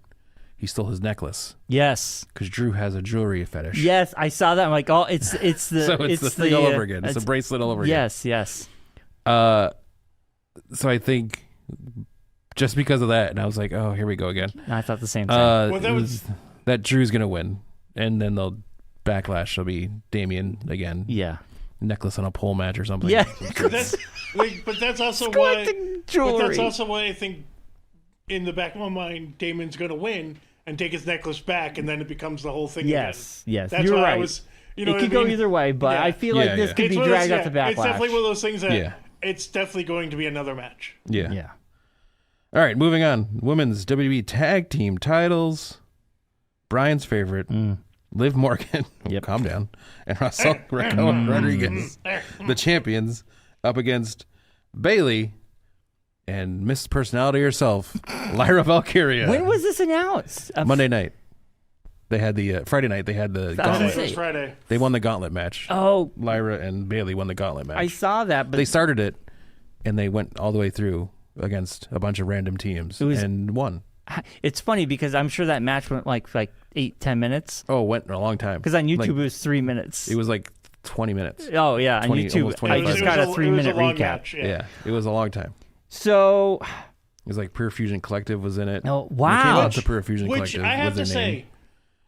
Speaker 1: he stole his necklace
Speaker 2: Yes.
Speaker 1: because Drew has a jewelry fetish.
Speaker 2: Yes, I saw that. I'm like, oh, it's the
Speaker 1: So it's the thing all over again. It's a bracelet all over again.
Speaker 2: Yes.
Speaker 1: So So I think just because of that, and I was like, oh, here we go again.
Speaker 2: I thought the same thing.
Speaker 3: Well, that was
Speaker 1: that Drew's gonna win, and then they'll backlash. Will be Damian again.
Speaker 2: Yeah.
Speaker 1: Necklace on a pole match or something.
Speaker 2: Yeah.
Speaker 3: but that's also
Speaker 2: Collecting jewelry.
Speaker 3: But that's also why I think in the back of my mind, Damon's going to win and take his necklace back, and then it becomes the whole thing.
Speaker 2: Yes.
Speaker 3: Again.
Speaker 2: Yes.
Speaker 3: That's
Speaker 2: You're
Speaker 3: why
Speaker 2: right.
Speaker 3: I was. You know,
Speaker 2: it could go either way, but I feel like this could be dragged out to backlash.
Speaker 3: It's definitely one of those things that it's definitely going to be another match.
Speaker 1: Yeah.
Speaker 2: Yeah.
Speaker 1: All right, moving on. Women's WWE Tag Team titles. Brian's favorite, Liv Morgan.
Speaker 2: Yep.
Speaker 1: Calm down. And Raquel Rodriguez, the champions, up against Bayley and Miss Personality herself, Lyra Valkyria.
Speaker 2: When was this announced?
Speaker 1: Monday night. They had the Friday night. They had the gauntlet.
Speaker 3: It was Friday.
Speaker 1: They won the gauntlet match.
Speaker 2: Oh,
Speaker 1: Lyra and Bayley won the gauntlet match.
Speaker 2: I saw that, but
Speaker 1: They started it, and they went all the way through against a bunch of random teams and won.
Speaker 2: it's funny because I'm sure that match went like 8-10 minutes.
Speaker 1: Oh, it went a long time.
Speaker 2: Because on YouTube it was 3 minutes.
Speaker 1: It was like 20 minutes.
Speaker 2: Oh yeah, on
Speaker 1: 20,
Speaker 2: YouTube
Speaker 1: almost
Speaker 2: I
Speaker 1: 25
Speaker 2: just got a 3-minute recap.
Speaker 3: Match,
Speaker 1: Yeah, it was a long time.
Speaker 2: So
Speaker 1: It was like Pure Fusion Collective was in it.
Speaker 2: Oh,
Speaker 1: They came
Speaker 2: wow.
Speaker 1: out to Pure Fusion
Speaker 3: Which
Speaker 1: Collective.
Speaker 3: I have
Speaker 1: was
Speaker 3: to
Speaker 1: their name.
Speaker 3: say,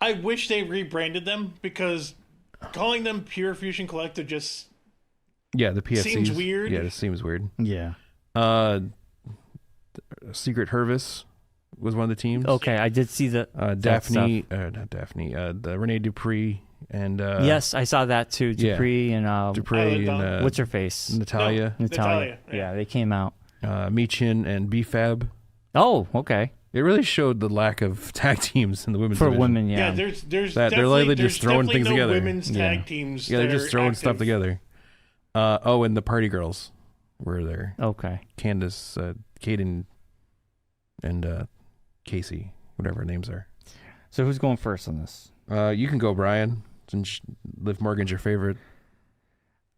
Speaker 3: I wish they rebranded them because calling them Pure Fusion Collective just
Speaker 1: Yeah, the PFCs.
Speaker 3: seems weird.
Speaker 1: Yeah, it seems weird.
Speaker 2: yeah.
Speaker 1: Secret Hervis was one of the teams.
Speaker 2: Okay, I did see the
Speaker 1: Daphne, not Daphne, the Renee Dupree and
Speaker 2: yes, I saw that too. Dupree and
Speaker 1: Dupree and
Speaker 2: what's her face?
Speaker 1: Natalia,
Speaker 3: Natalia,
Speaker 2: Yeah, they came out.
Speaker 1: Michin and BFAB.
Speaker 2: Oh, okay.
Speaker 1: It really showed the lack of tag teams in the women's
Speaker 2: For
Speaker 1: division.
Speaker 2: women, yeah.
Speaker 3: Yeah, there's
Speaker 1: That they're literally just throwing
Speaker 3: definitely
Speaker 1: things
Speaker 3: no
Speaker 1: together.
Speaker 3: Women's tag teams.
Speaker 1: Yeah, they're
Speaker 3: that
Speaker 1: just
Speaker 3: are
Speaker 1: throwing
Speaker 3: active.
Speaker 1: stuff together. And the Party Girls were there.
Speaker 2: Okay.
Speaker 1: Candace, Kaden, and Casey, whatever her names are.
Speaker 2: So who's going first on this?
Speaker 1: You can go, Brian, since Liv Morgan's your favorite.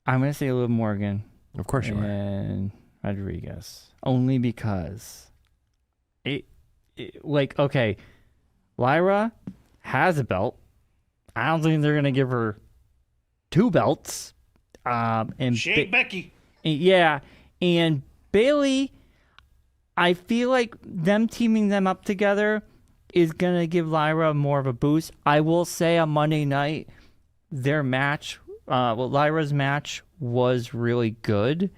Speaker 2: I'm going to say Liv Morgan
Speaker 1: Of course you are.
Speaker 2: and Rodriguez. Only because okay, Lyra has a belt. I don't think they're going to give her 2 belts. And
Speaker 3: She ain't Becky.
Speaker 2: yeah, and Bayley, I feel like them teaming them up together is going to give Lyra more of a boost. I will say on Monday night, their match, Lyra's match was really good.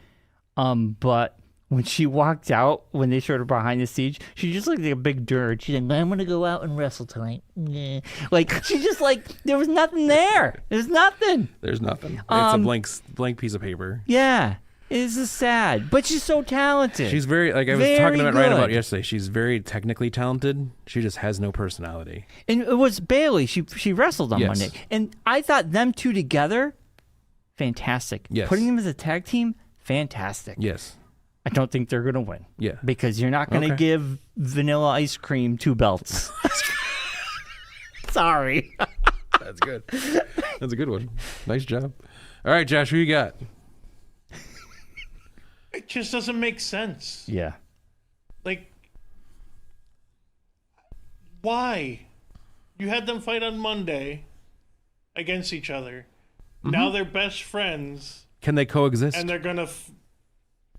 Speaker 2: But when she walked out, when they showed her behind the scenes, she just looked like a big nerd. She's like, I'm going to go out and wrestle tonight. Yeah. Like, she just there was nothing there. There's nothing.
Speaker 1: There's nothing. It's a blank piece of paper.
Speaker 2: Yeah. It's just sad. But she's so talented.
Speaker 1: She's very, like I was
Speaker 2: Very
Speaker 1: talking about Ryan about
Speaker 2: good.
Speaker 1: yesterday, she's very technically talented. She just has no personality.
Speaker 2: And it was Bayley. She wrestled on
Speaker 1: Yes.
Speaker 2: Monday. And I thought them two together, fantastic.
Speaker 1: Yes.
Speaker 2: Putting them as a tag team, fantastic.
Speaker 1: Yes.
Speaker 2: I don't think they're going to win.
Speaker 1: Yeah.
Speaker 2: Because you're not going to
Speaker 1: Okay.
Speaker 2: give Vanilla Ice Cream 2 belts. Sorry.
Speaker 1: That's good. That's a good one. Nice job. All right, Josh, who you got?
Speaker 3: It just doesn't make sense.
Speaker 2: Yeah.
Speaker 3: Like, why? You had them fight on Monday against each other. Now they're best friends,
Speaker 1: Can they coexist?
Speaker 3: and they're gonna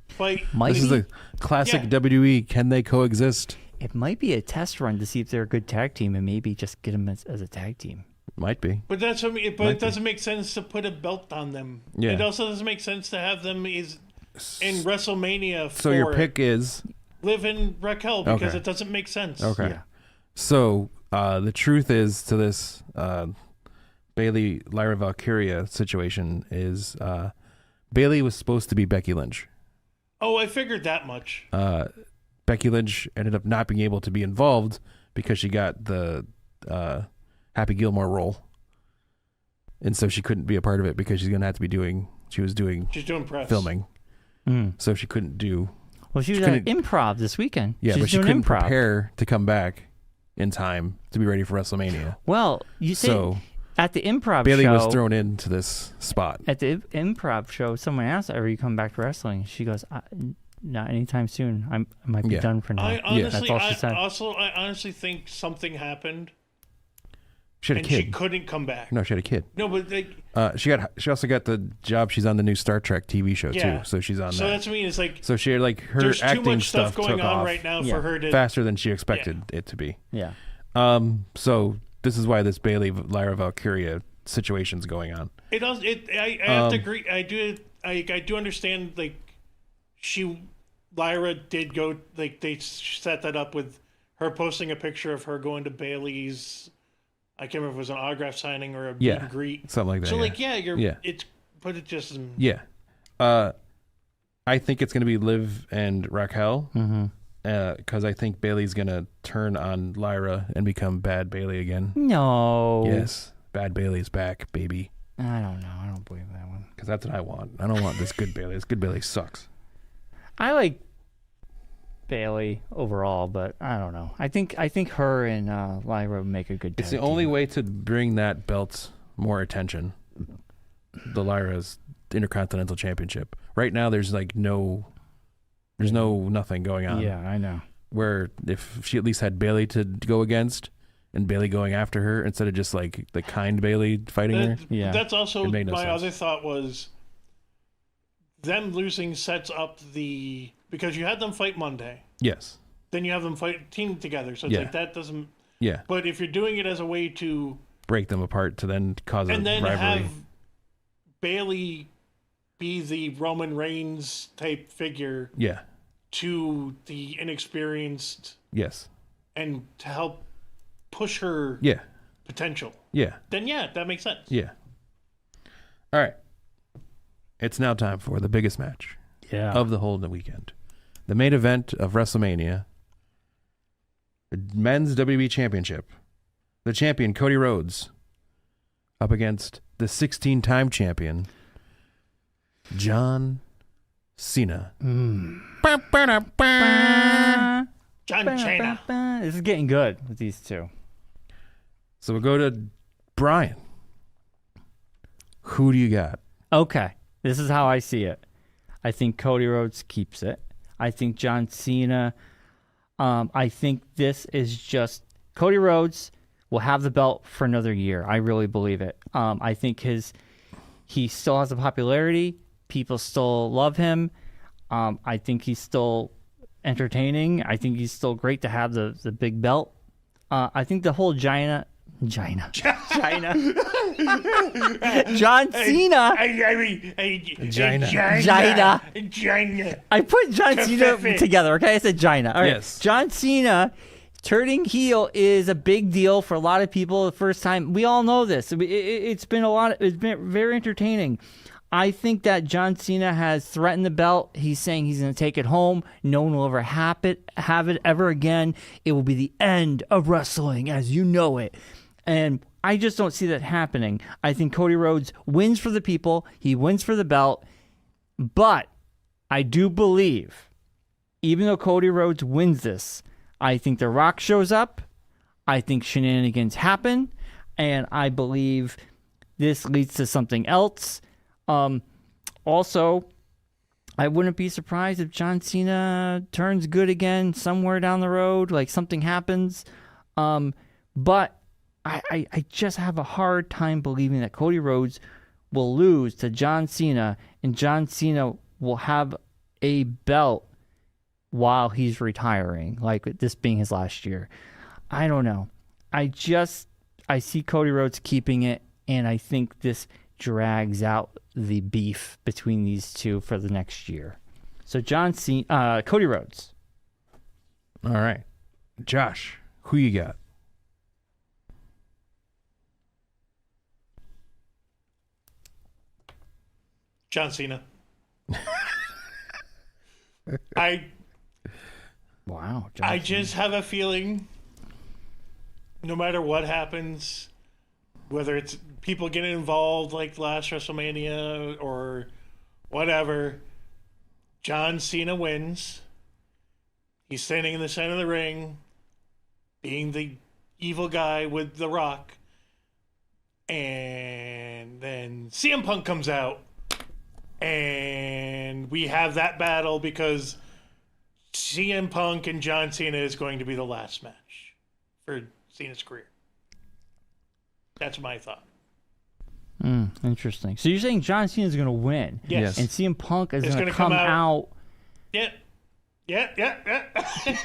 Speaker 3: fight.
Speaker 2: Might
Speaker 1: This is
Speaker 2: be,
Speaker 1: a classic
Speaker 3: Yeah.
Speaker 1: WWE. Can they coexist?
Speaker 2: it might be a test run to see if they're a good tag team and maybe just get them as a tag team.
Speaker 1: Might be.
Speaker 3: But that's what I mean, but
Speaker 1: Might
Speaker 3: it doesn't make sense to put a belt on them.
Speaker 1: Yeah.
Speaker 3: It also doesn't make sense to have them in WrestleMania.
Speaker 1: So your pick is
Speaker 3: Liv and Raquel because
Speaker 1: Okay.
Speaker 3: it doesn't make sense.
Speaker 1: okay.
Speaker 2: Yeah.
Speaker 1: So the truth is to this Bayley Lyra Valkyria situation is Bayley was supposed to be Becky Lynch.
Speaker 3: Oh, I figured that much.
Speaker 1: Becky Lynch ended up not being able to be involved because she got the Happy Gilmore role, and so she couldn't be a part of it because she's gonna have to be doing. She was doing
Speaker 3: She's doing press.
Speaker 1: filming, so she couldn't do.
Speaker 2: Well, she was
Speaker 1: She
Speaker 2: at
Speaker 1: couldn't-
Speaker 2: improv this weekend.
Speaker 1: Yeah,
Speaker 2: She's
Speaker 1: but she
Speaker 2: doing
Speaker 1: couldn't
Speaker 2: improv.
Speaker 1: prepare to come back in time to be ready for WrestleMania.
Speaker 2: Well, you say
Speaker 1: So
Speaker 2: at the improv
Speaker 1: Bayley
Speaker 2: show.
Speaker 1: was thrown into this spot.
Speaker 2: At the improv show, someone asked her, "Are you coming back to wrestling?" She goes, "Not anytime soon. I might be
Speaker 1: Yeah.
Speaker 2: done for now."
Speaker 3: I honestly,
Speaker 2: That's all she said.
Speaker 3: I honestly think something happened
Speaker 1: She had a
Speaker 3: and
Speaker 1: kid.
Speaker 3: she couldn't come back.
Speaker 1: No, she had a kid.
Speaker 3: No, but like,
Speaker 1: She also got the job. She's on the new Star Trek TV show
Speaker 3: Yeah.
Speaker 1: too, so she's on
Speaker 3: so
Speaker 1: that.
Speaker 3: that's what I mean. It's like
Speaker 1: So she had like her
Speaker 3: there's too
Speaker 1: acting
Speaker 3: much stuff going
Speaker 1: took
Speaker 3: on
Speaker 1: off
Speaker 3: right now
Speaker 2: Yeah.
Speaker 3: for her to.
Speaker 1: faster than she expected it to be.
Speaker 2: Yeah.
Speaker 1: So this is why this Bailey Lyra Valkyria situation's going on.
Speaker 3: It does. I have to agree. I do understand. Like Lyra did go. Like they set that up with her posting a picture of her going to Bailey's. I can't remember if it was an autograph signing or a meet and greet.
Speaker 1: Something like that.
Speaker 3: So
Speaker 1: yeah.
Speaker 3: like you're.
Speaker 1: Yeah.
Speaker 3: It's but it just.
Speaker 1: Yeah. I think it's going to be Liv and Raquel. Because I think Bailey's going to turn on Lyra and become Bad Bailey again.
Speaker 2: No.
Speaker 1: Yes. Bad Bailey's back, baby.
Speaker 2: I don't know. I don't believe that one.
Speaker 1: Because that's what I want. I don't want this good Bailey. This good Bailey sucks.
Speaker 2: I like Bailey overall, but I don't know. I think her and Lyra would make a good
Speaker 1: It's
Speaker 2: tag
Speaker 1: the only
Speaker 2: team.
Speaker 1: way to bring that belt more attention. The Lyra's Intercontinental Championship. Right now, there's like there's nothing going on.
Speaker 2: Yeah, I know.
Speaker 1: Where if she at least had Bailey to go against and Bailey going after her instead of just like the kind Bailey fighting her.
Speaker 2: Yeah.
Speaker 3: That's also
Speaker 1: It made no
Speaker 3: my
Speaker 1: sense.
Speaker 3: other thought was them losing sets up because you had them fight Monday,
Speaker 1: Yes.
Speaker 3: then you have them fight team together. So it's
Speaker 1: Yeah.
Speaker 3: like that doesn't.
Speaker 1: Yeah.
Speaker 3: But if you're doing it as a way to
Speaker 1: Break them apart to then cause a
Speaker 3: and then
Speaker 1: rivalry.
Speaker 3: have Bailey be the Roman Reigns type figure
Speaker 1: Yeah.
Speaker 3: to the inexperienced
Speaker 1: Yes.
Speaker 3: and to help push her
Speaker 1: Yeah.
Speaker 3: potential,
Speaker 1: Yeah.
Speaker 3: then that makes sense.
Speaker 1: Yeah. All right. It's now time for the biggest match
Speaker 2: Yeah.
Speaker 1: of the whole weekend. The main event of WrestleMania. The men's WWE Championship. The champion, Cody Rhodes, up against the 16-time champion, John Cena.
Speaker 3: John Cena.
Speaker 2: This is getting good with these two.
Speaker 1: So we'll go to Brian. Who do you got?
Speaker 2: Okay, this is how I see it. I think Cody Rhodes keeps it. I think John Cena. I think this is just Cody Rhodes will have the belt for another year. I really believe it. I think he still has the popularity. People still love him. I think he's still entertaining. I think he's still great to have the big belt. I think the whole China. John Cena.
Speaker 3: Gina.
Speaker 2: I put John Cena together, okay? I said Gina. All right.
Speaker 1: Yes.
Speaker 2: John Cena turning heel is a big deal for a lot of people the first time. We all know this. It's been very entertaining. I think that John Cena has threatened the belt. He's saying he's going to take it home. No one will ever have it ever again. It will be the end of wrestling as you know it. And I just don't see that happening. I think Cody Rhodes wins for the people. He wins for the belt. But I do believe, even though Cody Rhodes wins this, I think The Rock shows up. I think shenanigans happen. And I believe this leads to something else. Also, I wouldn't be surprised if John Cena turns good again somewhere down the road, like something happens. But I just have a hard time believing that Cody Rhodes will lose to John Cena, and John Cena will have a belt while he's retiring, like this being his last year. I don't know. I see Cody Rhodes keeping it, and I think this drags out the beef between these two for the next year. So Cody Rhodes.
Speaker 1: All right. Josh, who you got?
Speaker 3: John Cena.
Speaker 2: Wow.
Speaker 3: I just have a feeling no matter what happens, whether it's people getting involved like last WrestleMania or whatever, John Cena wins. He's standing in the center of the ring, being the evil guy with The Rock. And then CM Punk comes out. And we have that battle because CM Punk and John Cena is going to be the last match for Cena's career. That's my thought.
Speaker 2: Interesting. So you're saying John Cena is going to win?
Speaker 3: Yes.
Speaker 2: And CM Punk is
Speaker 3: It's
Speaker 2: going to
Speaker 3: gonna
Speaker 2: come out.
Speaker 3: Yeah.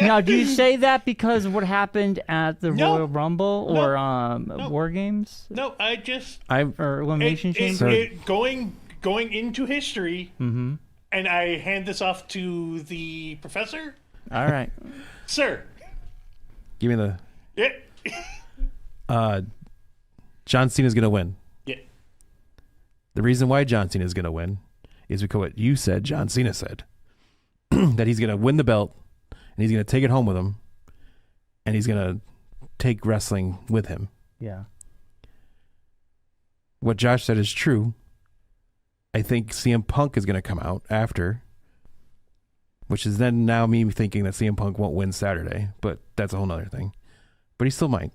Speaker 2: Now, do you say that because of what happened at the
Speaker 3: No.
Speaker 2: Royal Rumble or War Games
Speaker 3: No, I just
Speaker 2: or Elimination Chamber?
Speaker 3: Going into history,
Speaker 2: Mm-hmm.
Speaker 3: and I hand this off to the professor.
Speaker 2: All right.
Speaker 3: Sir.
Speaker 1: Give me the.
Speaker 3: Yeah.
Speaker 1: John Cena's going to win.
Speaker 3: Yeah.
Speaker 1: The reason why John Cena is going to win is because what you said, John Cena said. That he's going to win the belt, and he's going to take it home with him, and he's going to take wrestling with him.
Speaker 2: Yeah.
Speaker 1: What Josh said is true. I think CM Punk is going to come out after, which is then now me thinking that CM Punk won't win Saturday, but that's a whole nother thing. But he still might.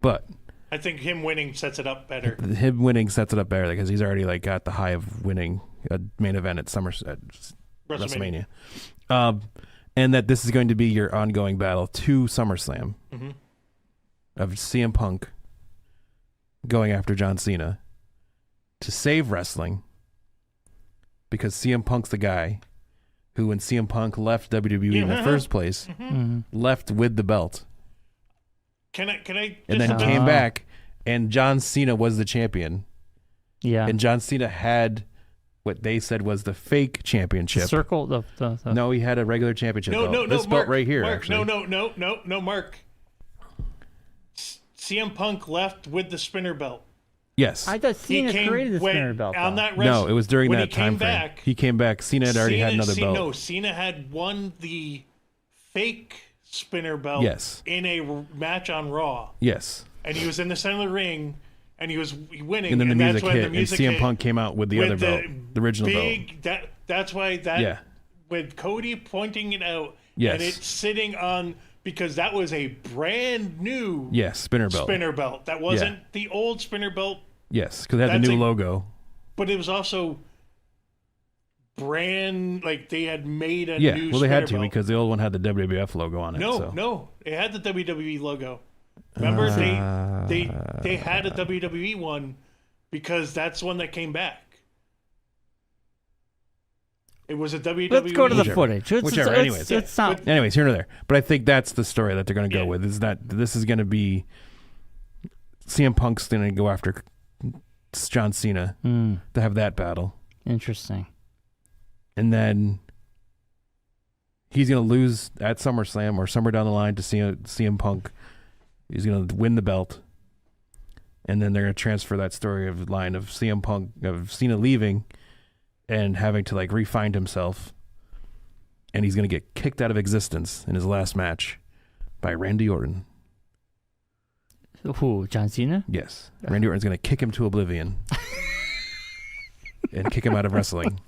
Speaker 1: But
Speaker 3: I think him winning sets it up better.
Speaker 1: him winning sets it up better because he's already like got the high of winning a main event at WrestleMania. And that this is going to be your ongoing battle to SummerSlam of CM Punk going after John Cena to save wrestling because CM Punk's the guy who, when CM Punk left WWE in the first place, left with the belt.
Speaker 3: Can I?
Speaker 1: And then came back, and John Cena was the champion.
Speaker 2: Yeah.
Speaker 1: And John Cena had what they said was the fake championship.
Speaker 2: Circle the
Speaker 1: No, he had a regular championship belt.
Speaker 3: No,
Speaker 1: this
Speaker 3: Mark,
Speaker 1: belt right here,
Speaker 3: Mark,
Speaker 1: actually.
Speaker 3: No, Mark. CM Punk left with the spinner belt.
Speaker 1: Yes.
Speaker 2: I thought Cena created the spinner belt.
Speaker 3: On
Speaker 2: though.
Speaker 3: that
Speaker 1: No, it was during
Speaker 3: when
Speaker 1: that time frame.
Speaker 3: Back,
Speaker 1: he came back. Cena had already had another belt.
Speaker 3: No, Cena had won the fake spinner belt
Speaker 1: Yes.
Speaker 3: in a match on Raw.
Speaker 1: Yes.
Speaker 3: And he was in the center of the ring, and he was winning.
Speaker 1: And then the music
Speaker 3: that's when
Speaker 1: hit,
Speaker 3: the music
Speaker 1: and CM
Speaker 3: hit
Speaker 1: Punk came out with the other belt, the original belt.
Speaker 3: That's why that
Speaker 1: Yeah.
Speaker 3: with Cody pointing it out,
Speaker 1: Yes.
Speaker 3: and it's sitting on because that was a brand new
Speaker 1: Yes, spinner belt.
Speaker 3: spinner belt. That wasn't the old spinner belt,
Speaker 1: Yes, because it had the new logo.
Speaker 3: but it was also brand like they had made a
Speaker 1: Yeah,
Speaker 3: new
Speaker 1: well, they had to
Speaker 3: spinner belt.
Speaker 1: because the old one had the WWF logo on it. so.
Speaker 3: No, it had the WWE logo. Remember, they had a WWE one because that's one that came back. It was a WWE.
Speaker 2: Let's go to the
Speaker 1: Whichever.
Speaker 2: footage.
Speaker 1: Whichever, anyways.
Speaker 2: Let's not.
Speaker 1: Anyways, here or there. But I think that's the story that they're going to go
Speaker 3: Yeah.
Speaker 1: with. Is that this is going to be CM Punk's going to go after John Cena to have that battle,
Speaker 2: Interesting.
Speaker 1: and then he's going to lose at SummerSlam or somewhere down the line to CM Punk. He's going to win the belt, and then they're going to transfer that story of line of CM Punk of Cena leaving and having to like re-find himself, and he's going to get kicked out of existence in his last match by Randy Orton.
Speaker 2: Who? John Cena?
Speaker 1: Yes, Randy Orton's going to kick him to oblivion and kick him out of wrestling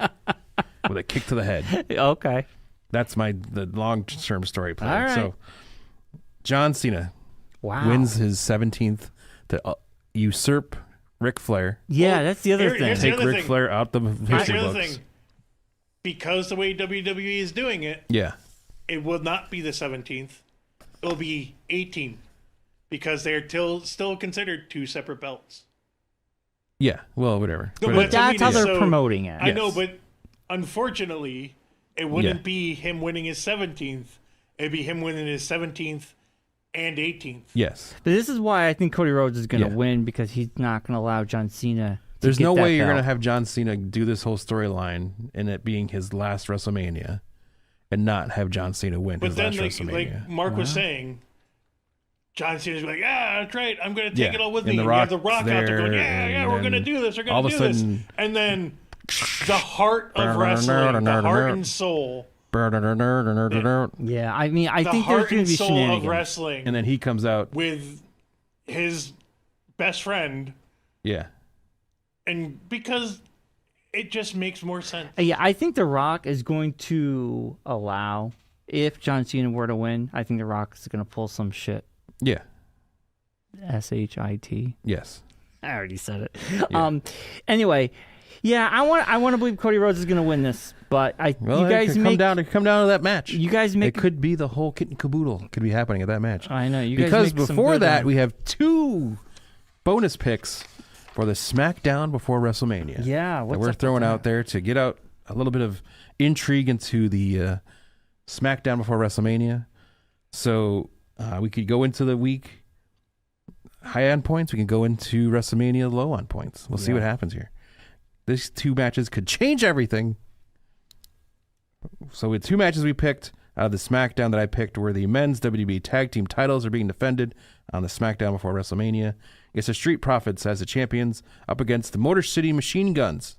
Speaker 1: with a kick to the head.
Speaker 2: Okay.
Speaker 1: That's the long-term story plan.
Speaker 2: All right.
Speaker 1: So John Cena wins his 17th to usurp Ric Flair.
Speaker 2: Yeah, that's the other thing.
Speaker 3: here's the
Speaker 1: Take
Speaker 3: other
Speaker 1: Ric
Speaker 3: thing.
Speaker 1: Flair out the
Speaker 3: Here's
Speaker 1: history
Speaker 3: the other
Speaker 1: books.
Speaker 3: thing. Because the way WWE is doing it,
Speaker 1: Yeah.
Speaker 3: it will not be the 17th. It'll be 18th because they're still considered two separate belts.
Speaker 1: Yeah. Well, whatever.
Speaker 3: No,
Speaker 1: Whatever.
Speaker 3: but
Speaker 2: That's how they're
Speaker 3: so-
Speaker 2: promoting it.
Speaker 3: I know,
Speaker 1: Yes.
Speaker 3: but unfortunately, it wouldn't
Speaker 1: Yeah.
Speaker 3: be him winning his 17th. It'd be him winning his 17th and 18th.
Speaker 1: Yes.
Speaker 2: But this is why I think Cody Rhodes is going to
Speaker 1: Yeah.
Speaker 2: win because he's not going to allow John Cena to
Speaker 1: There's
Speaker 2: get
Speaker 1: no
Speaker 2: that
Speaker 1: way you're
Speaker 2: belt.
Speaker 1: going to have John Cena do this whole storyline and it being his last WrestleMania and not have John Cena win
Speaker 3: But
Speaker 1: his
Speaker 3: then,
Speaker 1: last
Speaker 3: like
Speaker 1: WrestleMania.
Speaker 3: Mark was saying, John Cena's like, yeah, that's right. I'm going to take
Speaker 1: Yeah.
Speaker 3: it all with
Speaker 1: And
Speaker 3: me.
Speaker 1: The
Speaker 3: And you have
Speaker 1: Rock
Speaker 3: The Rock out there going,
Speaker 1: there,
Speaker 3: yeah,
Speaker 1: and
Speaker 3: we're going to
Speaker 1: then
Speaker 3: do this. We're
Speaker 1: all
Speaker 3: going
Speaker 1: of
Speaker 3: to
Speaker 1: a
Speaker 3: do this.
Speaker 1: sudden-
Speaker 3: And then the heart of wrestling, the heart and soul,
Speaker 2: Yeah, I mean, I
Speaker 3: the
Speaker 2: think there's
Speaker 3: heart
Speaker 2: going
Speaker 3: and
Speaker 2: to be
Speaker 3: soul
Speaker 2: shenanigans.
Speaker 3: of wrestling
Speaker 1: And then he comes out.
Speaker 3: with his best friend.
Speaker 1: Yeah.
Speaker 3: And because it just makes more sense.
Speaker 2: Yeah, I think The Rock is going to allow, if John Cena were to win, I think The Rock is going to pull some shit.
Speaker 1: Yeah.
Speaker 2: SHIT.
Speaker 1: Yes.
Speaker 2: I already said it.
Speaker 1: Yeah.
Speaker 2: Anyway, yeah, I want to believe Cody Rhodes is going to win this, but
Speaker 1: Well,
Speaker 2: you
Speaker 1: it
Speaker 2: guys
Speaker 1: could
Speaker 2: make
Speaker 1: come down to that match.
Speaker 2: you guys make
Speaker 1: It could be the whole kit and caboodle could be happening at that match.
Speaker 2: I know you guys
Speaker 1: Because
Speaker 2: make some
Speaker 1: before
Speaker 2: good
Speaker 1: that,
Speaker 2: ones.
Speaker 1: we have two bonus picks for the SmackDown before WrestleMania.
Speaker 2: Yeah,
Speaker 1: that we're throwing out there to get out a little bit of intrigue into the SmackDown before WrestleMania. So we could go into the week high on points. We can go into WrestleMania low on points. We'll see what happens here. These two matches could change everything. So with two matches we picked out of the SmackDown that I picked were the men's WWE Tag Team titles are being defended on the SmackDown before WrestleMania. It's the Street Profits as the champions up against the Motor City Machine Guns.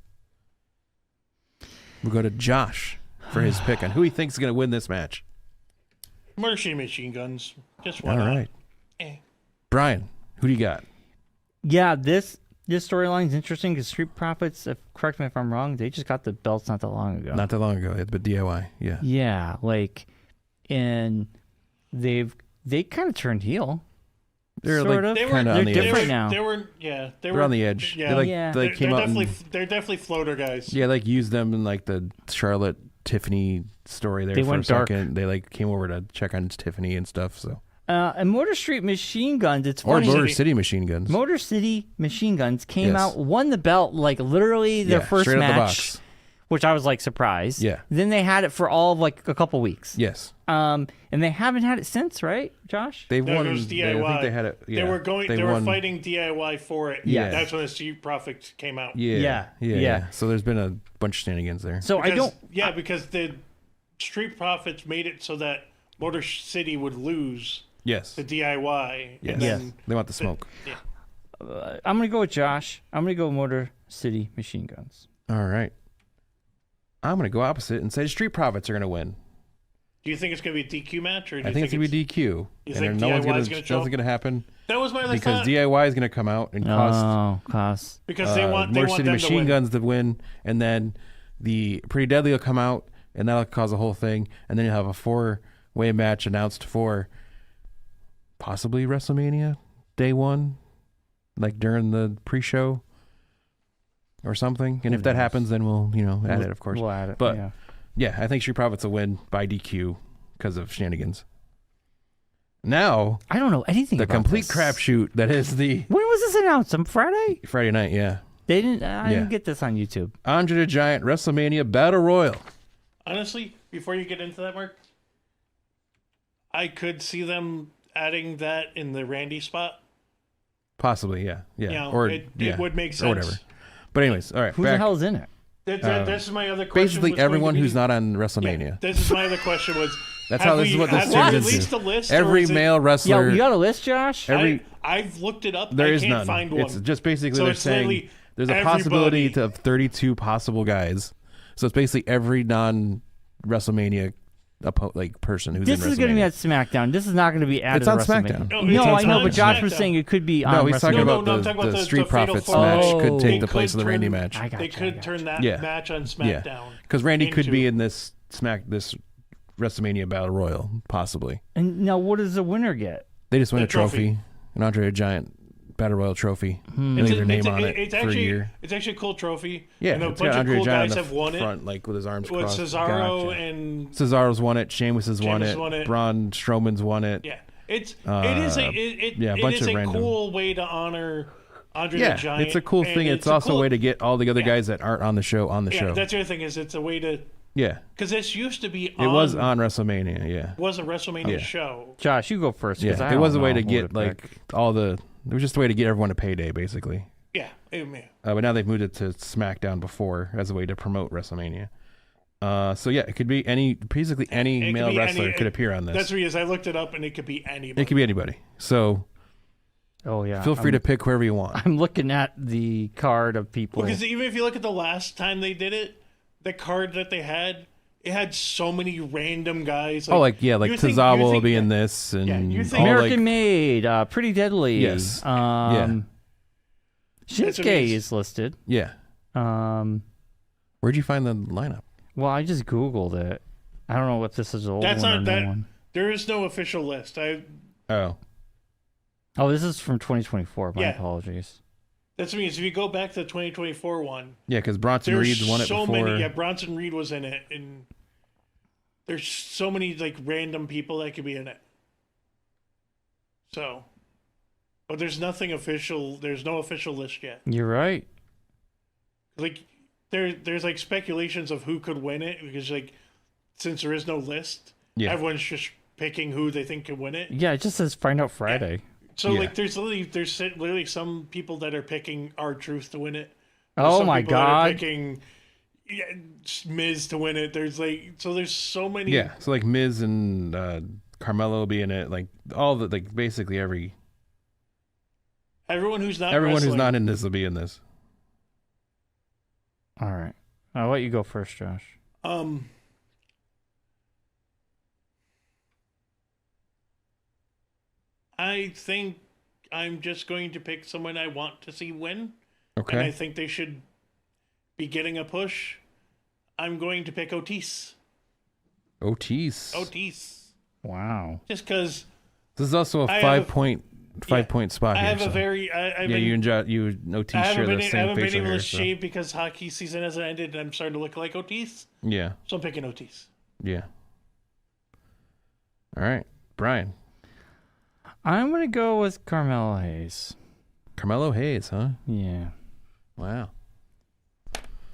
Speaker 1: We'll go to Josh for his pick on who he thinks is going to win this match.
Speaker 3: Motor City Machine Guns. Just why
Speaker 1: All
Speaker 3: not?
Speaker 1: right. Brian, who do you got?
Speaker 2: Yeah, this storyline is interesting because Street Profits, correct me if I'm wrong, they just got the belts not that long ago.
Speaker 1: Not that long ago, but DIY, yeah.
Speaker 2: Yeah, and they kind of turned heel.
Speaker 1: They're
Speaker 2: sort of.
Speaker 1: kind of on the
Speaker 2: different
Speaker 1: edge.
Speaker 2: now.
Speaker 3: They're
Speaker 1: on the edge.
Speaker 3: Yeah,
Speaker 1: They came out.
Speaker 3: they're definitely floater guys.
Speaker 1: Yeah, used them in the Charlotte Tiffany story there
Speaker 2: They
Speaker 1: for
Speaker 2: went
Speaker 1: a
Speaker 2: dark.
Speaker 1: second. They came over to check on Tiffany and stuff. So.
Speaker 2: And Motor Street Machine Guns, it's
Speaker 1: Or
Speaker 2: funny.
Speaker 1: Motor City Machine Guns.
Speaker 2: Motor City Machine Guns came
Speaker 1: Yes.
Speaker 2: out, won the belt literally their first
Speaker 1: straight out the
Speaker 2: match,
Speaker 1: box.
Speaker 2: which I was surprised.
Speaker 1: Yeah.
Speaker 2: Then they had it for all of a couple weeks.
Speaker 1: Yes.
Speaker 2: And they haven't had it since, right, Josh?
Speaker 1: They
Speaker 3: No,
Speaker 1: won.
Speaker 3: it was DIY.
Speaker 1: I think they had it. Yeah,
Speaker 3: They were
Speaker 1: won.
Speaker 3: fighting DIY for it.
Speaker 1: Yeah.
Speaker 3: That's when the Street Profits came out.
Speaker 2: Yeah.
Speaker 1: So there's been a bunch of shenanigans there.
Speaker 2: So
Speaker 3: because the Street Profits made it so that Motor City would lose
Speaker 1: Yes.
Speaker 3: the DIY.
Speaker 1: Yes.
Speaker 3: And then
Speaker 1: They want the smoke.
Speaker 2: I'm going to go with Josh. I'm going to go Motor City Machine Guns.
Speaker 1: All right. I'm going to go opposite and say the Street Profits are going to win.
Speaker 3: Do you think it's going to be a DQ match, or do
Speaker 1: I
Speaker 3: you
Speaker 1: think it's going to be DQ.
Speaker 3: You
Speaker 1: And
Speaker 3: think
Speaker 1: no one's
Speaker 3: DIY
Speaker 1: going
Speaker 3: is
Speaker 1: to.
Speaker 3: gonna show
Speaker 1: Nothing's going to happen
Speaker 3: That was my other
Speaker 1: because
Speaker 3: thought.
Speaker 1: DIY is going to come out and cost
Speaker 2: Cost.
Speaker 3: Because they want
Speaker 1: Motor City
Speaker 3: them
Speaker 1: Machine
Speaker 3: to win.
Speaker 1: Guns to win, and then the Pretty Deadly will come out, and that'll cause a whole thing, and then you'll have a 4-way match announced for possibly WrestleMania Day 1, during the pre-show or something. And if that happens, then we'll add it, of course.
Speaker 2: We'll add it.
Speaker 1: But yeah, I think Street Profits will win by DQ because of shenanigans. Now,
Speaker 2: I don't know anything
Speaker 1: the
Speaker 2: about
Speaker 1: complete
Speaker 2: this.
Speaker 1: crapshoot that is the
Speaker 2: When was this announced? On Friday?
Speaker 1: Friday night, yeah.
Speaker 2: They didn't. I didn't get this on YouTube.
Speaker 1: Andre the Giant WrestleMania Battle Royal.
Speaker 3: Honestly, before you get into that, Mark, I could see them adding that in the Randy spot.
Speaker 1: Possibly, yeah.
Speaker 3: It would make sense.
Speaker 1: Or whatever. But anyways, all right.
Speaker 2: Who the hell's in it?
Speaker 3: This is my other question.
Speaker 1: Basically,
Speaker 3: was going
Speaker 1: everyone
Speaker 3: to be-
Speaker 1: who's not on WrestleMania.
Speaker 3: Yeah, this is my other question was.
Speaker 1: That's
Speaker 3: have
Speaker 1: how this
Speaker 3: we-
Speaker 1: is what this
Speaker 3: have we
Speaker 1: turns
Speaker 3: released
Speaker 1: into.
Speaker 3: a list, or
Speaker 1: Every
Speaker 3: is it-
Speaker 1: male
Speaker 2: Yeah,
Speaker 1: wrestler.
Speaker 2: you got a list, Josh?
Speaker 3: I've looked it up.
Speaker 1: There
Speaker 3: I
Speaker 1: is
Speaker 3: can't
Speaker 1: none.
Speaker 3: find one.
Speaker 1: It's just basically
Speaker 3: So
Speaker 1: they're
Speaker 3: it's
Speaker 1: saying
Speaker 3: literally
Speaker 1: there's a possibility
Speaker 3: everybody.
Speaker 1: of 32 possible guys. So it's basically every non-WrestleMania person who's
Speaker 2: This
Speaker 1: in WrestleMania.
Speaker 2: is going to be at SmackDown. This is not going to be added
Speaker 1: It's on
Speaker 2: to WrestleMania.
Speaker 1: SmackDown.
Speaker 3: No,
Speaker 2: No,
Speaker 3: it's
Speaker 2: I know,
Speaker 3: on
Speaker 2: but Josh was
Speaker 3: SmackDown.
Speaker 2: saying it could be on
Speaker 1: No, he's talking
Speaker 2: WrestleMania.
Speaker 1: about
Speaker 3: No, I'm talking about
Speaker 1: the
Speaker 3: the
Speaker 1: Street
Speaker 3: Fatal
Speaker 1: Profits
Speaker 3: Four
Speaker 1: match
Speaker 2: match.
Speaker 1: could take
Speaker 3: They
Speaker 1: the place of the
Speaker 3: could
Speaker 1: Randy
Speaker 3: turn-
Speaker 1: match.
Speaker 2: I got
Speaker 3: They
Speaker 2: you, I
Speaker 3: could
Speaker 2: got
Speaker 3: turn
Speaker 2: you.
Speaker 3: that
Speaker 1: Yeah.
Speaker 3: match on
Speaker 1: Yeah,
Speaker 3: SmackDown.
Speaker 1: because Randy could
Speaker 3: into-
Speaker 1: be in this WrestleMania Battle Royal, possibly.
Speaker 2: And now, what does the winner get?
Speaker 1: They just win
Speaker 3: The
Speaker 1: a trophy, an Andre the Giant Battle Royal trophy. They leave their name on it for a year.
Speaker 3: It's actually a cool trophy.
Speaker 1: Yeah,
Speaker 3: and a
Speaker 1: it's
Speaker 3: bunch
Speaker 1: got
Speaker 3: of
Speaker 1: Andre
Speaker 3: cool
Speaker 1: the Giant
Speaker 3: guys
Speaker 1: on
Speaker 3: have
Speaker 1: the
Speaker 3: won
Speaker 1: front, with his arms
Speaker 3: With
Speaker 1: crossed.
Speaker 3: Cesaro
Speaker 1: Gotcha.
Speaker 3: and
Speaker 1: Cesaro's won it. Sheamus has won
Speaker 3: Sheamus
Speaker 1: it.
Speaker 3: won it.
Speaker 1: Braun Strowman's won it.
Speaker 3: yeah, it is
Speaker 1: yeah, a
Speaker 3: it
Speaker 1: bunch
Speaker 3: is
Speaker 1: of
Speaker 3: a
Speaker 1: random-
Speaker 3: cool way to honor Andre
Speaker 1: Yeah,
Speaker 3: the Giant.
Speaker 1: it's a cool
Speaker 3: and
Speaker 1: thing. It's also a way to get all the other
Speaker 3: Yeah.
Speaker 1: guys that aren't on the show on the
Speaker 3: Yeah,
Speaker 1: show.
Speaker 3: that's the other thing is it's a way to
Speaker 1: Yeah,
Speaker 3: because this used to be
Speaker 1: it was on WrestleMania. Yeah,
Speaker 3: was a WrestleMania
Speaker 1: Yeah.
Speaker 3: show.
Speaker 2: Josh, you go first. 'cause I
Speaker 1: yeah. It was a
Speaker 2: don't
Speaker 1: way
Speaker 2: know
Speaker 1: to
Speaker 2: who
Speaker 1: get
Speaker 2: pick.
Speaker 1: all the. It was just a way to get everyone a payday, basically.
Speaker 3: Yeah,
Speaker 1: But now they've moved it to SmackDown before as a way to promote WrestleMania. So yeah, it could be basically any
Speaker 3: It could
Speaker 1: male
Speaker 3: be
Speaker 1: wrestler
Speaker 3: any-
Speaker 1: could appear on this.
Speaker 3: That's what it is. I looked it up and it could be anybody.
Speaker 1: It could be anybody. So
Speaker 2: Oh yeah.
Speaker 1: feel free to pick whoever you want.
Speaker 2: I'm looking at the card of people.
Speaker 3: Because even if you look at the last time they did it, the card that they had, it had so many random guys.
Speaker 1: you think Tozawa will
Speaker 3: think
Speaker 1: be in
Speaker 3: that-
Speaker 1: this, and
Speaker 3: Yeah, you think-
Speaker 1: all,
Speaker 2: American Made, Pretty Deadly.
Speaker 1: Yes. Yeah.
Speaker 3: That's what it
Speaker 2: Shinsuke
Speaker 3: is.
Speaker 2: is listed.
Speaker 1: yeah. Where'd you find the lineup?
Speaker 2: Well, I just Googled it. I don't know if this is an old
Speaker 3: That's
Speaker 2: one or
Speaker 3: not
Speaker 2: no
Speaker 3: that.
Speaker 2: one.
Speaker 3: There is no official list.
Speaker 1: Oh,
Speaker 2: Oh, this is from 2024. My
Speaker 3: Yeah.
Speaker 2: apologies.
Speaker 3: That's what it means. If you go back to the 2024 one,
Speaker 1: yeah, because Bronson
Speaker 3: there's
Speaker 1: Reed's won it
Speaker 3: so
Speaker 1: before.
Speaker 3: many. Yeah, Bronson Reed was in it, and there's so many random people that could be in it. So, But there's nothing official. There's no official list yet.
Speaker 2: You're right.
Speaker 3: Like there's like speculations of who could win it because like since there is no list, everyone's just picking who they think can win it.
Speaker 2: Yeah, it just says find out Friday.
Speaker 3: Yeah. So like there's literally some people that are picking R-Truth to win it.
Speaker 2: Oh
Speaker 3: some
Speaker 2: my
Speaker 3: people that
Speaker 2: God!
Speaker 3: are picking Miz to win it. There's so many.
Speaker 1: Yeah, so like Miz and Carmelo will be in it. Like all the basically everyone
Speaker 3: who's not
Speaker 1: in this will be in this.
Speaker 2: All right, I'll let you go first, Josh.
Speaker 3: I think I'm just going to pick someone I want to see win.
Speaker 1: Okay.
Speaker 3: And I think they should be getting a push. I'm going to pick Otis.
Speaker 2: Wow.
Speaker 3: Just because.
Speaker 1: This is also a 5-point spot
Speaker 3: I
Speaker 1: here.
Speaker 3: have a very.
Speaker 1: you and Otis share the same
Speaker 3: I haven't been
Speaker 1: facial
Speaker 3: able
Speaker 1: hair.
Speaker 3: to shave because hockey season hasn't ended and I'm starting to look like Otis.
Speaker 1: Yeah.
Speaker 3: So I'm picking Otis.
Speaker 1: Yeah. All right, Brian.
Speaker 2: I'm gonna go with Carmelo Hayes.
Speaker 1: Carmelo Hayes, huh?
Speaker 2: Yeah.
Speaker 1: Wow.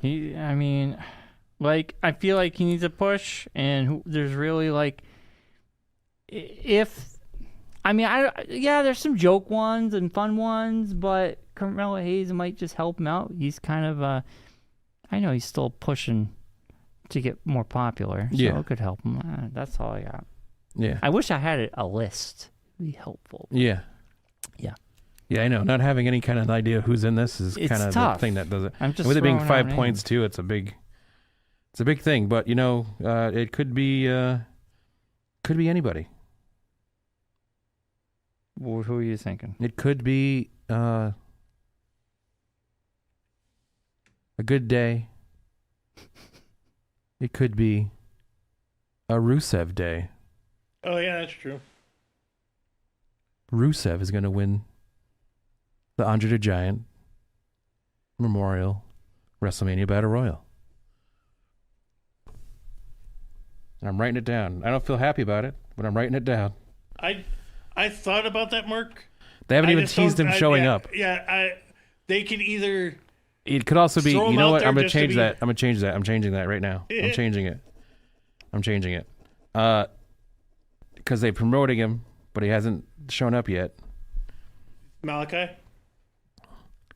Speaker 2: I feel like he needs a push, and there's really there's some joke ones and fun ones, but Carmelo Hayes might just help him out. He's kind of I know he's still pushing to get more popular, so it could help him. That's all I got.
Speaker 1: Yeah.
Speaker 2: I wish I had a list. It'd be helpful.
Speaker 1: Yeah.
Speaker 2: Yeah.
Speaker 1: Yeah, I know. Not having any kind of idea who's in this is kind of the thing that does it.
Speaker 2: I'm just
Speaker 1: with it being
Speaker 2: throwing
Speaker 1: 5
Speaker 2: out
Speaker 1: points too, it's a big thing. But it could be anybody.
Speaker 2: Well, who are you thinking?
Speaker 1: It could be a good day. It could be a Rusev day.
Speaker 3: Oh yeah, that's true.
Speaker 1: Rusev is going to win the Andre the Giant Memorial WrestleMania Battle Royal. And I'm writing it down. I don't feel happy about it, but I'm writing it down.
Speaker 3: I thought about that, Mark.
Speaker 1: They haven't even teased him showing up.
Speaker 3: Yeah, they could either.
Speaker 1: It could also be.
Speaker 3: Throw
Speaker 1: You
Speaker 3: him
Speaker 1: know
Speaker 3: out
Speaker 1: what?
Speaker 3: there
Speaker 1: I'm going to
Speaker 3: just to
Speaker 1: change
Speaker 3: be-
Speaker 1: that. I'm going to change that. I'm changing that right now. I'm changing it. Because they're promoting him, but he hasn't shown up yet.
Speaker 3: Malachi?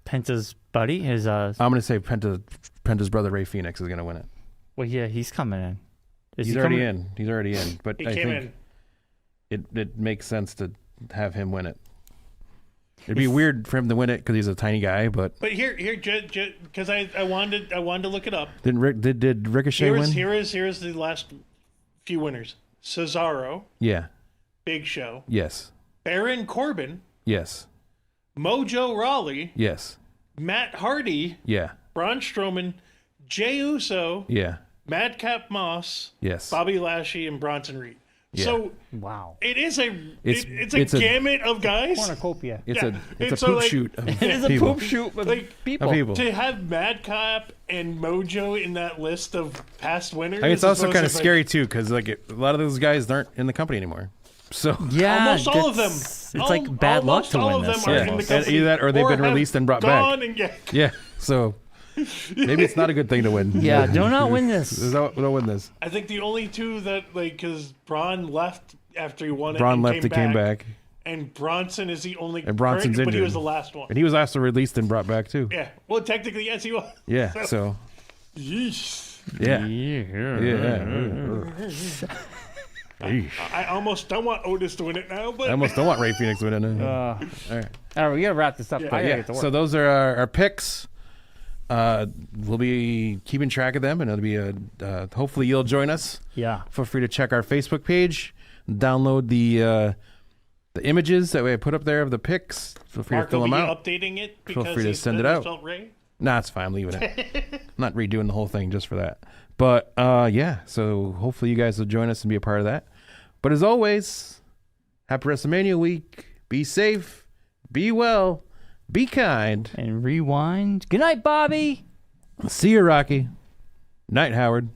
Speaker 2: Penta's buddy is
Speaker 1: I'm going to say Penta's brother Ray Phoenix is going to win it.
Speaker 2: Well, yeah, he's coming in.
Speaker 1: He's already in. He's already in. But
Speaker 3: He
Speaker 1: I
Speaker 3: came
Speaker 1: think
Speaker 3: in.
Speaker 1: it makes sense to have him win it. It'd be weird for him to win it because he's a tiny guy, but
Speaker 3: here, because I wanted to look it up.
Speaker 1: Did Ricochet win?
Speaker 3: Here's the last few winners: Cesaro,
Speaker 1: Yeah.
Speaker 3: Big Show,
Speaker 1: Yes.
Speaker 3: Baron Corbin,
Speaker 1: Yes.
Speaker 3: Mojo Rawley,
Speaker 1: Yes.
Speaker 3: Matt Hardy,
Speaker 1: Yeah.
Speaker 3: Braun Strowman, Jey Uso,
Speaker 1: Yeah.
Speaker 3: Madcap Moss,
Speaker 1: Yes.
Speaker 3: Bobby Lashley, and Bronson Reed.
Speaker 1: Yeah.
Speaker 3: So
Speaker 2: Wow.
Speaker 3: it is
Speaker 1: It's
Speaker 3: a gamut of guys.
Speaker 2: Cornucopia.
Speaker 1: It's
Speaker 3: Yeah.
Speaker 1: a
Speaker 3: And so,
Speaker 1: poop
Speaker 3: like-
Speaker 1: shoot of
Speaker 2: It is a
Speaker 1: people.
Speaker 2: poop shoot with
Speaker 3: Like,
Speaker 2: people.
Speaker 1: Of people.
Speaker 3: To have Madcap and Mojo in that list of past winners.
Speaker 1: I mean, it's also
Speaker 3: as
Speaker 1: kind of
Speaker 3: opposed to,
Speaker 1: scary too, because like a lot of those guys aren't in the company anymore. So
Speaker 2: Yeah,
Speaker 3: Almost all of them.
Speaker 2: It's like bad luck
Speaker 3: Almost
Speaker 2: to
Speaker 3: all
Speaker 2: win
Speaker 3: of
Speaker 2: this.
Speaker 3: them are in the
Speaker 1: almost.
Speaker 3: company,
Speaker 1: Either that or they've been
Speaker 3: have
Speaker 1: released and brought
Speaker 3: gone
Speaker 1: back.
Speaker 3: And
Speaker 1: yeah, so maybe it's not a good thing to win.
Speaker 2: Yeah, do not win this.
Speaker 1: Don't win this.
Speaker 3: I think the only two that because Braun left after he won it.
Speaker 1: Braun
Speaker 3: and
Speaker 1: left and came back,
Speaker 3: And Bronson is the only.
Speaker 1: And Bronson's
Speaker 3: but he
Speaker 1: injured.
Speaker 3: was the last one.
Speaker 1: and he was also released and brought back too.
Speaker 3: Yeah. Well, technically, yes, he was.
Speaker 1: Yeah. So
Speaker 3: Yeesh.
Speaker 1: yeah.
Speaker 3: I almost don't want Otis to win it now, but
Speaker 1: I almost don't want Ray Phoenix winning it.
Speaker 2: All
Speaker 1: right.
Speaker 2: right, we gotta wrap this up. I gotta
Speaker 1: Yeah.
Speaker 2: get to work.
Speaker 1: So those are our picks. We'll be keeping track of them, and it'll be hopefully you'll join us.
Speaker 2: Yeah.
Speaker 1: Feel free to check our Facebook page, download the images that we put up there of the picks. Feel free
Speaker 3: Mark
Speaker 1: to fill
Speaker 3: will
Speaker 1: them
Speaker 3: be
Speaker 1: out.
Speaker 3: updating it
Speaker 1: Feel
Speaker 3: because
Speaker 1: free to
Speaker 3: he
Speaker 1: send it
Speaker 3: said
Speaker 1: out.
Speaker 3: felt Ray.
Speaker 1: Nah, it's fine. I'm leaving it. I'm not redoing the whole thing just for that. But yeah, so hopefully you guys will join us and be a part of that. But as always, happy WrestleMania week. Be safe. Be well. Be kind.
Speaker 2: And rewind. Good night, Bobby.
Speaker 1: See you, Rocky. Night, Howard.